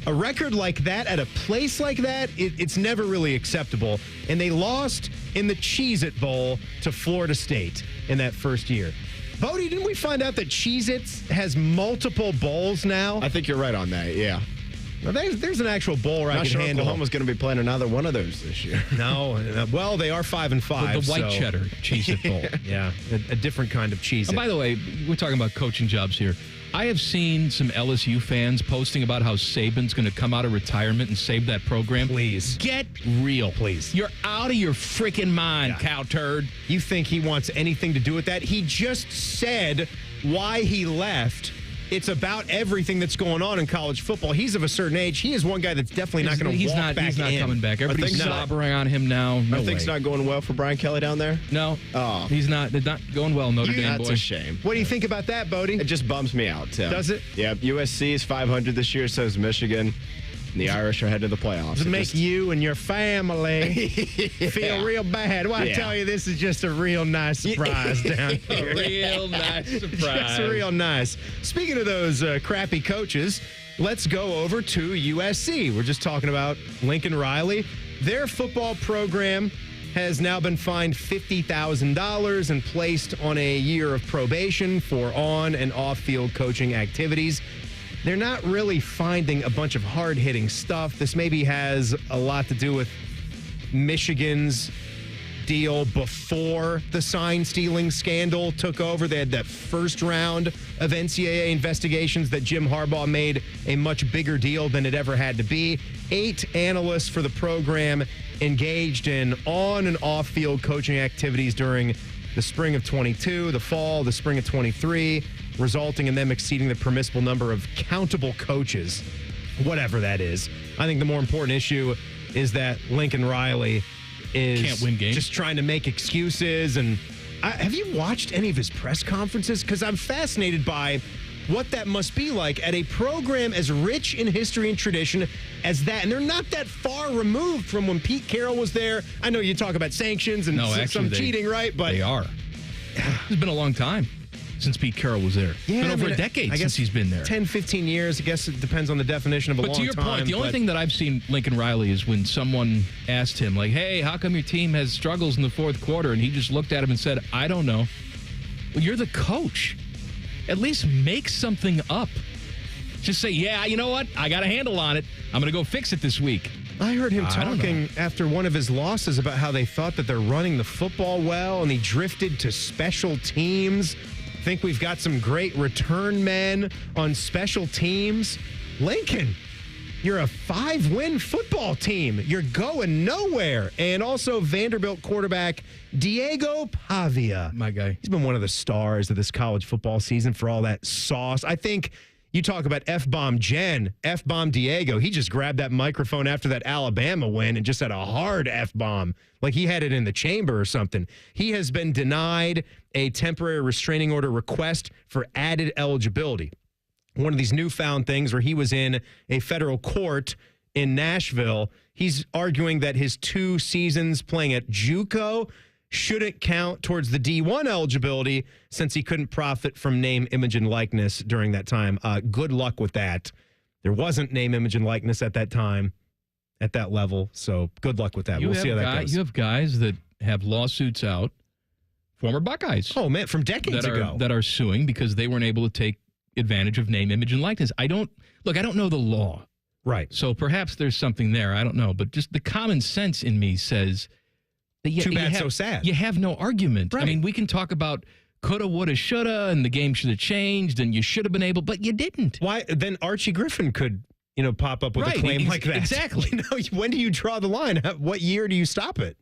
A record like that at a place like that, it's never really acceptable. And they lost in the Cheez-It Bowl to Florida State in that first year. Bodie, didn't we find out that Cheez-Its has multiple bowls now? I think you're right on that, yeah. Now, there's an actual bowl where I can handle. Oklahoma's going to be playing another one of those this year. No. Well, they are 5-5. The white cheddar Cheez-It Bowl. Yeah, a different kind of Cheez-It. By the way, we're talking about coaching jobs here. I have seen some LSU fans posting about how Saban's going to come out of retirement and save that program. Please. Get real. Please. You're out of your freaking mind, cow turd. You think he wants anything to do with that? He just said why he left. It's about everything that's going on in college football. He's of a certain age. He is one guy that's definitely not going to walk back in. He's not coming back. Everybody's slobbering on him now. No Are things not going well for Brian Kelly down there? No. Oh. He's not. They're not going well, Notre Dame boy. That's a shame. What do you think about that, Bodie? It just bums me out, Tim. Does it? Yeah, USC is 500 this year, so is Michigan. And the Irish are headed to the playoffs. Does it make you and your family feel real bad? Well, I tell you, this is just a real nice surprise down here. A real nice surprise. Just real nice. Speaking of those crappy coaches, let's go over to USC. We're just talking about Lincoln Riley. Their football program has now been fined $50,000 and placed on a year of probation for on- and off-field coaching activities. They're not really finding a bunch of hard-hitting stuff. This maybe has a lot to do with Michigan's deal before the sign-stealing scandal took over. They had that first round of NCAA investigations that Jim Harbaugh made a much bigger deal than it ever had to be. 8 analysts for the program engaged in on- and off-field coaching activities during the spring of 22, the fall, the spring of 23, resulting in them exceeding the permissible number of countable coaches, whatever that is. I think the more important issue is that Lincoln Riley can't win games. Just trying to make excuses. And have you watched any of his press conferences? Because I'm fascinated by what that must be like at a program as rich in history and tradition as that. And they're not that far removed from when Pete Carroll was there. I know you talk about sanctions and some cheating, right? But they are. It's been a long time since Pete Carroll was there. Yeah, it's been over a decade since he's been there. 10, 15 years. I guess it depends on the definition of a long time. But to your point, the only thing that I've seen Lincoln Riley is when someone asked him, like, hey, how come your team has struggles in the fourth quarter? And he just looked at him and said, I don't know. Well, you're the coach. At least make something up. Just say, yeah, you know what? I got a handle on it. I'm going to go fix it this week. I heard him talking after one of his losses about how they thought that they're running the football well, and he drifted to special teams. I think we've got some great return men on special teams. Lincoln, you're a 5-win football team. You're going nowhere. And also Vanderbilt quarterback Diego Pavia. My guy. He's been one of the stars of this college football season for all that sauce. I think You talk about F-bomb Jen, F-bomb Diego. He just grabbed that microphone after that Alabama win and just had a hard F-bomb, like he had it in the chamber or something. He has been denied a temporary restraining order request for added eligibility. One of these newfound things where he was in a federal court in Nashville. He's arguing that his 2 seasons playing at JUCO shouldn't count towards the D1 eligibility since he couldn't profit from name, image, and likeness during that time. Good luck with that. There wasn't name, image, and likeness at that time at that level, so good luck with that. We'll see how that goes. You have guys that have lawsuits out, former Buckeyes. Oh, man, from decades ago. That are suing because they weren't able to take advantage of name, image, and likeness. I don't know the law. Right. So perhaps there's something there. I don't know. But just the common sense in me says that too bad, so sad. You have no argument. Right. I mean, we can talk about coulda, woulda, shoulda, and the game should have changed, and you should have been able, but you didn't. Why? Then Archie Griffin could, pop up with a claim like that. Exactly. When do you draw the line? What year do you stop it?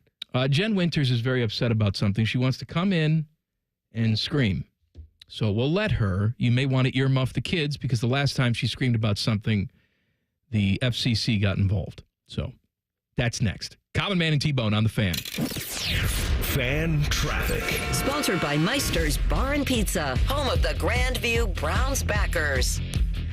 Jen Winters is very upset about something. She wants to come in and scream. So we'll let her. You may want to earmuff the kids because the last time she screamed about something, the FCC got involved. So that's next. Common Man and T-Bone on the Fan. Fan traffic. Sponsored by Meister's Bar and Pizza, home of the Grandview Browns backers.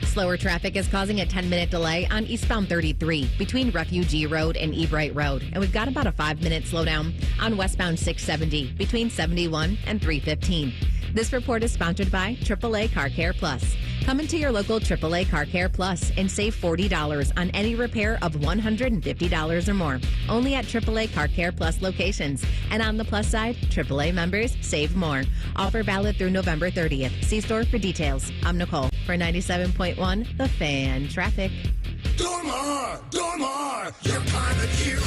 Slower traffic is causing a 10-minute delay on eastbound 33 between Refugee Road and Ebright Road. And we've got about a 5-minute slowdown on westbound 670 between 71 and 315. This report is sponsored by AAA Car Care Plus. Come into your local AAA Car Care Plus and save $40 on any repair of $150 or more. Only at AAA Car Care Plus locations. And on the plus side, AAA members save more. Offer valid through November 30th. See store for details. I'm Nicole for 97.1 The Fan Traffic. Dormar, you're kind of hero.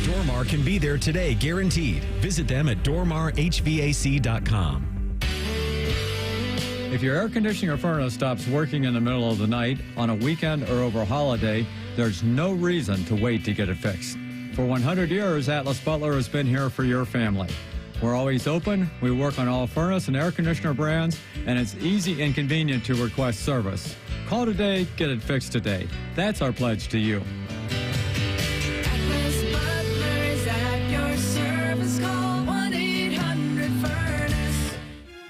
Dormar can be there today, guaranteed. Visit them at dormarhvac.com. If your air conditioning or furnace stops working in the middle of the night, on a weekend, or over a holiday, there's no reason to wait to get it fixed. For 100 years, Atlas Butler has been here for your family. We're always open, we work on all furnace and air conditioner brands, and it's easy and convenient to request service. Call today, get it fixed today. That's our pledge to you.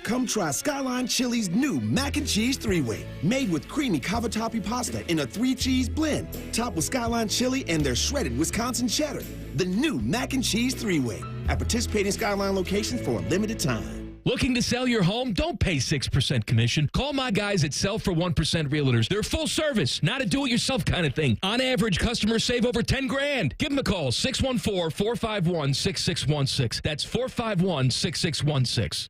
Come try Skyline Chili's new mac and cheese 3-way, made with creamy cavatappi pasta in a 3-cheese blend, topped with Skyline chili and their shredded Wisconsin cheddar. The new mac and cheese 3-way at participating Skyline locations for a limited time. Looking to sell your home? Don't pay 6% commission. Call my guys at Sell for 1% Realtors. They're full service, not a do-it-yourself kind of thing. On average, customers save over $10,000. Give them a call, 614-451-6616. That's 451-6616.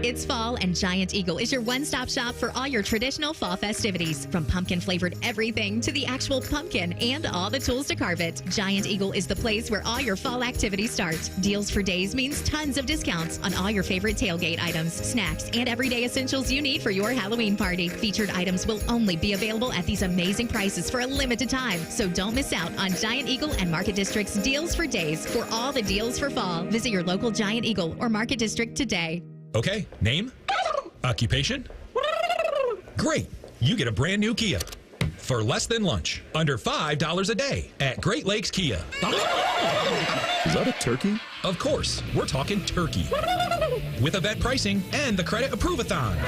It's fall, and Giant Eagle is your one-stop shop for all your traditional fall festivities. From pumpkin-flavored everything to the actual pumpkin and all the tools to carve it, Giant Eagle is the place where all your fall activities start. Deals for days means tons of discounts on all your favorite tailgate items, snacks, and everyday essentials you need for your Halloween party. Featured items will only be available at these amazing prices for a limited time, so don't miss out on Giant Eagle and Market District's Deals for Days for all the deals for fall. Visit your local Giant Eagle or Market District today. Okay, name? Occupation? Great. You get a brand new Kia. For less than lunch. Under $5 a day at Great Lakes Kia. Is that a turkey? Of course. We're talking turkey. With event pricing and the credit approve-a-thon.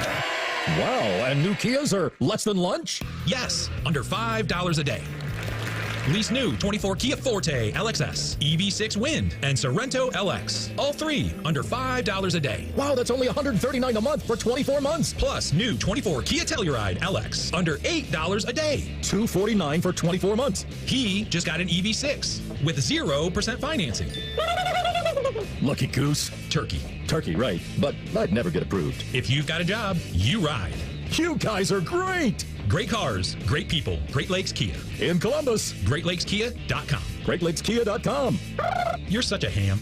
Wow, and new Kias are less than lunch? Yes, under $5 a day. Lease new 24 Kia Forte LXS, EV6 Wind, and Sorento LX. All three under $5 a day. Wow, that's only $139 a month for 24 months. Plus new 24 Kia Telluride LX under $8 a day. $249 for 24 months. He just got an EV6 with 0% financing. Lucky goose. Turkey. Turkey, right. But I'd never get approved. If you've got a job, you ride. You guys are great. Great cars, great people. Great Lakes Kia. In Columbus. GreatLakesKia.com. GreatLakesKia.com. You're such a ham.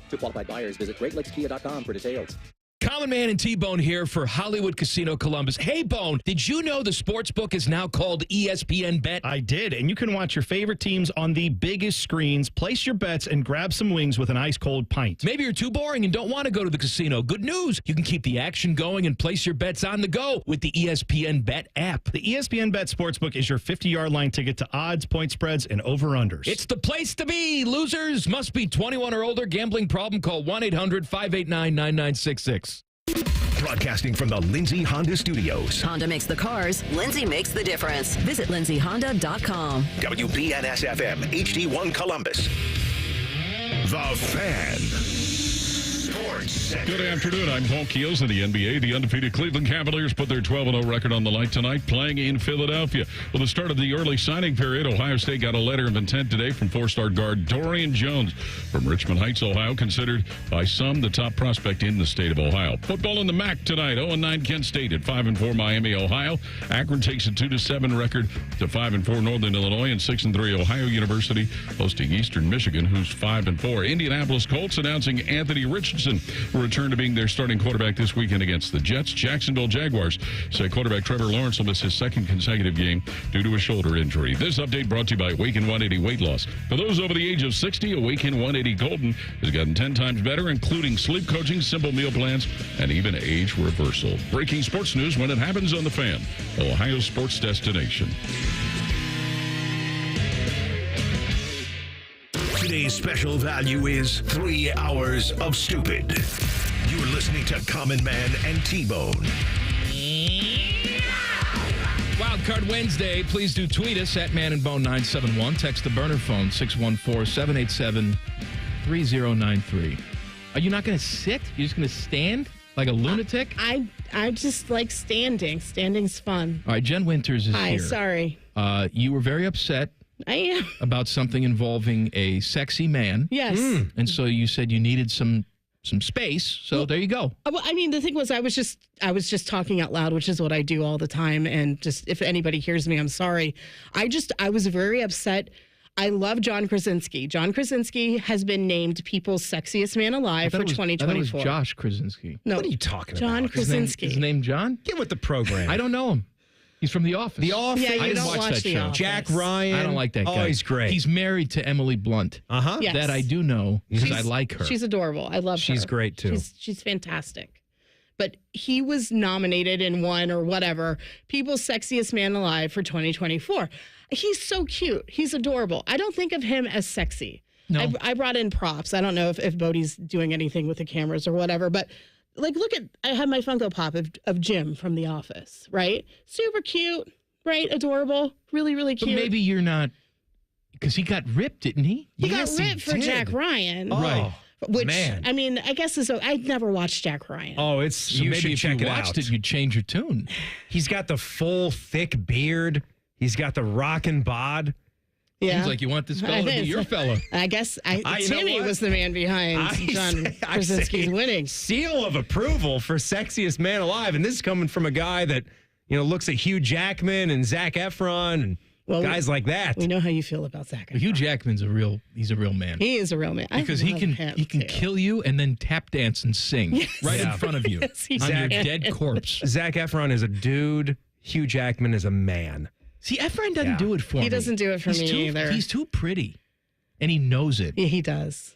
To qualified buyers, visit GreatLakesKia.com for details. Common Man and T-Bone here for Hollywood Casino Columbus. Hey, Bone, did you know the sportsbook is now called ESPN Bet? I did, and you can watch your favorite teams on the biggest screens, place your bets, and grab some wings with an ice-cold pint. Maybe you're too boring and don't want to go to the casino. Good news. You can keep the action going and place your bets on the go with the ESPN Bet app. The ESPN Bet Sportsbook is your 50-yard line ticket to odds, point spreads, and over-unders. It's the place to be. Losers must be 21 or older. Gambling problem? Call 1-800-589-9966. Broadcasting from the Lindsay Honda Studios. Honda makes the cars. Lindsay makes the difference. Visit lindsayhonda.com. WBNS-FM, HD1 Columbus. The Fan. Good afternoon. I'm Paul Keels in the NBA. The undefeated Cleveland Cavaliers put their 12-0 record on the line tonight, playing in Philadelphia. With the start of the early signing period, Ohio State got a letter of intent today from four-star guard Dorian Jones from Richmond Heights, Ohio, considered by some the top prospect in the state of Ohio. Football in the MAC tonight. 0-9 Kent State at 5-4 Miami, Ohio. Akron takes a 2-7 record to 5-4 Northern Illinois, and 6-3 Ohio University hosting Eastern Michigan, who's 5-4. Indianapolis Colts announcing Anthony Richardson will return to being their starting quarterback this weekend against the Jets. Jacksonville Jaguars say quarterback Trevor Lawrence will miss his second consecutive game due to a shoulder injury. This update brought to you by Awaken 180 Weight Loss. For those over the age of 60, Awaken 180 Golden has gotten 10 times better, including sleep coaching, simple meal plans, and even age reversal. Breaking sports news when it happens on The Fan, Ohio's sports destination. Today's special value is 3 hours of stupid. You're listening to Common Man and T-Bone. Wildcard Wednesday. Please do tweet us at Man and Bone 971. Text the burner phone 614-787-3093. Are you not going to sit? You're just going to stand like a lunatic? I just like standing. Standing's fun. All right, Jen Winters is here. Hi, sorry. You were very upset. I am. About something involving a sexy man. Yes. And so you said you needed some space. So there you go. Well, I mean, the thing was, I was just talking out loud, which is what I do all the time. And just if anybody hears me, I'm sorry. I was very upset. I love John Krasinski. John Krasinski has been named People's Sexiest Man Alive for 2024. I thought it was Josh Krasinski. No. What are you talking John about? Krasinski. His name John? Get with the program. I don't know him. He's from The Office. The Office? Yeah, I didn't don't watch that The show. Office. Jack Ryan. I don't like that guy. Oh, he's great. He's married to Emily Blunt. Uh-huh. Yes. That I do know because I like her. She's adorable. I love her. She's great, too. She's fantastic. But he was nominated and won or whatever, People's Sexiest Man Alive for 2024. He's so cute. He's adorable. I don't think of him as sexy. No. I brought in props. I don't know if Bodie's doing anything with the cameras or whatever, but like, I have my Funko Pop of Jim from The Office, right? Super cute, right? Adorable, really, really cute. But maybe you're not, because he got ripped, didn't he? He got ripped for Jack Ryan. Oh, right. Which, man. I mean, I guess I'd never watched Jack Ryan. Oh, So you maybe should if check you it watched out. it, you'd change your tune. He's got the full, thick beard. He's got the rockin' bod. Yeah. Seems like you want this fella to be your fella. I guess you know Timmy what? was the man behind John Krasinski's winning. Seal of approval for Sexiest Man Alive. And this is coming from a guy that, looks at Hugh Jackman and Zac Efron and guys like that. We know how you feel about Zac Efron. Hugh Jackman's he's a real man. He is a real man. Because he can kill you and then tap dance and sing right in front of you on your dead corpse. Zac Efron is a dude. Hugh Jackman is a man. See, Efron doesn't do it for me. He doesn't do it for me either. He's too pretty, and he knows it. Yeah, he does.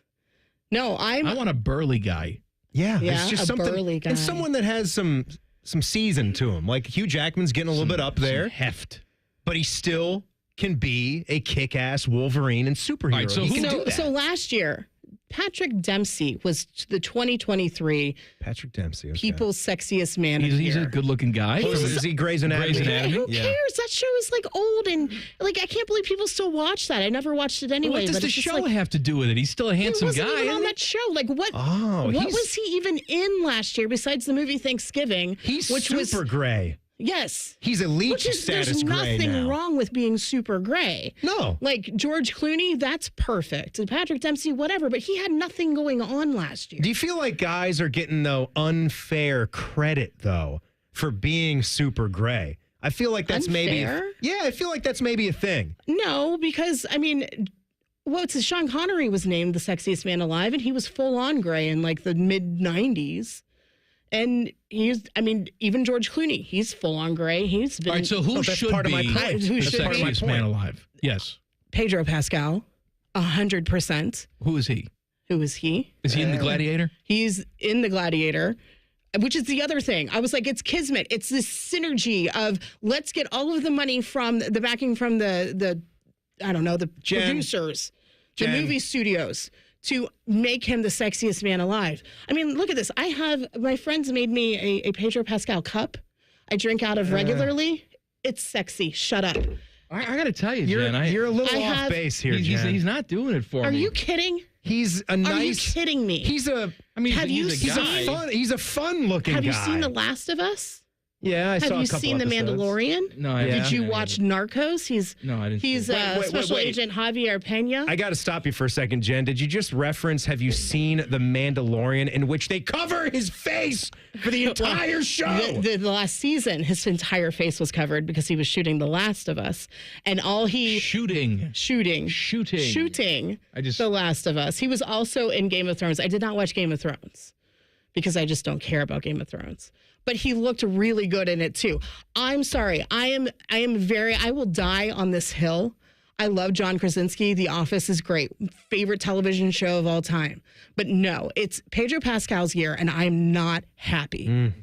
No, I want a burly guy. Yeah, it's just something. Burly guy. And someone that has some season to him. Like Hugh Jackman's getting a little bit up there. Some heft. But he still can be a kick-ass Wolverine and superhero. Right, so he can do that. So last year, Patrick Dempsey was the 2023 Patrick Dempsey, okay. People's Sexiest Man of the He's Year. a good-looking guy. Is he Grey's Anatomy? Who cares? That show is like old and like I can't believe people still watch that. I never watched it anyway. What does but the it's just show like, have to do with it? He's still a handsome he wasn't guy. even on that show. Like what? Oh, what was he even in last year besides the movie Thanksgiving? He's which super gray. Yes. He's elite Which is, status there's gray nothing now. wrong with being super gray. No. Like George Clooney, that's perfect. And Patrick Dempsey, whatever. But he had nothing going on last year. Do you feel like guys are getting, unfair credit, though, for being super gray? I feel like that's Unfair? I feel like that's maybe a thing. No, because, Sean Connery was named the sexiest man alive, and he was full on gray in like the mid-90s. And even George Clooney, he's full on gray. He's been. All right, so who should be the sexiest man alive? Yes. Pedro Pascal, 100%. Who is he? Who is he? Is he in The Gladiator? He's in The Gladiator, which is the other thing. I was like, it's kismet. It's this synergy of let's get all of the money from the backing from the producers, the movie studios, to make him the sexiest man alive. I mean, look at this. My friends made me a Pedro Pascal cup. I drink out of regularly. It's sexy. Shut up. I got to tell you, Jen. You're a little off base here, Jen. He's not doing it for me. Are you kidding? He's a nice. Are you kidding me? He's a fun-looking guy. Have you seen The Last of Us? Yeah, I saw a couple Have you seen episodes. The Mandalorian? No, I haven't. Did you watch Narcos? I didn't. He's Special Agent Javier Pena. I got to stop you for a second, Jen. Did you just reference, have you seen The Mandalorian, in which they cover his face for the entire show? The last season, his entire face was covered because he was shooting The Last of Us. And all he... Shooting. The Last of Us. He was also in Game of Thrones. I did not watch Game of Thrones because I just don't care about Game of Thrones. But he looked really good in it too. I'm sorry. I will die on this hill. I love John Krasinski. The Office is great. Favorite television show of all time. But no, it's Pedro Pascal's year, and I'm not happy.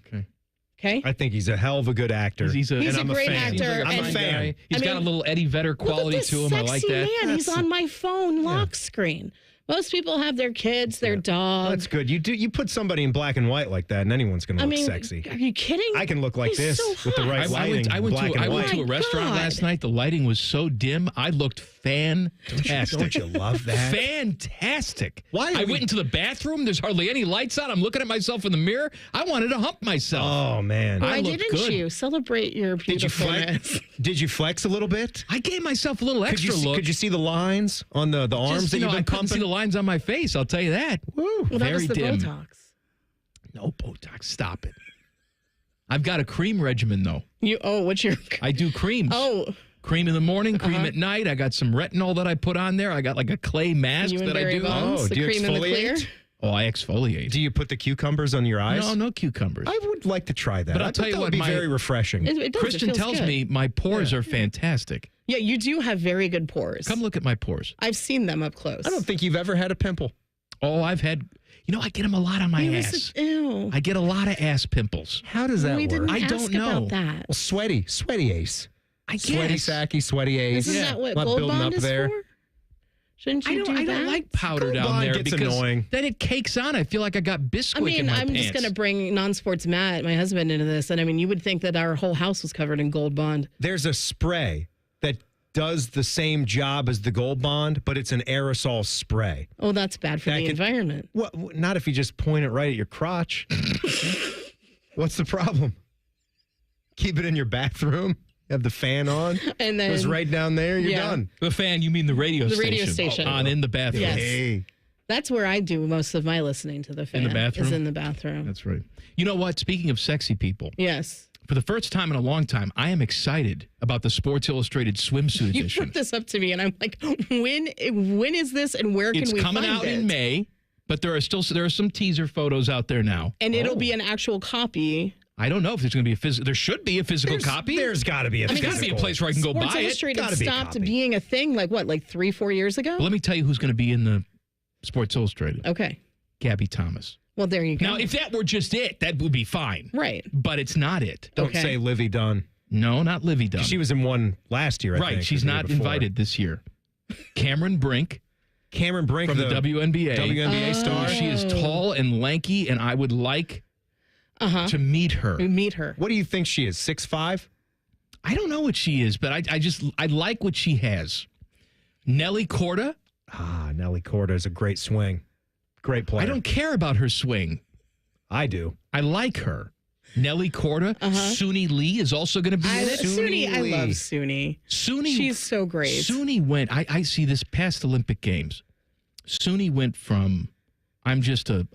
Okay? I think he's a hell of a good actor. He's a great actor. I'm a fan. He's got a little Eddie Vedder quality to him. I like that. Man. He's on my phone lock screen. Most people have their kids, their dog. That's good. You put somebody in black and white like that, and anyone's going to look sexy. Are you kidding? I can look like this with the right lighting. I went to a restaurant last night. The lighting was so dim. I looked fantastic. Don't you love that? Fantastic. I went into the bathroom. There's hardly any lights on. I'm looking at myself in the mirror. I wanted to hump myself. Oh, man. Why didn't you celebrate your beautifulness? Did you flex a little bit? I gave myself a little extra look. Could you see the lines on the arms that you've been pumping? I couldn't see the lines on my face, I'll tell you that. Woo. Well, that was the dim. Botox. No Botox. Stop it. I've got a cream regimen, though. What's your... I do creams. Cream in the morning, cream at night. I got some retinol that I put on there. I got like a clay mask that I do. Do you exfoliate? I exfoliate. Do you put the cucumbers on your eyes? No cucumbers. I would like to try that. But I'll tell you what, would be very refreshing. Kristen tells me my pores are fantastic. Yeah, you do have very good pores. Come look at my pores. I've seen them up close. I don't think you've ever had a pimple. Oh, I've had... I get them a lot on my ass. Ew. I get a lot of ass pimples. How does that work? I don't know. About that. Well, sweaty ace. I guess. Sweaty sacky, sweaty ace. Isn't that what Not Gold building Bond up is there. for? Shouldn't you do that? I don't like powder Gold down Bond there gets because annoying. then it cakes on. I feel like I got Bisquick in my pants. I'm just going to bring non-sports Matt, my husband, into this. And you would think that our whole house was covered in Gold Bond. There's a spray that does the same job as the Gold Bond, but it's an aerosol spray. Oh, that's bad for the environment. Well, not if you just point it right at your crotch. What's the problem? Keep it in your bathroom. Have the fan on. And then goes right down there. You're done. The fan, you mean the radio station? The radio station. On in the bathroom. Yes. Hey. That's where I do most of my listening to the fan. In the bathroom? Is in the bathroom. That's right. You know what? Speaking of sexy people. Yes. For the first time in a long time, I am excited about the Sports Illustrated swimsuit edition. You put this up to me, and I'm like, when is this, and where can we find it? It's coming out in May, but there are some teaser photos out there now. And it'll be an actual copy. I don't know if there's going to be a physical. There should be a physical copy. There's got to be a physical. There's got to be a place where I can go buy it. Sports Illustrated stopped being a thing, like 3-4 years ago? But let me tell you who's going to be in the Sports Illustrated. Okay. Gabby Thomas. Well, there you go. Now, if that were just it, that would be fine. Right. But it's not it. Don't say Livy Dunn. No, not Livy Dunn. She was in one last year, I think. Right. She's not invited this year. Cameron Brink. Cameron Brink from the WNBA. WNBA star. She is tall and lanky, and I would like to meet her. What do you think she is, 6'5"? I don't know what she is, but I like what she has. Nelly Korda. Nelly Korda is a great swing. Great player. I don't care about her swing. I do. I like her. Nelly Korda. Suni Lee is also going to be in it. Suni, I love Suni. She's so great. Suni went, I see this past Olympic Games. Suni went from, I'm just a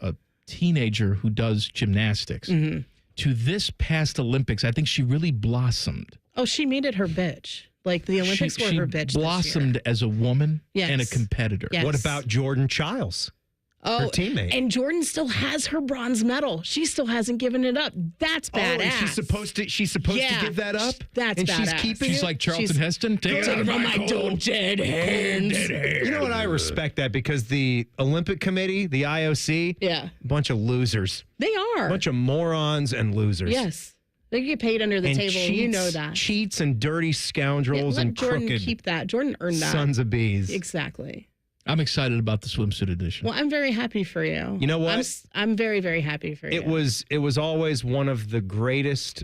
teenager who does gymnastics, to this past Olympics. I think she really blossomed. Oh, she made it her bitch. Like the Olympics were her bitch. She blossomed as a woman and a competitor. Yes. What about Jordan Childs? Oh, her teammate. And Jordan still has her bronze medal. She still hasn't given it up. That's badass. Oh, and she's supposed to give that up? That's and badass. she's keeping She's it? like Charlton Heston. Take it out of my dead hands. You know what? I respect that because the Olympic Committee, the IOC, Yeah. bunch of losers. They are. Bunch of morons and losers. Yes. They get paid under the and table. Cheats, you know that. Cheats and dirty scoundrels Let and Jordan crooked keep that. Jordan earned that. sons of bees. Exactly. I'm excited about the swimsuit edition. Well, I'm very happy for you. You know what? I'm very, very happy for you. It was always one of the greatest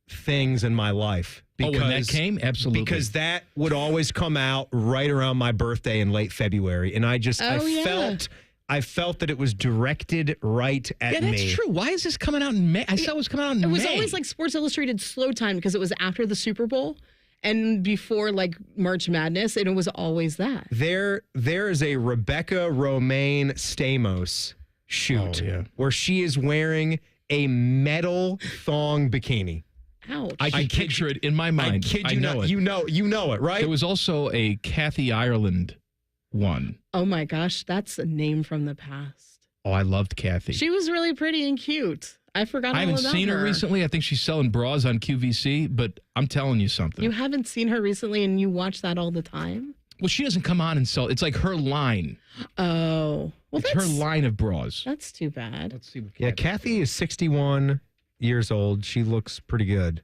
things in my life. When that came? Absolutely. Because that would always come out right around my birthday in late February. And I felt that it was directed right at me. Yeah, that's true. Why is this coming out in May? I saw it was coming out in May. It was always like Sports Illustrated slow time because it was after the Super Bowl and before like March Madness, and it was always that. There is a Rebecca Romaine Stamos shoot where she is wearing a metal thong bikini. Ouch. I can picture it in my mind. I kid you know not. it. You know it, right? There was also a Kathy Ireland one. Oh my gosh, that's a name from the past. Oh, I loved Kathy. She was really pretty and cute. I forgot all about her. I haven't seen her recently. I think she's selling bras on QVC, but I'm telling you something. You haven't seen her recently and you watch that all the time? Well, she doesn't come on and sell. It's like her line. Oh. Well, it's her line of bras. That's too bad. Let's see what Kathy is 61 years old. She looks pretty good.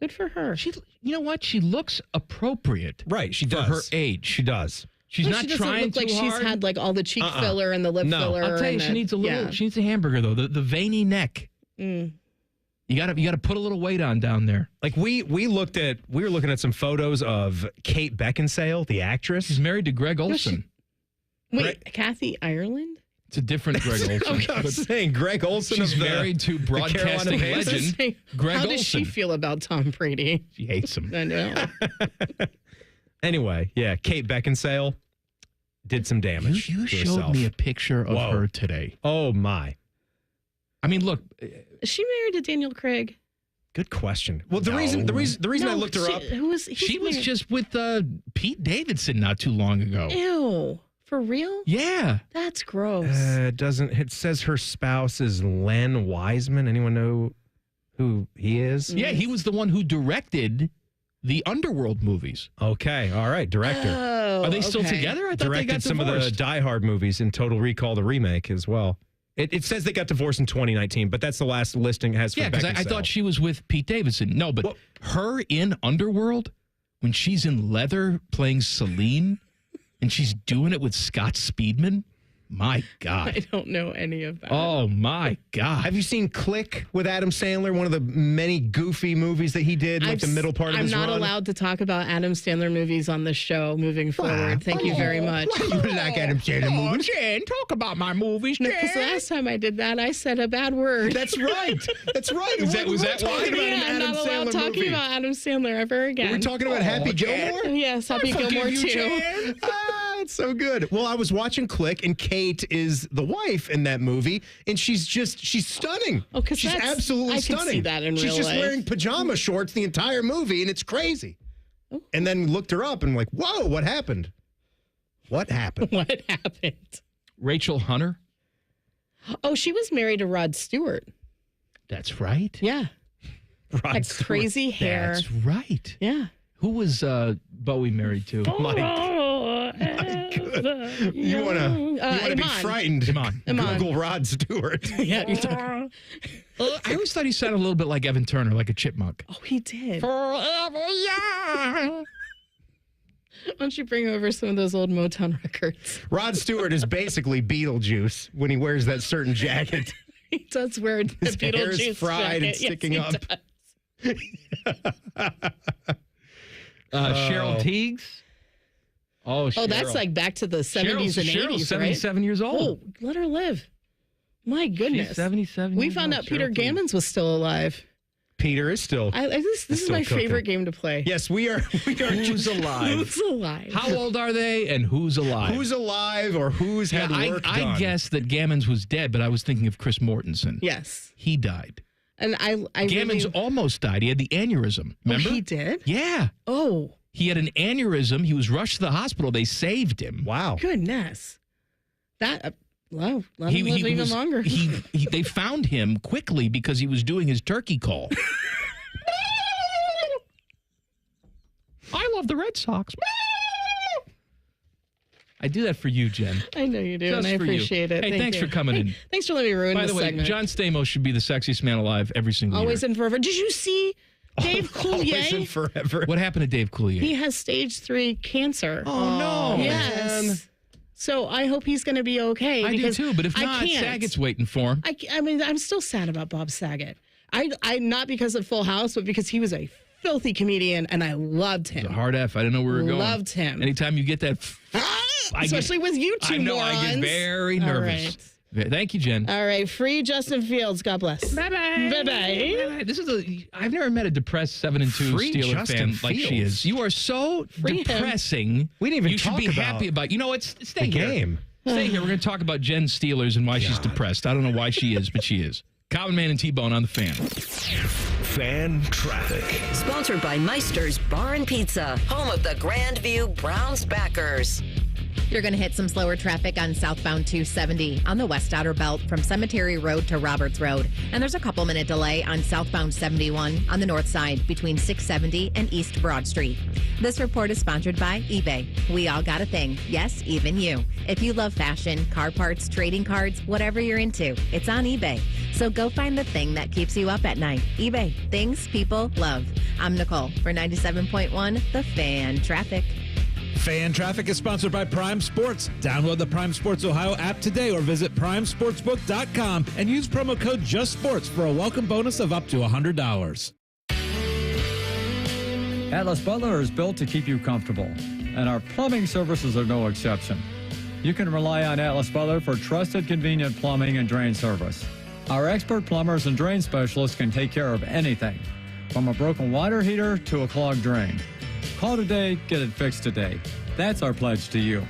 Good for her. You know what? She looks appropriate. Right, she does. For her age. She does. She's Well, not she doesn't trying look like too she's hard. had like all the cheek filler and the lip filler. I'll tell you, she needs a little. She needs a hamburger though. The veiny neck. Mm. You gotta put a little weight on down there. Like we were looking at some photos of Kate Beckinsale, the actress. She's married to Greg Olson. Wait, Kathy Ireland? It's a different Greg Olson. I was saying Greg Olson. She's of the, married to broadcasting legend Greg How Olson. does she feel about Tom Brady? She hates him. I know. Anyway, yeah, Kate Beckinsale did some damage. You to showed herself. me a picture of her today. Oh my! I mean, look. Is she married to Daniel Craig? Good question. Well, the reason I looked her up. She was just with Pete Davidson not too long ago. Ew. For real? Yeah. That's gross. It says her spouse is Len Wiseman. Anyone know who he is? Yeah, he was the one who directed the Underworld movies. Okay, all right, director. Oh, Are they still together? I thought Directed they got some divorced. of the Die Hard movies and Total Recall, the remake as well. It says they got divorced in 2019, but that's the last listing it has for because I Beckinsale. thought she was with Pete Davidson. No, but her in Underworld, when she's in leather playing Celine, and she's doing it with Scott Speedman. My God. I don't know any of that. Oh, my God. Have you seen Click with Adam Sandler? One of the many goofy movies that he did, like the middle part of his run. I'm not allowed to talk about Adam Sandler movies on the show moving forward. Thank you very much. Why you like Adam Sandler movies? Jen, talk about my movies, Jen. Because last time I did that, I said a bad word. That's right. That's right. Was that why? I'm not allowed talking about Adam Sandler ever again. We're talking about Happy Gilmore? Yes, Happy Gilmore too. It's so good. Well, I was watching Click, and Kate is the wife in that movie, and she's stunning. Oh, because she's absolutely I stunning. can see that in she's real just life. wearing pajama shorts the entire movie, and it's crazy. Oh. And then looked her up and like, whoa, what happened? What happened? What happened? Rachel Hunter. Oh, she was married to Rod Stewart. That's right. Yeah. Rod Like Stewart. crazy hair. That's right. Yeah. Who was Bowie married to? You want to be frightened? Iman. Google Rod Stewart. Yeah. I always thought he sounded a little bit like Evan Turner, like a chipmunk. Oh, he did. Forever young. Why don't you bring over some of those old Motown records? Rod Stewart is basically Beetlejuice when he wears that certain jacket. He does wear the His hair is Beetlejuice fried and jacket. sticking Yes, up. Cheryl Teagues. Oh, Cheryl. Oh, that's like back to the 70s and 80s, Cheryl's 77 right? years old. Oh, let her live. My goodness. She's 77 We years found old, out Peter Cheryl Teagues. Is still alive. Peter is still. This is still my cooking. favorite game to play. Yes, we are. Who's alive? Who's alive? How old are they and who's alive? Who's alive or who's had work done? I guessed that Gammons was dead, but I was thinking of Chris Mortensen. Yes. He died. And I Gammons really... almost died. He had the aneurysm. Remember? Oh, he did? Yeah. Oh. He had an aneurysm. He was rushed to the hospital. They saved him. Wow. Goodness. That Let him live even longer. They found him quickly because he was doing his turkey call. I love the Red Sox. I do that for you, Jen. I know you do, Just and I appreciate it. Hey, thanks for coming in. Thanks for letting me ruin By the way, segment. John Stamos should be the sexiest man alive every single Always year. and forever. Did you see Dave Coulier? Always and forever. What happened to Dave Coulier? He has stage 3 cancer. Oh, no. Yes. Man. So I hope he's going to be okay. I do too, but if not, Saget's waiting for him. I mean, I'm still sad about Bob Saget. I not because of Full House, but because he was a filthy comedian, and I loved him. It's a hard F. I didn't know where we were going. Loved him. Anytime you get that... Especially with you two I know, morons. I get very nervous. Right. Thank you, Jen. All right, free Justin Fields. God bless. Bye-bye. Bye-bye. This is I've never met a depressed 7-2 Free Steeler Justin fan like she Fields. is. You are so Free depressing. Him. We didn't even You should talk be about happy about. You know what? Stay the here. game. Stay here. We're going to talk about Jen's Steelers and why she's depressed. I don't know why she is, but she is. Common Man and T-Bone on the Fan. Fan traffic. Sponsored by Meister's Bar and Pizza, home of the Grandview Browns backers. You're going to hit some slower traffic on southbound 270 on the west outer belt from Cemetery Road to Roberts Road. And there's a couple-minute delay on southbound 71 on the north side between 670 and East Broad Street. This report is sponsored by eBay. We all got a thing. Yes, even you. If you love fashion, car parts, trading cards, whatever you're into, it's on eBay. So go find the thing that keeps you up at night. eBay. Things people love. I'm Nicole for 97.1 The Fan Traffic. Fan Traffic is sponsored by Prime Sports. Download the Prime Sports Ohio app today or visit primesportsbook.com and use promo code JUSTSPORTS for a welcome bonus of up to $100. Atlas Butler is built to keep you comfortable, and our plumbing services are no exception. You can rely on Atlas Butler for trusted, convenient plumbing and drain service. Our expert plumbers and drain specialists can take care of anything, from a broken water heater to a clogged drain. Call today, get it fixed today. That's our pledge to you.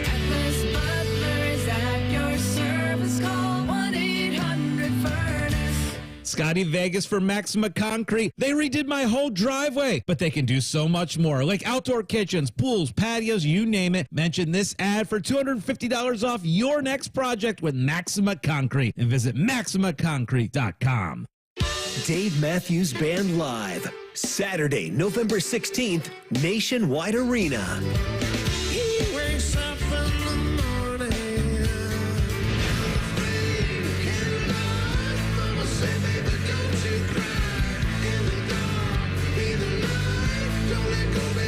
Atlas Butler is at your service. Call 1-800-FURNACE. Scotty Vegas for Maxima Concrete. They redid my whole driveway, but they can do so much more, like outdoor kitchens, pools, patios, you name it. Mention this ad for $250 off your next project with Maxima Concrete and visit MaximaConcrete.com. Dave Matthews Band Live, Saturday, November 16th, Nationwide Arena. He wakes up in the morning.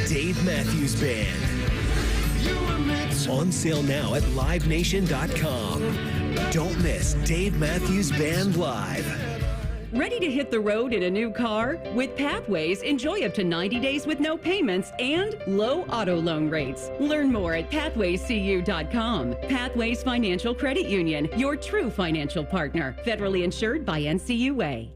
Dave Matthews Band. On sale now at livenation.com. Don't miss Dave Matthews Band Live. Ready to hit the road in a new car? With Pathways, enjoy up to 90 days with no payments and low auto loan rates. Learn more at pathwayscu.com. Pathways Financial Credit Union, your true financial partner. Federally insured by NCUA.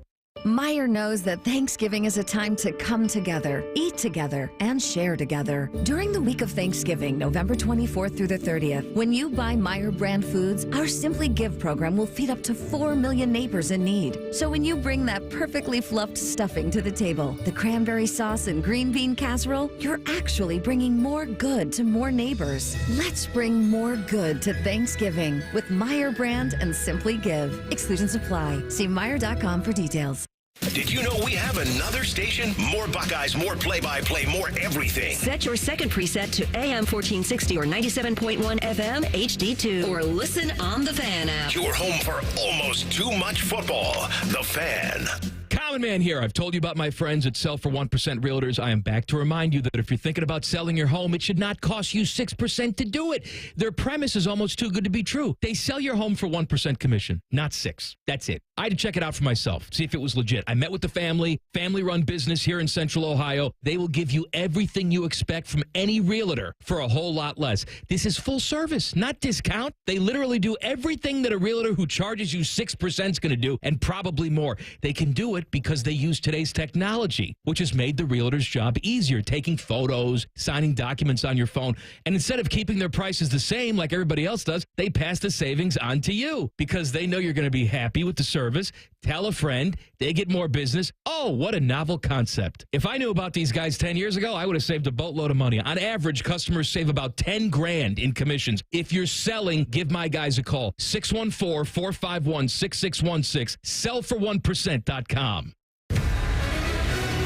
Meijer knows that Thanksgiving is a time to come together, eat together, and share together. During the week of Thanksgiving, November 24th through the 30th, when you buy Meijer brand foods, our Simply Give program will feed up to 4 million neighbors in need. So when you bring that perfectly fluffed stuffing to the table, the cranberry sauce and green bean casserole, you're actually bringing more good to more neighbors. Let's bring more good to Thanksgiving with Meijer brand and Simply Give. Exclusions apply. See Meijer.com for details. Did you know we have another station? More Buckeyes, more play-by-play, more everything. Set your second preset to AM 1460 or 97.1 FM HD2 or listen on the Fan app. Your home for almost too much football. The Fan. Common Man here. I've told you about my friends at Sell for 1% Realtors. I am back to remind you that if you're thinking about selling your home, it should not cost you 6% to do it. Their premise is almost too good to be true. They sell your home for 1% commission, not 6%. That's it. I had to check it out for myself, see if it was legit. I met with the family-run business here in Central Ohio. They will give you everything you expect from any realtor for a whole lot less. This is full service, not discount. They literally do everything that a realtor who charges you 6% is going to do, and probably more. They can do it because because they use today's technology, which has made the realtor's job easier, taking photos, signing documents on your phone. And instead of keeping their prices the same like everybody else does, they pass the savings on to you because they know you're going to be happy with the service. Tell a friend, they get more business. Oh, what a novel concept. If I knew about these guys 10 years ago, I would have saved a boatload of money. On average, customers save about $10,000 in commissions. If you're selling, give my guys a call. 614-451-6616. Sellfor1%.com.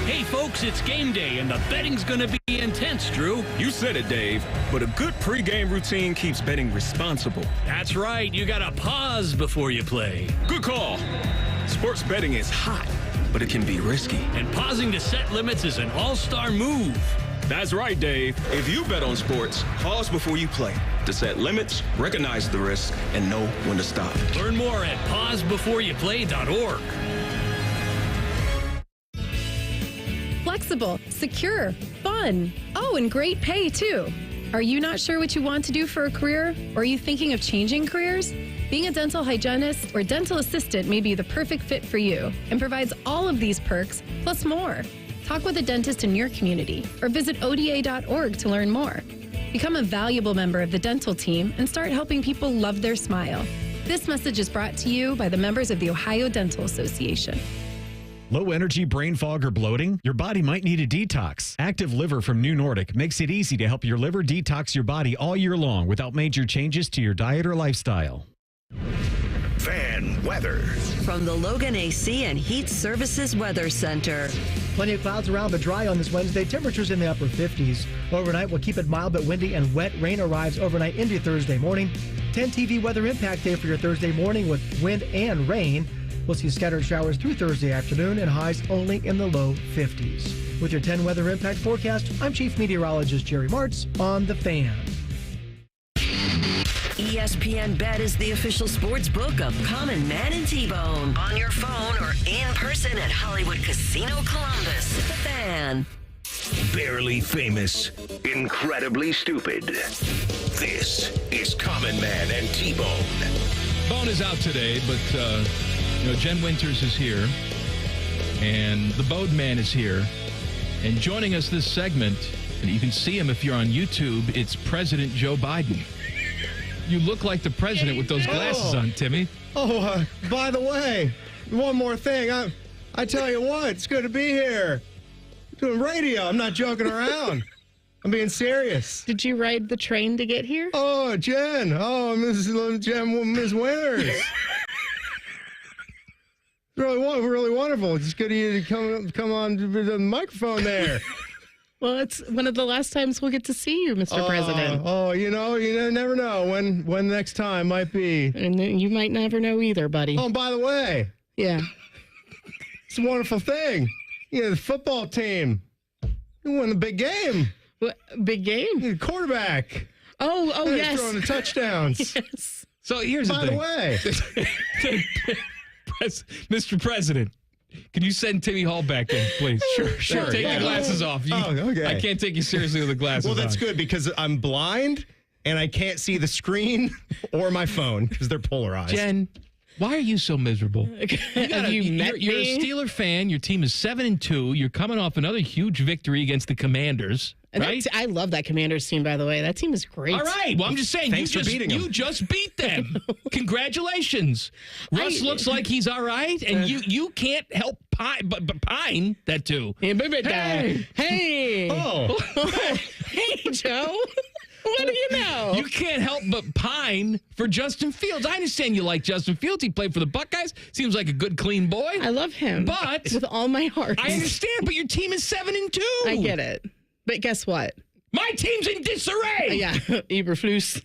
Hey, folks, it's game day, and the betting's going to be intense, Drew. You said it, Dave, but a good pregame routine keeps betting responsible. That's right. You got to pause before you play. Good call. Sports betting is hot, but it can be risky. And pausing to set limits is an all-star move. That's right, Dave. If you bet on sports, pause before you play to set limits, recognize the risk, and know when to stop. Learn more at pausebeforeyouplay.org. Flexible, secure, fun. Oh, and great pay, too. Are you not sure what you want to do for a career? Or are you thinking of changing careers? Being a dental hygienist or dental assistant may be the perfect fit for you and provides all of these perks, plus more. Talk with a dentist in your community or visit ODA.org to learn more. Become a valuable member of the dental team and start helping people love their smile. This message is brought to you by the members of the Ohio Dental Association. Low energy, brain fog, or bloating? Your body might need a detox. Active Liver from New Nordic makes it easy to help your liver detox your body all year long without major changes to your diet or lifestyle. Fan weather. From the Logan AC and Heat Services Weather Center. Plenty of clouds around, but dry on this Wednesday. Temperatures in the upper 50s. Overnight, we'll keep it mild but windy and wet. Rain arrives overnight into Thursday morning. 10 TV weather impact day for your Thursday morning with wind and rain. We'll see scattered showers through Thursday afternoon and highs only in the low 50s. With your 10 weather impact forecast, I'm Chief Meteorologist Jerry Martz on The Fan. ESPN Bet is the official sports book of Common Man and T-Bone. On your phone or in person at Hollywood Casino Columbus. The Fan. Barely famous, incredibly stupid. This is Common Man and T-Bone. Bone is out today, but Jen Winters is here, and the Bode Man is here. And joining us this segment, and you can see him if you're on YouTube, it's President Joe Biden. You look like the president with those glasses on, Timmy. By the way, one more thing. I tell you what, it's good to be here. Doing radio. I'm not joking around. I'm being serious. Did you ride the train to get here? Oh, Jen. Oh, Miss Winters. Really wonderful. It's good of you to come on to the microphone there. Well, it's one of the last times we'll get to see you, Mr. President. You never know when next time might be. And you might never know either, buddy. Oh, by the way. Yeah. It's a wonderful thing. The football team. You won the big game. What, big game? The quarterback. Oh, yes. Throwing the touchdowns. Yes. So here's the thing. By the way. Mr. President, can you send Timmy Hall back in, please? Sure. Take the glasses off. Okay. I can't take you seriously with the glasses on. Well, that's good because I'm blind and I can't see the screen or my phone because they're polarized. Jen, why are you so miserable? Have you met you're a Steeler fan. Your team is 7-2. You're coming off another huge victory against the Commanders. Right? I love that Commanders team, by the way. That team is great. All right. Well, I'm just saying, you just beat them. Congratulations. Russ looks like he's all right, and you can't help but pine that too. Hey. Oh. Hey, Joe. What do you know? You can't help but pine for Justin Fields. I understand you like Justin Fields. He played for the Buckeyes. Seems like a good, clean boy. I love him. But with all my heart. I understand, but your team is 7-2. I get it. But guess what? My team's in disarray. Yeah, Eberflus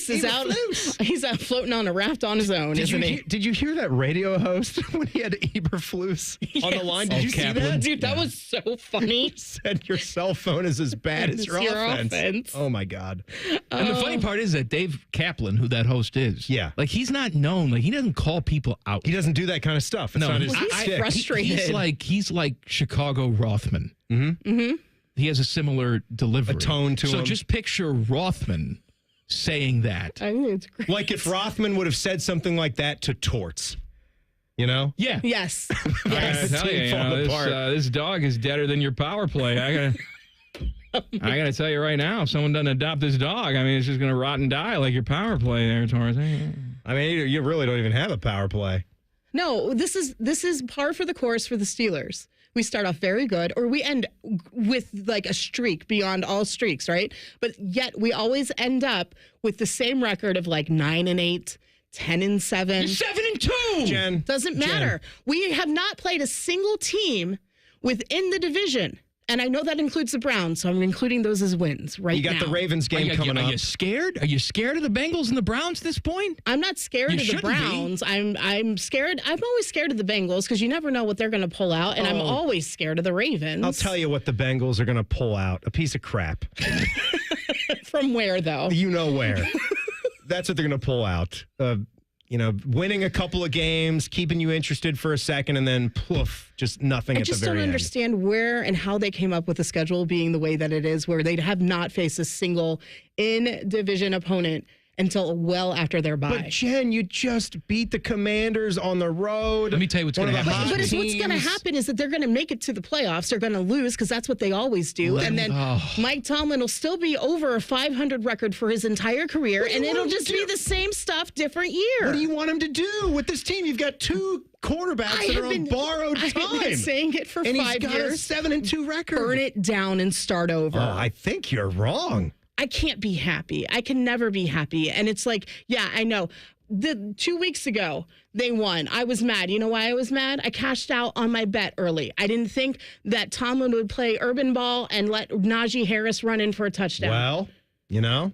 is out. He's out floating on a raft on his own, isn't he? Did you hear that radio host when he had Eberflus on the line? Did you see that? Dude, that was so funny. He said your cell phone is as bad as your offense. Oh, my God. And the funny part is that Dave Kaplan, who that host is, he's not known. Like, he doesn't call people out. He doesn't do that kind of stuff. It's not his he's frustrated. He's like Chicago Rothman. Mm-hmm. Mm-hmm. He has a similar delivery. A tone to him. So just picture Rothman saying that. I think it's great. Like if Rothman would have said something like that to Torts. You know? Yeah. Yes. I gotta tell you, this dog is deader than your power play. I gotta tell you right now, if someone doesn't adopt this dog, I mean, it's just gonna rot and die like your power play there, Torres. I mean, you really don't even have a power play. No, this is par for the course for the Steelers. We start off very good, or we end with like a streak beyond all streaks, right? But yet we always end up with the same record of like 9-8, 10-7. You're 7-2. Jen. Doesn't matter. We have not played a single team within the division. And I know that includes the Browns, so I'm including those as wins right now. You got the Ravens game coming up. Are you scared? Are you scared of the Bengals and the Browns at this point? I'm not scared of the Browns. I'm scared. I'm always scared of the Bengals because you never know what they're going to pull out. And I'm always scared of the Ravens. I'll tell you what the Bengals are going to pull out. A piece of crap. From where, though? You know where. That's what they're going to pull out. Winning a couple of games, keeping you interested for a second, and then poof, just nothing at the very end. I just don't understand where and how they came up with the schedule being the way that it is, where they have not faced a single in-division opponent until well after their bye. But, Jen, you just beat the Commanders on the road. Let me tell you what's going to happen. But what's going to happen is that they're going to make it to the playoffs. They're going to lose because that's what they always do. And then Mike Tomlin will still be over a 500 record for his entire career, and it'll just be the same stuff, different year. What do you want him to do with this team? You've got two quarterbacks that are on borrowed time. I've been saying it for 5 years. And he's got a 7-2 record. Burn it down and start over. Oh, I think you're wrong. I can't be happy. I can never be happy. And it's like, yeah, I know. 2 weeks ago, they won. I was mad. You know why I was mad? I cashed out on my bet early. I didn't think that Tomlin would play urban ball and let Najee Harris run in for a touchdown. Well,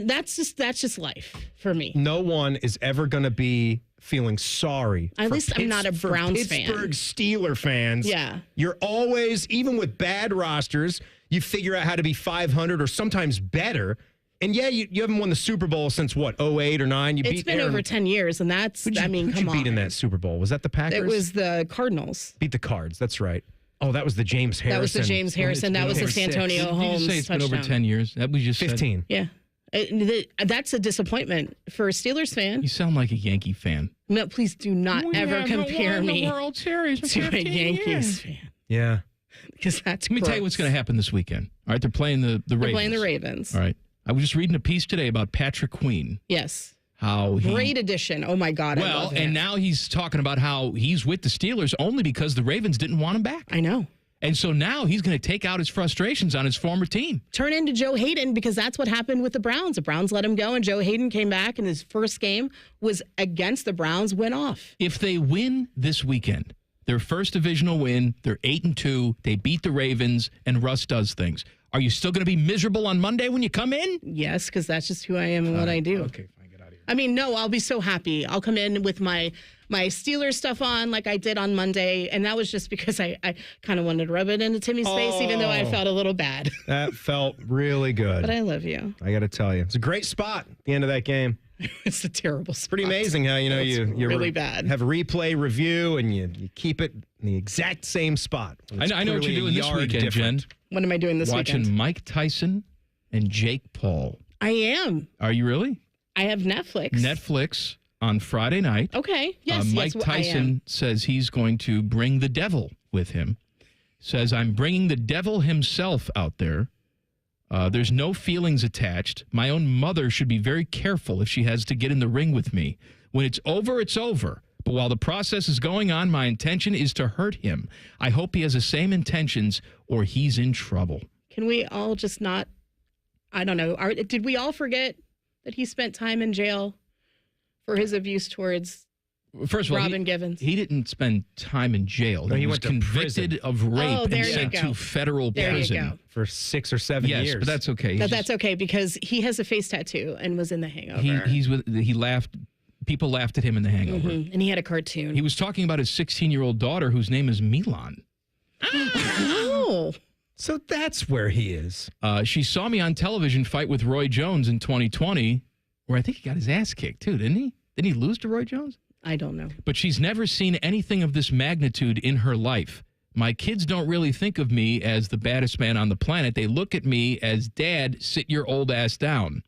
that's just life for me. No one is ever going to be feeling sorry. At least I'm not a Browns fan. Pittsburgh Steeler fans. Yeah. You're always, even with bad rosters, you figure out how to be 500 or sometimes better. And yeah, you haven't won the Super Bowl since what, 08 or 9? It's been over 10 years, and that's, who'd come you on. beat in that Super Bowl? Was that the Packers? It was the Cardinals. Beat the Cards, that's right. Oh, that was the James Harrison. That was the James Harrison. That was the Santonio Holmes Did you say it's touchdown. been over 10 years? That we just 15. Said. Yeah. That's a disappointment for a Steelers fan. You sound like a Yankee fan. No, please do not ever compare me the World Series to a Yankees fan. Yeah. Because that's Let me tell you what's going to happen this weekend. All right, they're playing the Ravens. They're playing the Ravens. All right. I was just reading a piece today about Patrick Queen. Yes. Great addition. Oh, my God. I love and now he's talking about how he's with the Steelers only because the Ravens didn't want him back. I know. And so now he's going to take out his frustrations on his former team. Turn into Joe Hayden, because that's what happened with the Browns. The Browns let him go, and Joe Hayden came back, and his first game was against the Browns, went off. If they win this weekend, their first divisional win, they're 8-2, they beat the Ravens, and Russ does things. Are you still going to be miserable on Monday when you come in? Yes, because that's just who I am and what I do. Okay, fine, get out of here. I mean, no, I'll be so happy. I'll come in with my Steelers stuff on like I did on Monday, and that was just because I kind of wanted to rub it into Timmy's face, even though I felt a little bad. That felt really good. But I love you. I got to tell you. It's a great spot at the end of that game. It's a terrible spot. Pretty amazing how, you really bad. Have a replay review and you keep it in the exact same spot. I know what you're doing this weekend, Jen. What am I doing this weekend? Watching Mike Tyson and Jake Paul. I am. Are you really? I have Netflix. Netflix on Friday night. Okay. Yes, Mike Tyson says he's going to bring the devil with him. Says, I'm bringing the devil himself out there. There's no feelings attached. My own mother should be very careful if she has to get in the ring with me. When it's over, it's over. But while the process is going on, my intention is to hurt him. I hope he has the same intentions or he's in trouble. Can we all just not, I don't know, did we all forget that he spent time in jail for his abuse towards First of all, Robin Givens? He didn't spend time in jail. No, he was went to convicted prison. of rape and sent go. to federal prison. You go. For 6 or 7 years. Yes, but that's okay. That's okay because he has a face tattoo and was in The Hangover. He laughed. People laughed at him in The Hangover. Mm-hmm. And he had a cartoon. He was talking about his 16-year-old daughter whose name is Milan. Oh. So that's where he is. She saw me on television fight with Roy Jones in 2020, where I think he got his ass kicked, too, didn't he? Didn't he lose to Roy Jones? I don't know. But she's never seen anything of this magnitude in her life. My kids don't really think of me as the baddest man on the planet. They look at me as, Dad, sit your old ass down.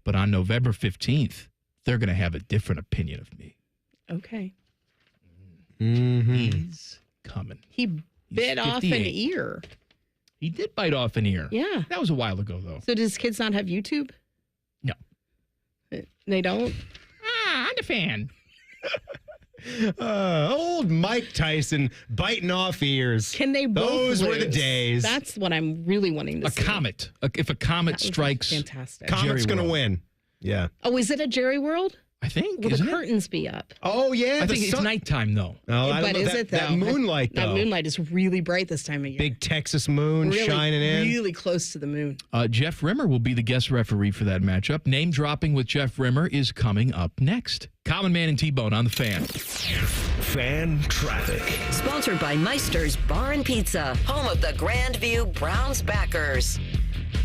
But on November 15th, they're going to have a different opinion of me. Okay. He's coming. He bit off an 58. ear. He did bite off an ear. Yeah. That was a while ago, though. So does kids not have YouTube? No. They don't? I'm a fan. Old Mike Tyson biting off ears. Can they both Those were lose? the days. That's what I'm really wanting to A see. comet. If a comet strikes, fantastic. Comet's going to World. win. Yeah. Oh, is it a Jerry World? I think. Will the Isn't it? curtains be up? Oh, yeah. I the think it's sun- nighttime, though. Oh, I But love is that, it, though? that moonlight, though. That moonlight is really bright this time of year. Big Texas moon really, shining in. really close to the moon. Jeff Rimmer will be the guest referee for that matchup. Name dropping with Jeff Rimmer is coming up next. Common Man and T-Bone on the Fan. Fan traffic. Sponsored by Meister's Bar and Pizza, home of the Grandview Browns backers.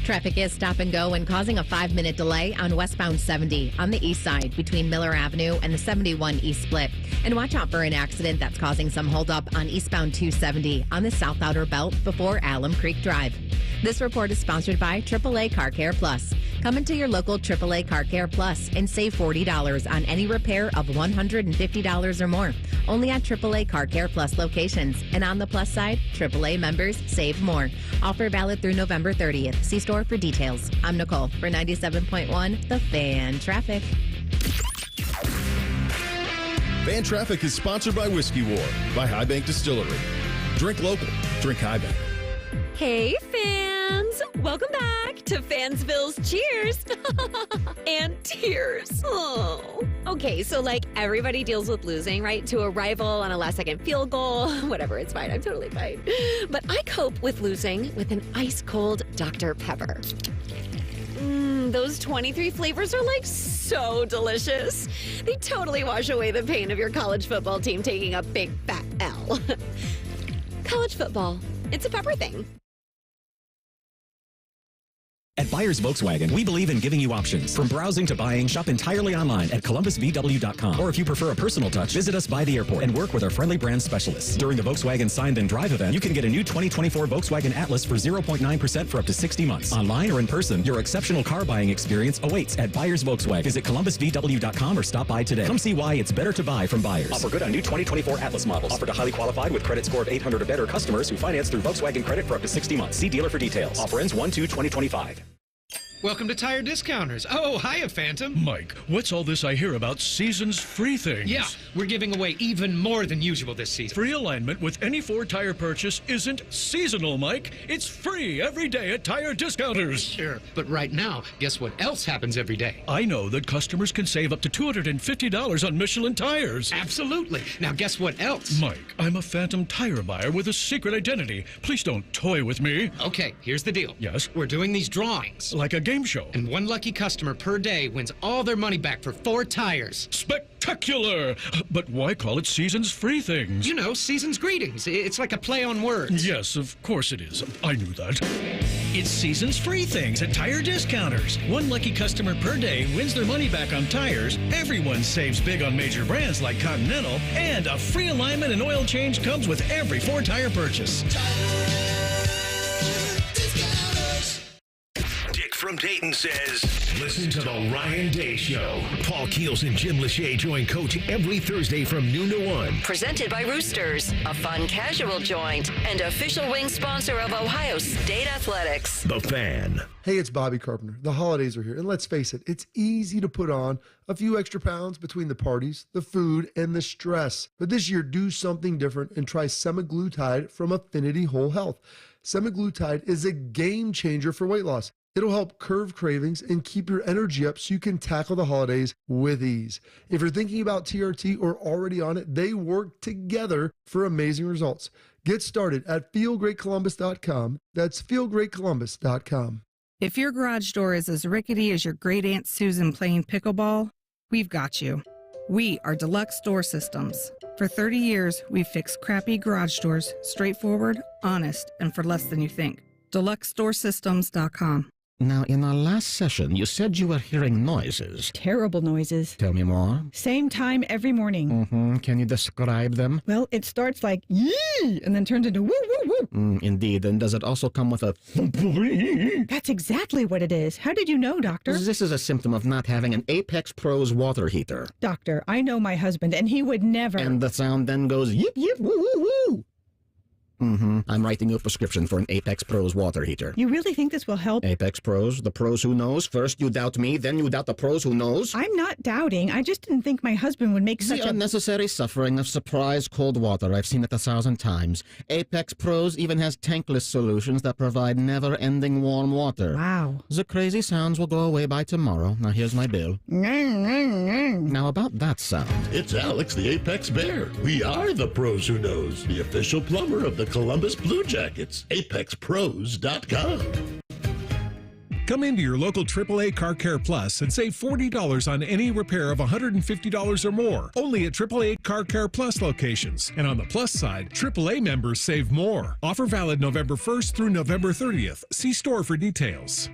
Traffic is stop and go and causing a 5-minute delay on westbound 70 on the east side between Miller Avenue and the 71 East Split. And watch out for an accident that's causing some holdup on eastbound 270 on the South Outer Belt before Alum Creek Drive. This report is sponsored by AAA Car Care Plus. Come into your local AAA Car Care Plus and save $40 on any repair of $150 or more. Only at AAA Car Care Plus locations. And on the plus side, AAA members save more. Offer valid through November 30th. See store for details. I'm Nicole for 97.1 The Fan Traffic. Fan Traffic is sponsored by Whiskey War by High Bank Distillery. Drink local. Drink High Bank. Hey, fans! Welcome back to Fansville's Cheers and Tears. Oh. Okay, so like everybody deals with losing, right? To a rival on a last-second field goal. Whatever, it's fine. I'm totally fine. But I cope with losing with an ice-cold Dr. Pepper. Those 23 flavors are like so delicious. They totally wash away the pain of your college football team taking a big fat L. College football, it's a pepper thing. At Buyers Volkswagen, we believe in giving you options. From browsing to buying, shop entirely online at columbusvw.com. Or if you prefer a personal touch, visit us by the airport and work with our friendly brand specialists. During the Volkswagen Sign Then Drive event, you can get a new 2024 Volkswagen Atlas for 0.9% for up to 60 months. Online or in person, your exceptional car buying experience awaits at Buyers Volkswagen. Visit columbusvw.com or stop by today. Come see why it's better to buy from Buyers. Offer good on new 2024 Atlas models. Offer to highly qualified with credit score of 800 or better customers who finance through Volkswagen Credit for up to 60 months. See dealer for details. Offer ends 1/2/2025. Welcome to Tire Discounters. Oh, hiya, Phantom. Mike, what's all this I hear about seasons free things? Yeah, we're giving away even more than usual this season. Free alignment with any Ford tire purchase isn't seasonal, Mike. It's free every day at Tire Discounters. Sure, but right now, guess what else happens every day? I know that customers can save up to $250 on Michelin tires. Absolutely. Now, guess what else? Mike, I'm a phantom tire buyer with a secret identity. Please don't toy with me. Okay, here's the deal. Yes? We're doing these drawings. Like a game show. And one lucky customer per day wins all their money back for 4 tires. Spectacular! But why call it seasons free things? You know, season's greetings. It's like a play on words. Yes, of course it is. I knew that. It's seasons free things at Tire Discounters. One lucky customer per day wins their money back on tires. Everyone saves big on major brands like Continental. And a free alignment and oil change comes with every Ford tire purchase. From Dayton says, listen to the Ryan Day Show. Paul Keels and Jim Lachey join Coach every Thursday from noon to 1. Presented by Roosters, a fun casual joint, and official wing sponsor of Ohio State Athletics. The Fan. Hey, it's Bobby Carpenter. The holidays are here, and let's face it, it's easy to put on a few extra pounds between the parties, the food, and the stress. But this year, do something different and try semaglutide from Affinity Whole Health. Semaglutide is a game changer for weight loss. It'll help curb cravings and keep your energy up so you can tackle the holidays with ease. If you're thinking about TRT or already on it, they work together for amazing results. Get started at feelgreatcolumbus.com. That's feelgreatcolumbus.com. If your garage door is as rickety as your great Aunt Susan playing pickleball, we've got you. We are Deluxe Door Systems. For 30 years, we've fixed crappy garage doors straightforward, honest, and for less than you think. DeluxeDoorSystems.com. Now, in our last session, you said you were hearing noises. Terrible noises. Tell me more. Same time every morning. Mm-hmm. Can you describe them? Well, it starts like yee and then turns into woo, woo, woo. Indeed. And does it also come with a... That's exactly what it is. How did you know, Doctor? This is a symptom of not having an Apex Pros water heater. Doctor, I know my husband, and he would never... And the sound then goes yip, yip, woo, woo, woo. I'm writing you a prescription for an Apex Pros water heater. You really think this will help? Apex Pros, the pros who knows. First you doubt me, then you doubt the pros who knows. I'm not doubting. I just didn't think my husband would make such the unnecessary suffering of surprise cold water. I've seen it 1,000 times. Apex Pros even has tankless solutions that provide never-ending warm water. Wow. The crazy sounds will go away by tomorrow. Now here's my bill. Now about that sound. It's Alex, the Apex Bear. We are the pros who knows, the official plumber of the Columbus Blue Jackets. ApexPros.com. Come into your local AAA Car Care Plus and save $40 on any repair of $150 or more. Only at AAA Car Care Plus locations. And on the plus side, AAA members save more. Offer valid November 1st through November 30th. See store for details.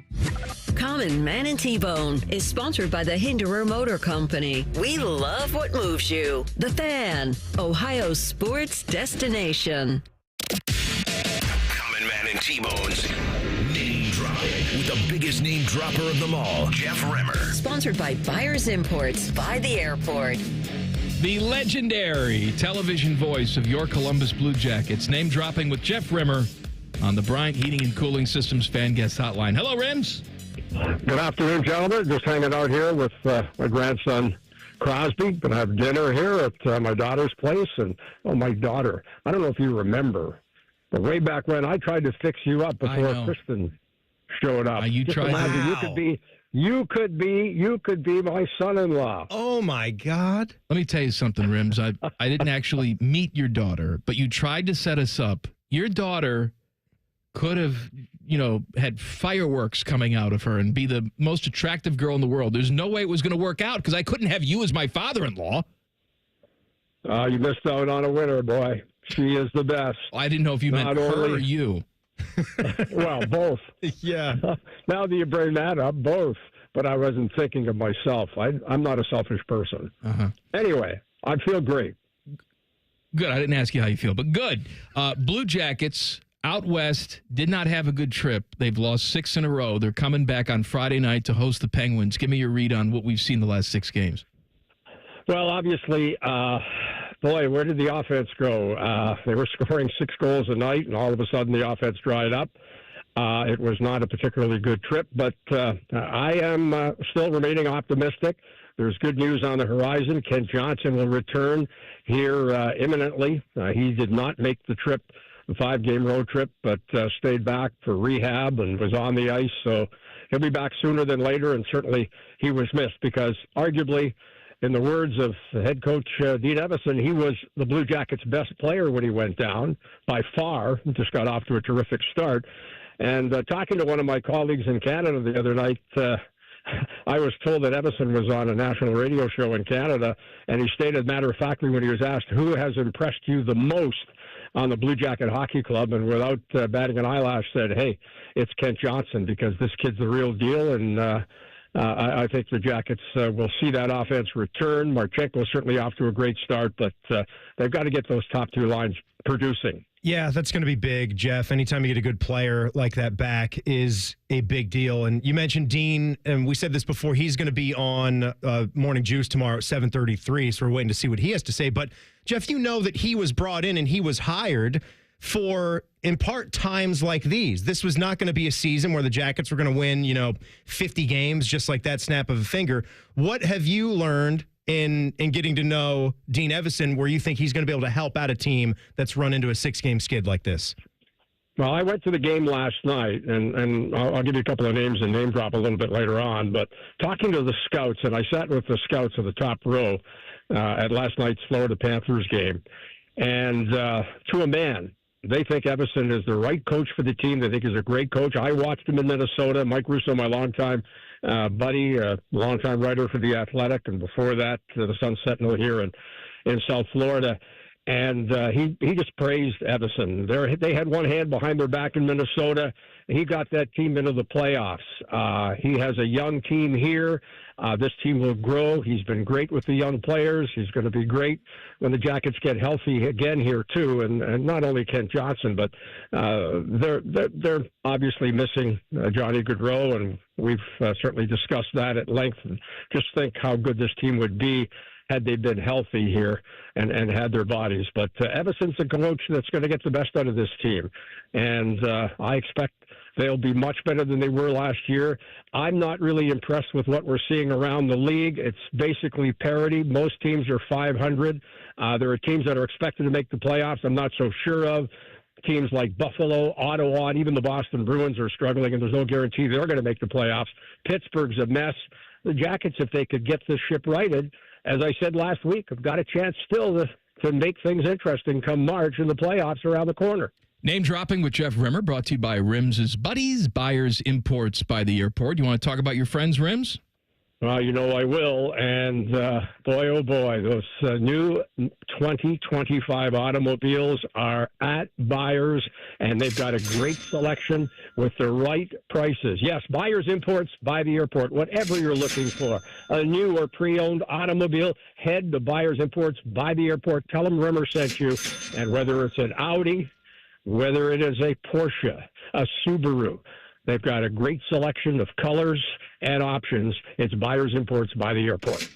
Common Man and T-Bone is sponsored by the Hinderer Motor Company. We love what moves you. The Fan, Ohio's sports destination. Common Man and T-Bone's name dropping with the biggest name dropper of them all, Jeff Rimmer. Sponsored by Buyers Imports by the airport. The legendary television voice of your Columbus Blue Jackets, name dropping with Jeff Rimmer on the Bryant Heating and Cooling Systems Fan Guest Hotline. Hello, Rims. Good afternoon, gentlemen. Just hanging out here with my grandson, Crosby. Gonna have dinner here at my daughter's place. And, my daughter, I don't know if you remember, but way back when I tried to fix you up before Kristen showed up. You Just tried. imagine, Wow. you could be my son-in-law. Oh my God. Let me tell you something, Rims. I didn't actually meet your daughter, but you tried to set us up. Your daughter could have, had fireworks coming out of her and be the most attractive girl in the world. There's no way it was going to work out because I couldn't have you as my father-in-law. You missed out on a winner, boy. She is the best. I didn't know if you meant her or you. Well, both. Yeah. Now that you bring that up, both. But I wasn't thinking of myself. I'm not a selfish person. Anyway, I feel great. Good. I didn't ask you how you feel, but good. Blue Jackets out west did not have a good trip. They've lost 6 in a row. They're coming back on Friday night to host the Penguins. Give me your read on what we've seen the last 6 games. Well, obviously, boy, where did the offense go? They were scoring 6 goals a night, and all of a sudden the offense dried up. It was not a particularly good trip, but I am still remaining optimistic. There's good news on the horizon. Kent Johnson will return here imminently. He did not make the trip, the 5-game road trip, but stayed back for rehab and was on the ice. So he'll be back sooner than later, and certainly he was missed because arguably, in the words of the head coach, Dean Evison, he was the Blue Jackets' best player when he went down, by far. He just got off to a terrific start. And talking to one of my colleagues in Canada the other night, I was told that Evison was on a national radio show in Canada, and he stated matter-of-factly when he was asked, who has impressed you the most on the Blue Jacket Hockey Club, and without batting an eyelash said, hey, it's Kent Johnson, because this kid's the real deal, and I think the Jackets will see that offense return. Marchenko's certainly off to a great start, but they've got to get those top 2 lines producing. Yeah, that's going to be big, Jeff. Anytime you get a good player like that back is a big deal. And you mentioned Dean, and we said this before, he's going to be on Morning Juice tomorrow at 7:33, so we're waiting to see what he has to say. But, Jeff, you know that he was brought in and he was hired for, in part, times like these. This was not going to be a season where the Jackets were going to win, 50 games just like that snap of a finger. What have you learned in getting to know Dean Evison where you think he's going to be able to help out a team that's run into a 6-game skid like this? Well, I went to the game last night, and I'll give you a couple of names and name drop a little bit later on, but talking to the scouts, and I sat with the scouts of the top row at last night's Florida Panthers game, and to a man, they think Evison is the right coach for the team. They think he's a great coach. I watched him in Minnesota. Mike Russo, my longtime buddy, longtime writer for The Athletic, and before that, the Sun Sentinel here in South Florida. And he just praised Everson. They had one hand behind their back in Minnesota. He got that team into the playoffs. He has a young team here. This team will grow. He's been great with the young players. He's going to be great when the Jackets get healthy again here too. And not only Kent Johnson, but they're obviously missing Johnny Gaudreau, and we've certainly discussed that at length. And just think how good this team would be had they been healthy here and had their bodies. But Everson's a coach that's going to get the best out of this team. And I expect they'll be much better than they were last year. I'm not really impressed with what we're seeing around the league. It's basically parity. Most teams are 500. There are teams that are expected to make the playoffs I'm not so sure of. Teams like Buffalo, Ottawa, and even the Boston Bruins are struggling, and there's no guarantee they're going to make the playoffs. Pittsburgh's a mess. The Jackets, if they could get this ship righted, as I said last week, have got a chance still to make things interesting come March, and the playoffs around the corner. Name dropping with Jeff Rimmer, brought to you by Rims' Buddies, Buyers Imports by the Airport. You want to talk about your friends, Rims? You know I will. And boy, oh boy, those new 2025 automobiles are at Buyers, and they've got a great selection with the right prices. Yes, Buyers Imports by the Airport. Whatever you're looking for, a new or pre-owned automobile, head to Buyers Imports by the Airport. Tell them Rimmer sent you. And whether it's an Audi, whether it is a Porsche, a Subaru, they've got a great selection of colors and options. It's Buyers Imports by the Airport.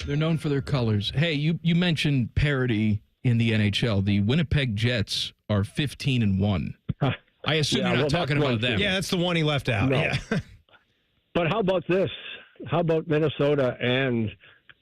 They're known for their colors. Hey, you mentioned parity in the NHL. The Winnipeg Jets are 15-1. I assume you're not talking about them. Yeah, that's the one he left out. No. Yeah. But how about this? How about Minnesota and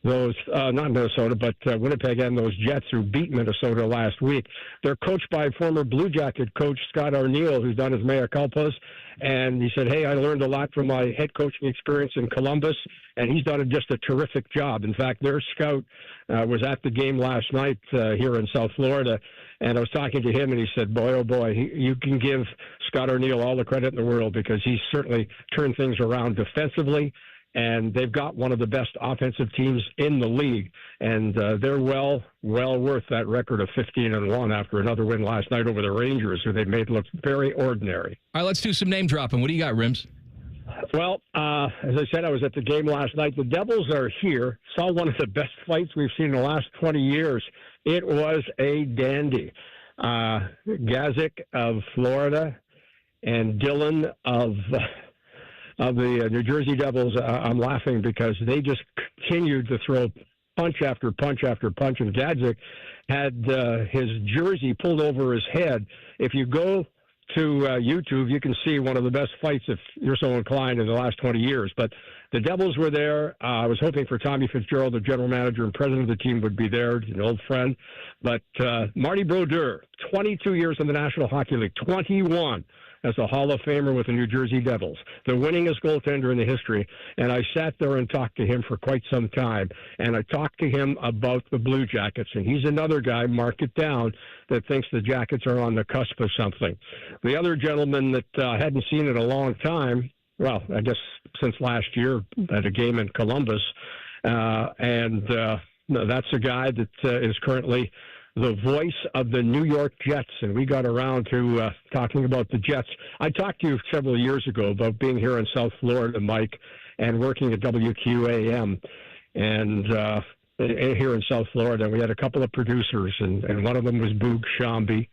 those, not Minnesota, but Winnipeg and those Jets who beat Minnesota last week? They're coached by former Blue Jacket coach Scott Arniel, who's done his mea culpas. And he said, hey, I learned a lot from my head coaching experience in Columbus, and he's done just a terrific job. In fact, their scout was at the game last night here in South Florida, and I was talking to him, and he said, boy, oh boy, you can give Scott Arniel all the credit in the world because he's certainly turned things around defensively. And they've got one of the best offensive teams in the league, and they're well worth that record of 15-1 after another win last night over the Rangers, who they made look very ordinary. All right, let's do some name dropping. What do you got, Rims? Well, as I said, I was at the game last night. The Devils are here. Saw one of the best fights we've seen in the last 20 years. It was a dandy. Gazik of Florida and Dillon of the New Jersey Devils. I'm laughing because they just continued to throw punch after punch after punch, and Gadzik had his jersey pulled over his head. If you go to YouTube, you can see one of the best fights, if you're so inclined, in the last 20 years. But the Devils were there. I was hoping for Tommy Fitzgerald, the general manager and president of the team, would be there, an old friend. But Marty Brodeur, 22 years in the National Hockey League, 21 as a Hall of Famer with the New Jersey Devils, the winningest goaltender in the history. And I sat there and talked to him for quite some time. And I talked to him about the Blue Jackets. And he's another guy, mark it down, that thinks the Jackets are on the cusp of something. The other gentleman that I hadn't seen in a long time, well, I guess since last year at a game in Columbus, and that's a guy that is currently the voice of the New York Jets, and we got around to talking about the Jets. I talked to you several years ago about being here in South Florida, Mike, and working at WQAM, and here in South Florida. We had a couple of producers, and one of them was Boog Shambi,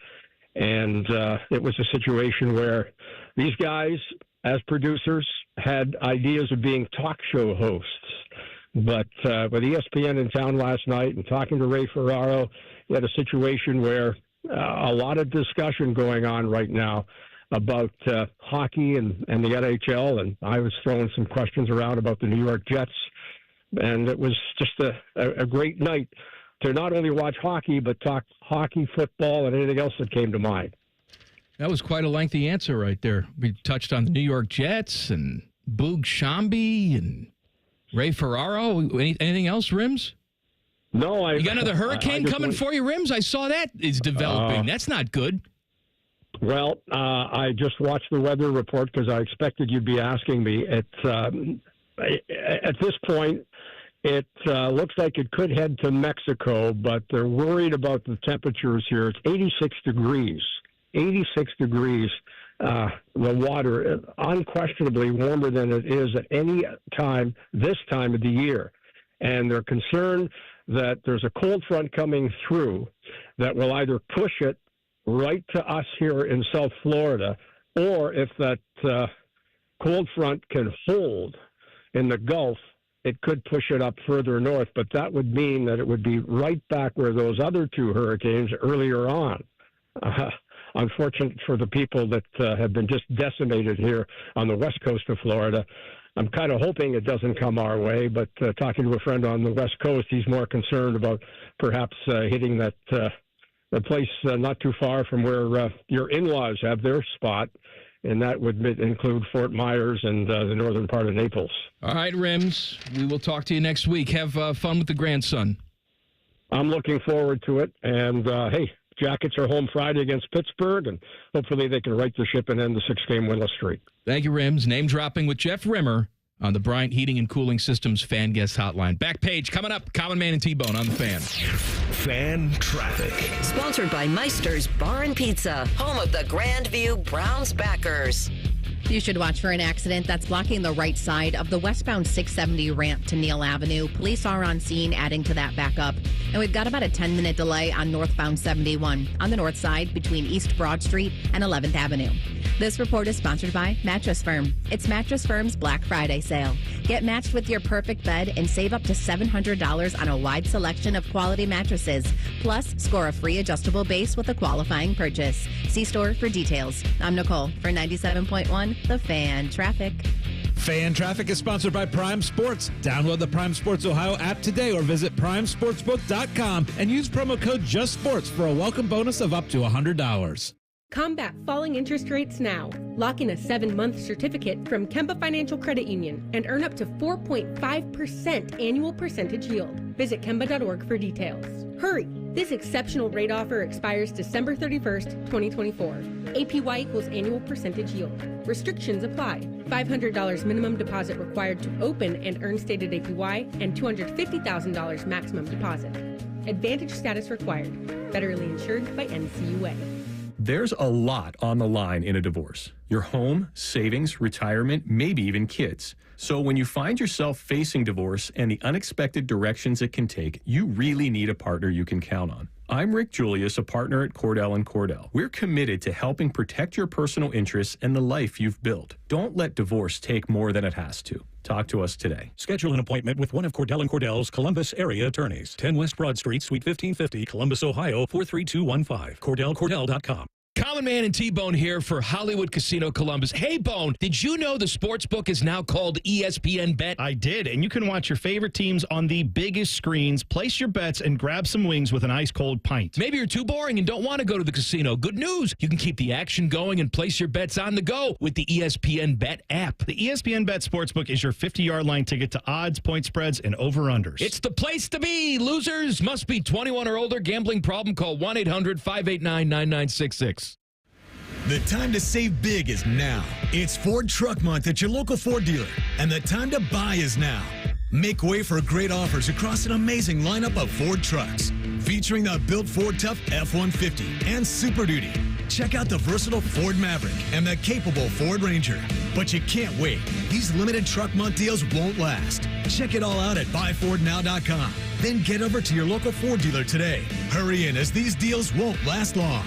and it was a situation where these guys, as producers, had ideas of being talk show hosts. But with ESPN in town last night and talking to Ray Ferraro, we had a situation where a lot of discussion going on right now about hockey and the NHL, and I was throwing some questions around about the New York Jets, and it was just a great night to not only watch hockey, but talk hockey, football, and anything else that came to mind. That was quite a lengthy answer right there. We touched on the New York Jets and Boog Shambi and Ray Ferraro. Anything else, Rims? No, you got another hurricane coming for you, Rims? I saw that is developing. That's not good. Well, I just watched the weather report because I expected you'd be asking me. At this point, It looks like it could head to Mexico, but they're worried about the temperatures here. It's 86 degrees. 86 degrees. The water, unquestionably warmer than it is at any time this time of the year. And they're concerned that there's a cold front coming through that will either push it right to us here in South Florida, or if that cold front can hold in the Gulf, it could push it up further north. But that would mean that it would be right back where those other two hurricanes earlier on. Unfortunate for the people that have been just decimated here on the west coast of Florida. I'm kind of hoping it doesn't come our way, but talking to a friend on the west coast, he's more concerned about perhaps hitting that place not too far from where your in-laws have their spot, and that would include Fort Myers and the northern part of Naples. All right, Rims, we will talk to you next week. Have fun with the grandson. I'm looking forward to it, and hey, Jackets are home Friday against Pittsburgh, and hopefully they can right the ship and end the 6-game winless streak. Thank you, Rims. Name dropping with Jeff Rimmer on the Bryant Heating and Cooling Systems Fan Guest Hotline. Back page coming up. Common Man and T-Bone on the Fan. Fan traffic. Sponsored by Meister's Bar and Pizza, home of the Grandview Browns backers. You should watch for an accident that's blocking the right side of the westbound 670 ramp to Neal Avenue. Police are on scene, adding to that backup. And we've got about a 10-minute delay on northbound 71 on the north side between East Broad Street and 11th Avenue. This report is sponsored by Mattress Firm. It's Mattress Firm's Black Friday sale. Get matched with your perfect bed and save up to $700 on a wide selection of quality mattresses. Plus, score a free adjustable base with a qualifying purchase. See store for details. I'm Nicole for 97.1 The Fan Traffic. Fan Traffic is sponsored by Prime Sports. Download the Prime Sports Ohio app today or visit primesportsbook.com and use promo code JUSTSPORTS for a welcome bonus of up to $100. Combat falling interest rates now. Lock in a 7-month certificate from Kemba Financial Credit Union and earn up to 4.5% annual percentage yield. Visit Kemba.org for details. Hurry! This exceptional rate offer expires December 31st, 2024. APY equals annual percentage yield. Restrictions apply. $500 minimum deposit required to open and earn stated APY and $250,000 maximum deposit. Advantage status required. Federally insured by NCUA. There's a lot on the line in a divorce. Your home, savings, retirement, maybe even kids. So when you find yourself facing divorce and the unexpected directions it can take, you really need a partner you can count on. I'm Rick Julius, a partner at Cordell & Cordell. We're committed to helping protect your personal interests and the life you've built. Don't let divorce take more than it has to. Talk to us today. Schedule an appointment with one of Cordell & Cordell's Columbus area attorneys. 10 West Broad Street, Suite 1550, Columbus, Ohio, 43215. CordellCordell.com. Common Man and T-Bone here for Hollywood Casino Columbus. Hey, Bone, did you know the sportsbook is now called ESPN Bet? I did, and you can watch your favorite teams on the biggest screens, place your bets, and grab some wings with an ice-cold pint. Maybe you're too boring and don't want to go to the casino. Good news. You can keep the action going and place your bets on the go with the ESPN Bet app. The ESPN Bet Sportsbook is your 50-yard line ticket to odds, point spreads, and over-unders. It's the place to be. Losers must be 21 or older. Gambling problem? Call 1-800-589-9966. The time to save big is now. It's Ford Truck Month at your local Ford dealer, and the time to buy is now. Make way for great offers across an amazing lineup of Ford trucks, featuring the built Ford Tough F-150 and Super Duty. Check out the versatile Ford Maverick and the capable Ford Ranger. But you can't wait. These limited Truck Month deals won't last. Check it all out at buyfordnow.com. Then get over to your local Ford dealer today. Hurry in, as these deals won't last long.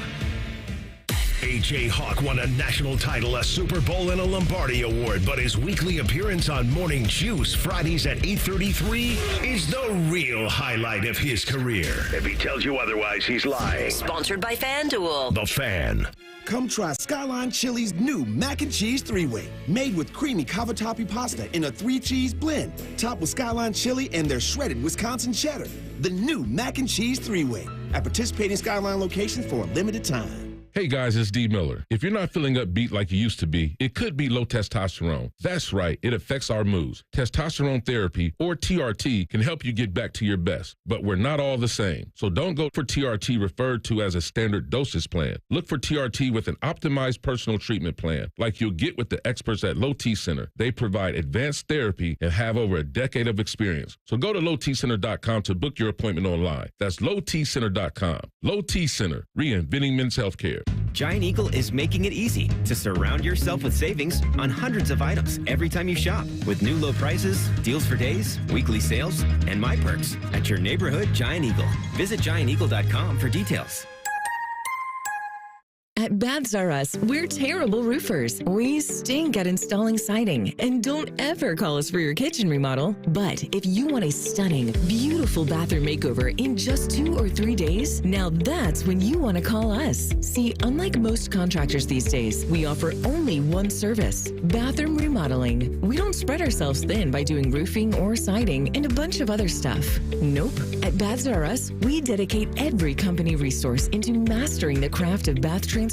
A.J. Hawk won a national title, a Super Bowl, and a Lombardi Award, but his weekly appearance on Morning Juice Fridays at 8:33 is the real highlight of his career. If he tells you otherwise, he's lying. Sponsored by FanDuel. The Fan. Come try Skyline Chili's new Mac and Cheese 3-Way, made with creamy cavatappi pasta in a 3-cheese blend, topped with Skyline Chili and their shredded Wisconsin cheddar. The new Mac and Cheese 3-Way at participating Skyline locations for a limited time. Hey guys, it's D. Miller. If you're not feeling upbeat like you used to be, it could be low testosterone. That's right, it affects our moods. Testosterone therapy, or TRT, can help you get back to your best. But we're not all the same. So don't go for TRT referred to as a standard dosage plan. Look for TRT with an optimized personal treatment plan, like you'll get with the experts at Low T Center. They provide advanced therapy and have over a decade of experience. So go to lowtcenter.com to book your appointment online. That's lowtcenter.com. Low T Center, reinventing men's healthcare. Giant Eagle is making it easy to surround yourself with savings on hundreds of items every time you shop. With new low prices, deals for days, weekly sales, and My Perks at your neighborhood Giant Eagle. Visit gianteagle.com for details. At Baths R Us, we're terrible roofers. We stink at installing siding. And don't ever call us for your kitchen remodel. But if you want a stunning, beautiful bathroom makeover in just 2 or 3 days, now that's when you want to call us. See, unlike most contractors these days, we offer only one service, bathroom remodeling. We don't spread ourselves thin by doing roofing or siding and a bunch of other stuff. Nope. At Baths R Us, we dedicate every company resource into mastering the craft of bath transformations.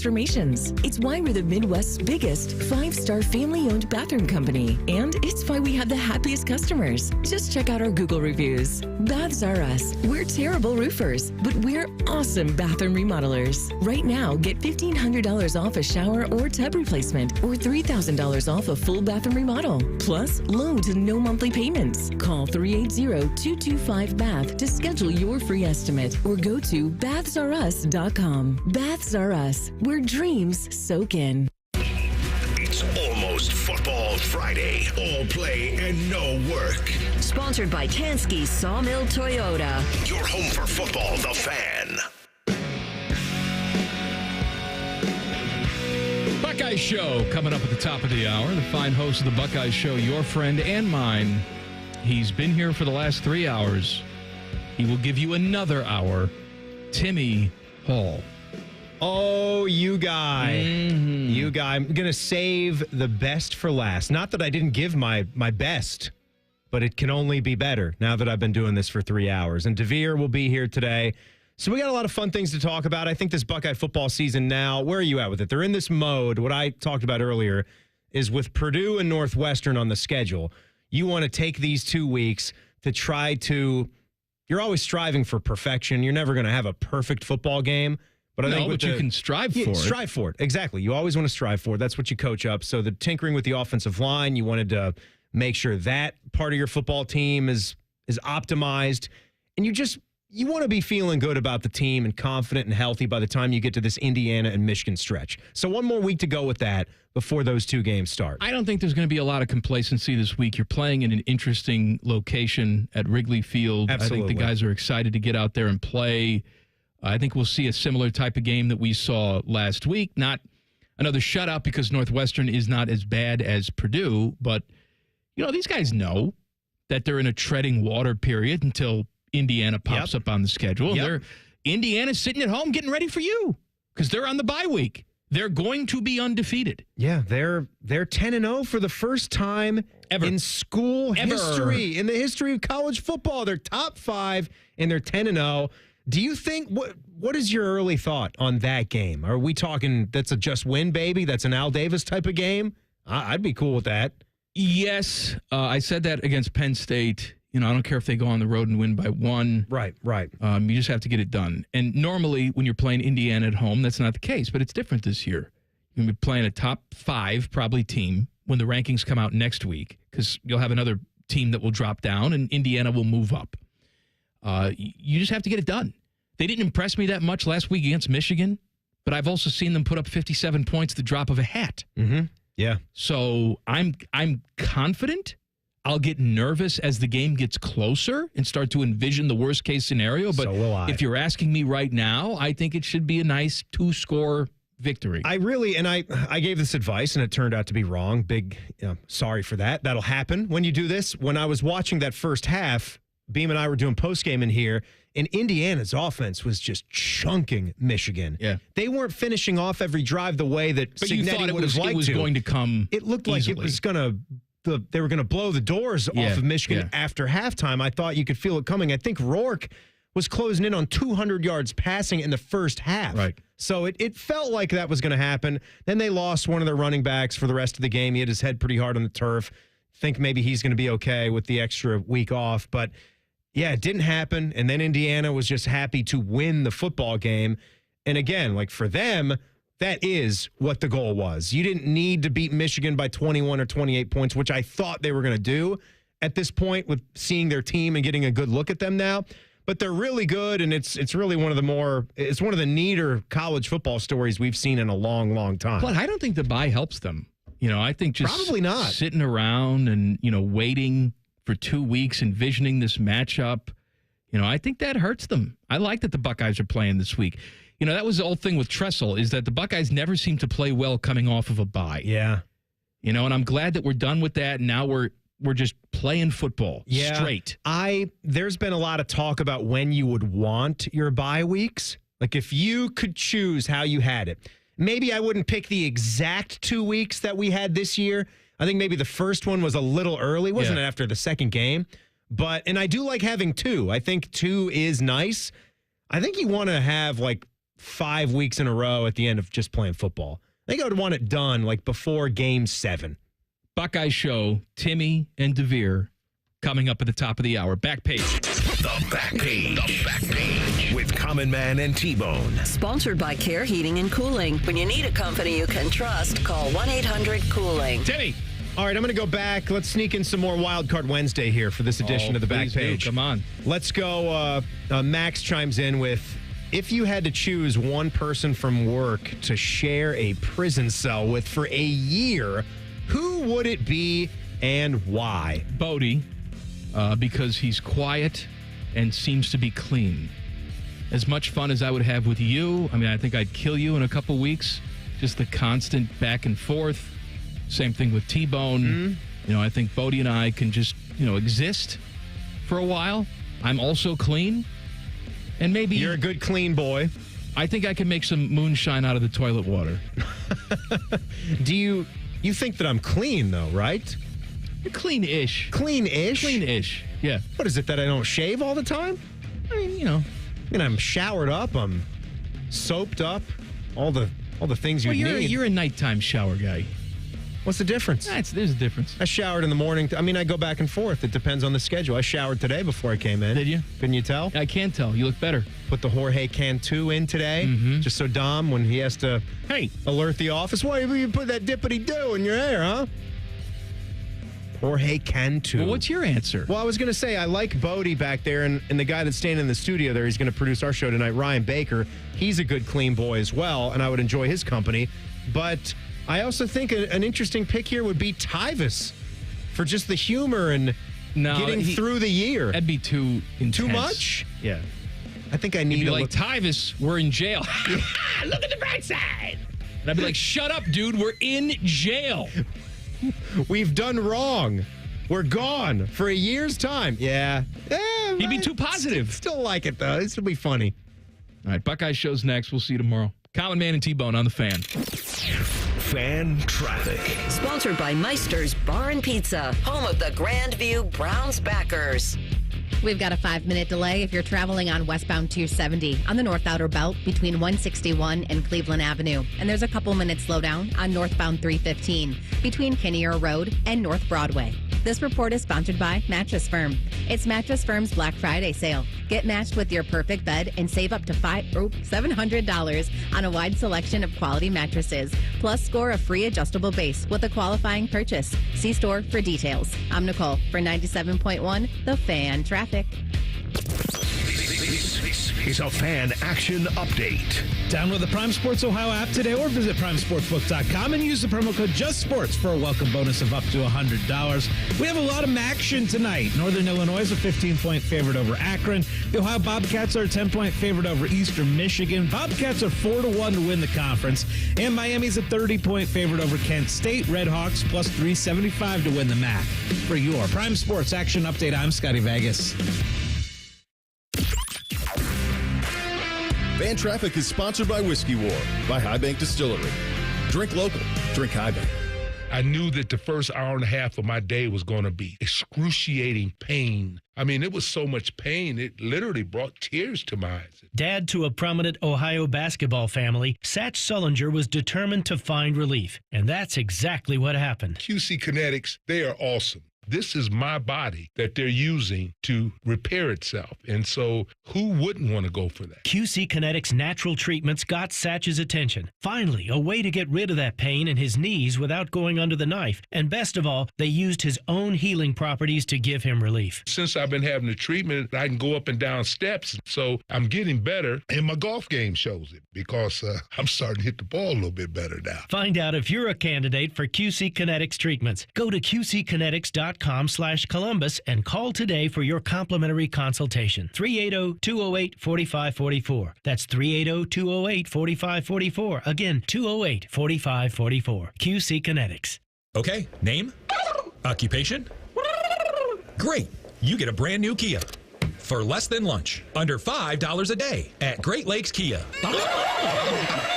It's why we're the Midwest's biggest 5-star family-owned bathroom company. And it's why we have the happiest customers. Just check out our Google reviews. Baths R Us. We're terrible roofers, but we're awesome bathroom remodelers. Right now, get $1,500 off a shower or tub replacement or $3,000 off a full bathroom remodel. Plus, low to no monthly payments. Call 380-225-BATH to schedule your free estimate or go to bathsrus.com. Baths R Us, where dreams soak in. It's almost Football Friday. All play and no work. Sponsored by Tansky Sawmill Toyota. Your home for football, The Fan. Buckeye Show coming up at the top of the hour. The fine host of the Buckeye Show, your friend and mine. He's been here for the last 3 hours. He will give you another hour. Timmy Hall. Oh, you guy. You guy. I'm going to save the best for last. Not that I didn't give my best, but it can only be better now that I've been doing this for 3 hours. And DeVere will be here today. So we got a lot of fun things to talk about. I think this Buckeye football season now, where are you at with it? They're in this mode. What I talked about earlier is with Purdue and Northwestern on the schedule, you want to take these 2 weeks to try to, you're always striving for perfection. You're never going to have a perfect football game. But I think you can strive for it. Strive for it. Exactly. You always want to strive for it. That's what you coach up. So the tinkering with the offensive line, you wanted to make sure that part of your football team is optimized. And you want to be feeling good about the team and confident and healthy by the time you get to this Indiana and Michigan stretch. So one more week to go with that before those 2 games start. I don't think there's going to be a lot of complacency this week. You're playing in an interesting location at Wrigley Field. Absolutely. I think the guys are excited to get out there and play. I think we'll see a similar type of game that we saw last week. Not another shutout because Northwestern is not as bad as Purdue, but these guys know that they're in a treading water period until Indiana pops up on the schedule. Indiana's sitting at home getting ready for you because they're on the bye week. They're going to be undefeated. Yeah, they're 10-0 for the first time ever in school history, in the history of college football. They're top 5 and they're 10-0. Do you think, what is your early thought on that game? Are we talking that's a just win, baby? That's an Al Davis type of game? I'd be cool with that. Yes. I said that against Penn State. I don't care if they go on the road and win by 1. Right. You just have to get it done. And normally when you're playing Indiana at home, that's not the case, but it's different this year. You're going to be playing a top 5 probably team when the rankings come out next week because you'll have another team that will drop down and Indiana will move up. You just have to get it done. They didn't impress me that much last week against Michigan, but I've also seen them put up 57 points at the drop of a hat. Mm-hmm. Yeah. So I'm confident. I'll get nervous as the game gets closer and start to envision the worst case scenario. But so will I. If you're asking me right now, I think it should be a nice 2-score victory. I gave this advice and it turned out to be wrong. Big sorry for that. That'll happen when you do this. When I was watching that first half, Beam and I were doing postgame in here, and Indiana's offense was just chunking Michigan. Yeah. They weren't finishing off every drive the way that Signetti would have liked to. It was going to come It looked easily. like it was going to they were going to blow the doors off of Michigan after halftime. I thought you could feel it coming. I think Rourke was closing in on 200 yards passing in the first half. Right. So it felt like that was going to happen. Then they lost one of their running backs for the rest of the game. He hit his head pretty hard on the turf. Think maybe he's going to be okay with the extra week off. But, yeah, it didn't happen. And then Indiana was just happy to win the football game. And, again, like for them, that is what the goal was. You didn't need to beat Michigan by 21 or 28 points, which I thought they were going to do at this point with seeing their team and getting a good look at them now. But they're really good, and it's really one of the neater college football stories we've seen in a long, long time. But I don't think the bye helps them. I think just probably not sitting around and, waiting for 2 weeks, envisioning this matchup. I think that hurts them. I like that the Buckeyes are playing this week. That was the old thing with Tressel is that the Buckeyes never seem to play well coming off of a bye. Yeah. And I'm glad that we're done with that. And now we're just playing football straight. There's been a lot of talk about when you would want your bye weeks. Like if you could choose how you had it. Maybe I wouldn't pick the exact 2 weeks that we had this year. I think maybe the first one was a little early, wasn't it, after the second game? And I do like having 2. I think 2 is nice. I think you want to have like 5 weeks in a row at the end of just playing football. I think I would want it done like before game 7. Buckeye Show, Timmy and DeVere coming up at the top of the hour. Back page. The Back Page. The Back Page. With Common Man and T-Bone. Sponsored by Care Heating and Cooling. When you need a company you can trust, call 1-800-COOLING. Timmy. All right, I'm going to go back. Let's sneak in some more Wildcard Wednesday here for this edition of the Back Page. Come on. Let's go. Max chimes in with, if you had to choose one person from work to share a prison cell with for a year, who would it be and why? Bodie, because he's quiet and seems to be clean. As much fun as I would have with you, I think I'd kill you in a couple weeks. Just the constant back and forth. Same thing with T-Bone. I think Bodie and I can just, exist for a while. I'm also clean. And maybe... You're a good clean boy. I think I can make some moonshine out of the toilet water. Do you think that I'm clean, though, right? You're clean-ish. Clean-ish? Clean-ish, yeah. What is it, that I don't shave all the time? I'm showered up. I'm soaped up. All the things you need. You're a nighttime shower guy. What's the difference? There's a difference. I showered in the morning. I go back and forth. It depends on the schedule. I showered today before I came in. Did you? Couldn't you tell? I can tell. You look better. Put the Jorge Cantu in today, just so Dom, when he has to alert the office, why you put that dippity-do in your hair, huh? Jorge Cantu. Well, what's your answer? Well, I was going to say, I like Bodie back there, and the guy that's staying in the studio there, he's going to produce our show tonight, Ryan Baker. He's a good, clean boy as well, and I would enjoy his company. But I also think an interesting pick here would be Tyvis for just the humor and getting through the year. That'd be too intense. Too much? Yeah. I think I need Tyvis, we're in jail. Look at the bright side. And I'd be like, shut up, dude. We're in jail. We've done wrong. We're gone for a year's time. Yeah. He'd be too positive. Still like it, though. This will be funny. All right, Buckeye Show's next. We'll see you tomorrow. Common Man and T-Bone on the Fan. Fan Traffic. Sponsored by Meister's Bar and Pizza, home of the Grandview Browns backers. We've got a 5-minute delay if you're traveling on westbound 270 on the North Outer Belt between 161 and Cleveland Avenue. And there's a couple minutes slowdown on northbound 315 between Kinnear Road and North Broadway. This report is sponsored by Mattress Firm. It's Mattress Firm's Black Friday sale. Get matched with your perfect bed and save up to $700 on a wide selection of quality mattresses. Plus, score a free adjustable base with a qualifying purchase. See store for details. I'm Nicole for 97.1 The Fan Traffic. This is a Fan Action Update. Download the Prime Sports Ohio app today or visit primesportsbook.com and use the promo code JUSTSPORTS for a welcome bonus of up to $100. We have a lot of action tonight. Northern Illinois is a 15-point favorite over Akron. The Ohio Bobcats are a 10-point favorite over Eastern Michigan. Bobcats are 4-1 to win the conference. And Miami's a 30-point favorite over Kent State. Redhawks plus 375 to win the MAC. For your Prime Sports Action Update, I'm Scotty Vegas. Fan Traffic is sponsored by Whiskey War by High Bank Distillery. Drink local. Drink High Bank. I knew that the first hour and a half of my day was going to be excruciating pain. I mean, it was so much pain, it literally brought tears to my eyes. Dad to a prominent Ohio basketball family, Satch Sullinger was determined to find relief, and that's exactly what happened. QC Kinetics, they are awesome. This is my body that they're using to repair itself. And so who wouldn't want to go for that? QC Kinetics natural treatments got Satch's attention. Finally, a way to get rid of that pain in his knees without going under the knife. And best of all, they used his own healing properties to give him relief. Since I've been having the treatment, I can go up and down steps. So I'm getting better. And my golf game shows it because I'm starting to hit the ball a little bit better now. Find out if you're a candidate for QC Kinetics treatments. Go to qckinetics.com/Columbus and call today for your complimentary consultation. 380-208-4544. That's 380-208-4544. Again, 208-4544. QC Kinetics. Okay, name? Occupation? Great. You get a brand new Kia. For less than lunch, under $5 a day at Great Lakes Kia.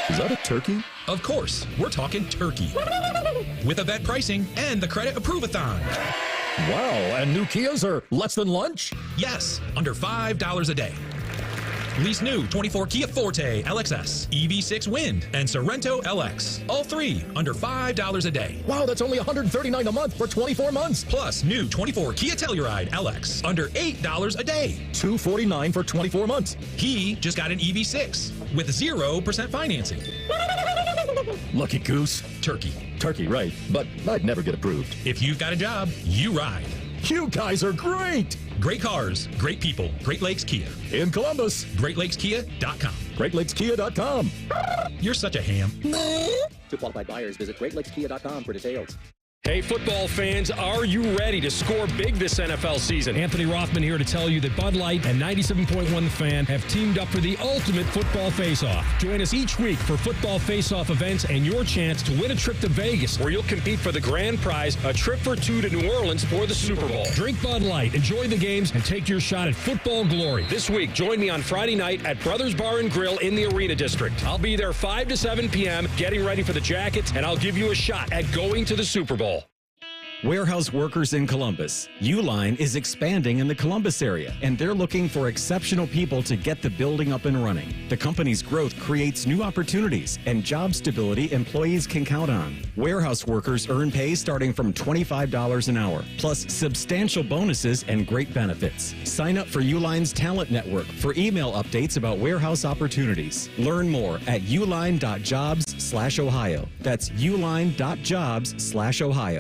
Is that a turkey? Of course, we're talking turkey. With event pricing and the credit approve-a-thon. Wow, and new Kias are less than lunch? Yes, under $5 a day. Lease new 24 Kia Forte LXS, EV6 Wind, and Sorento LX. All three under $5 a day. Wow, that's only $139 a month for 24 months. Plus new 24 Kia Telluride LX under $8 a day. $249 for 24 months. He just got an EV6 with 0% financing. Lucky goose. Turkey. Turkey, right. But I'd never get approved. If you've got a job, you ride. You guys are great. Great cars, great people. Great Lakes Kia. In Columbus. GreatLakesKia.com. GreatLakesKia.com. You're such a ham. To qualified buyers, visit GreatLakesKia.com for details. Hey, football fans, are you ready to score big this NFL season? Anthony Rothman here to tell you that Bud Light and 97.1 The Fan have teamed up for the ultimate football face-off. Join us each week for football face-off events and your chance to win a trip to Vegas, where you'll compete for the grand prize, a trip for two to New Orleans for the Super Bowl. Drink Bud Light, enjoy the games, and take your shot at football glory. This week, join me on Friday night at Brothers Bar and Grill in the Arena District. I'll be there 5 to 7 p.m. getting ready for the Jackets, and I'll give you a shot at going to the Super Bowl. Warehouse workers in Columbus. Uline is expanding in the Columbus area, and they're looking for exceptional people to get the building up and running. The company's growth creates new opportunities and job stability employees can count on. Warehouse workers earn pay starting from $25 an hour, plus substantial bonuses and great benefits. Sign up for Uline's Talent Network for email updates about warehouse opportunities. Learn more at uline.jobs/Ohio. That's uline.jobs/Ohio.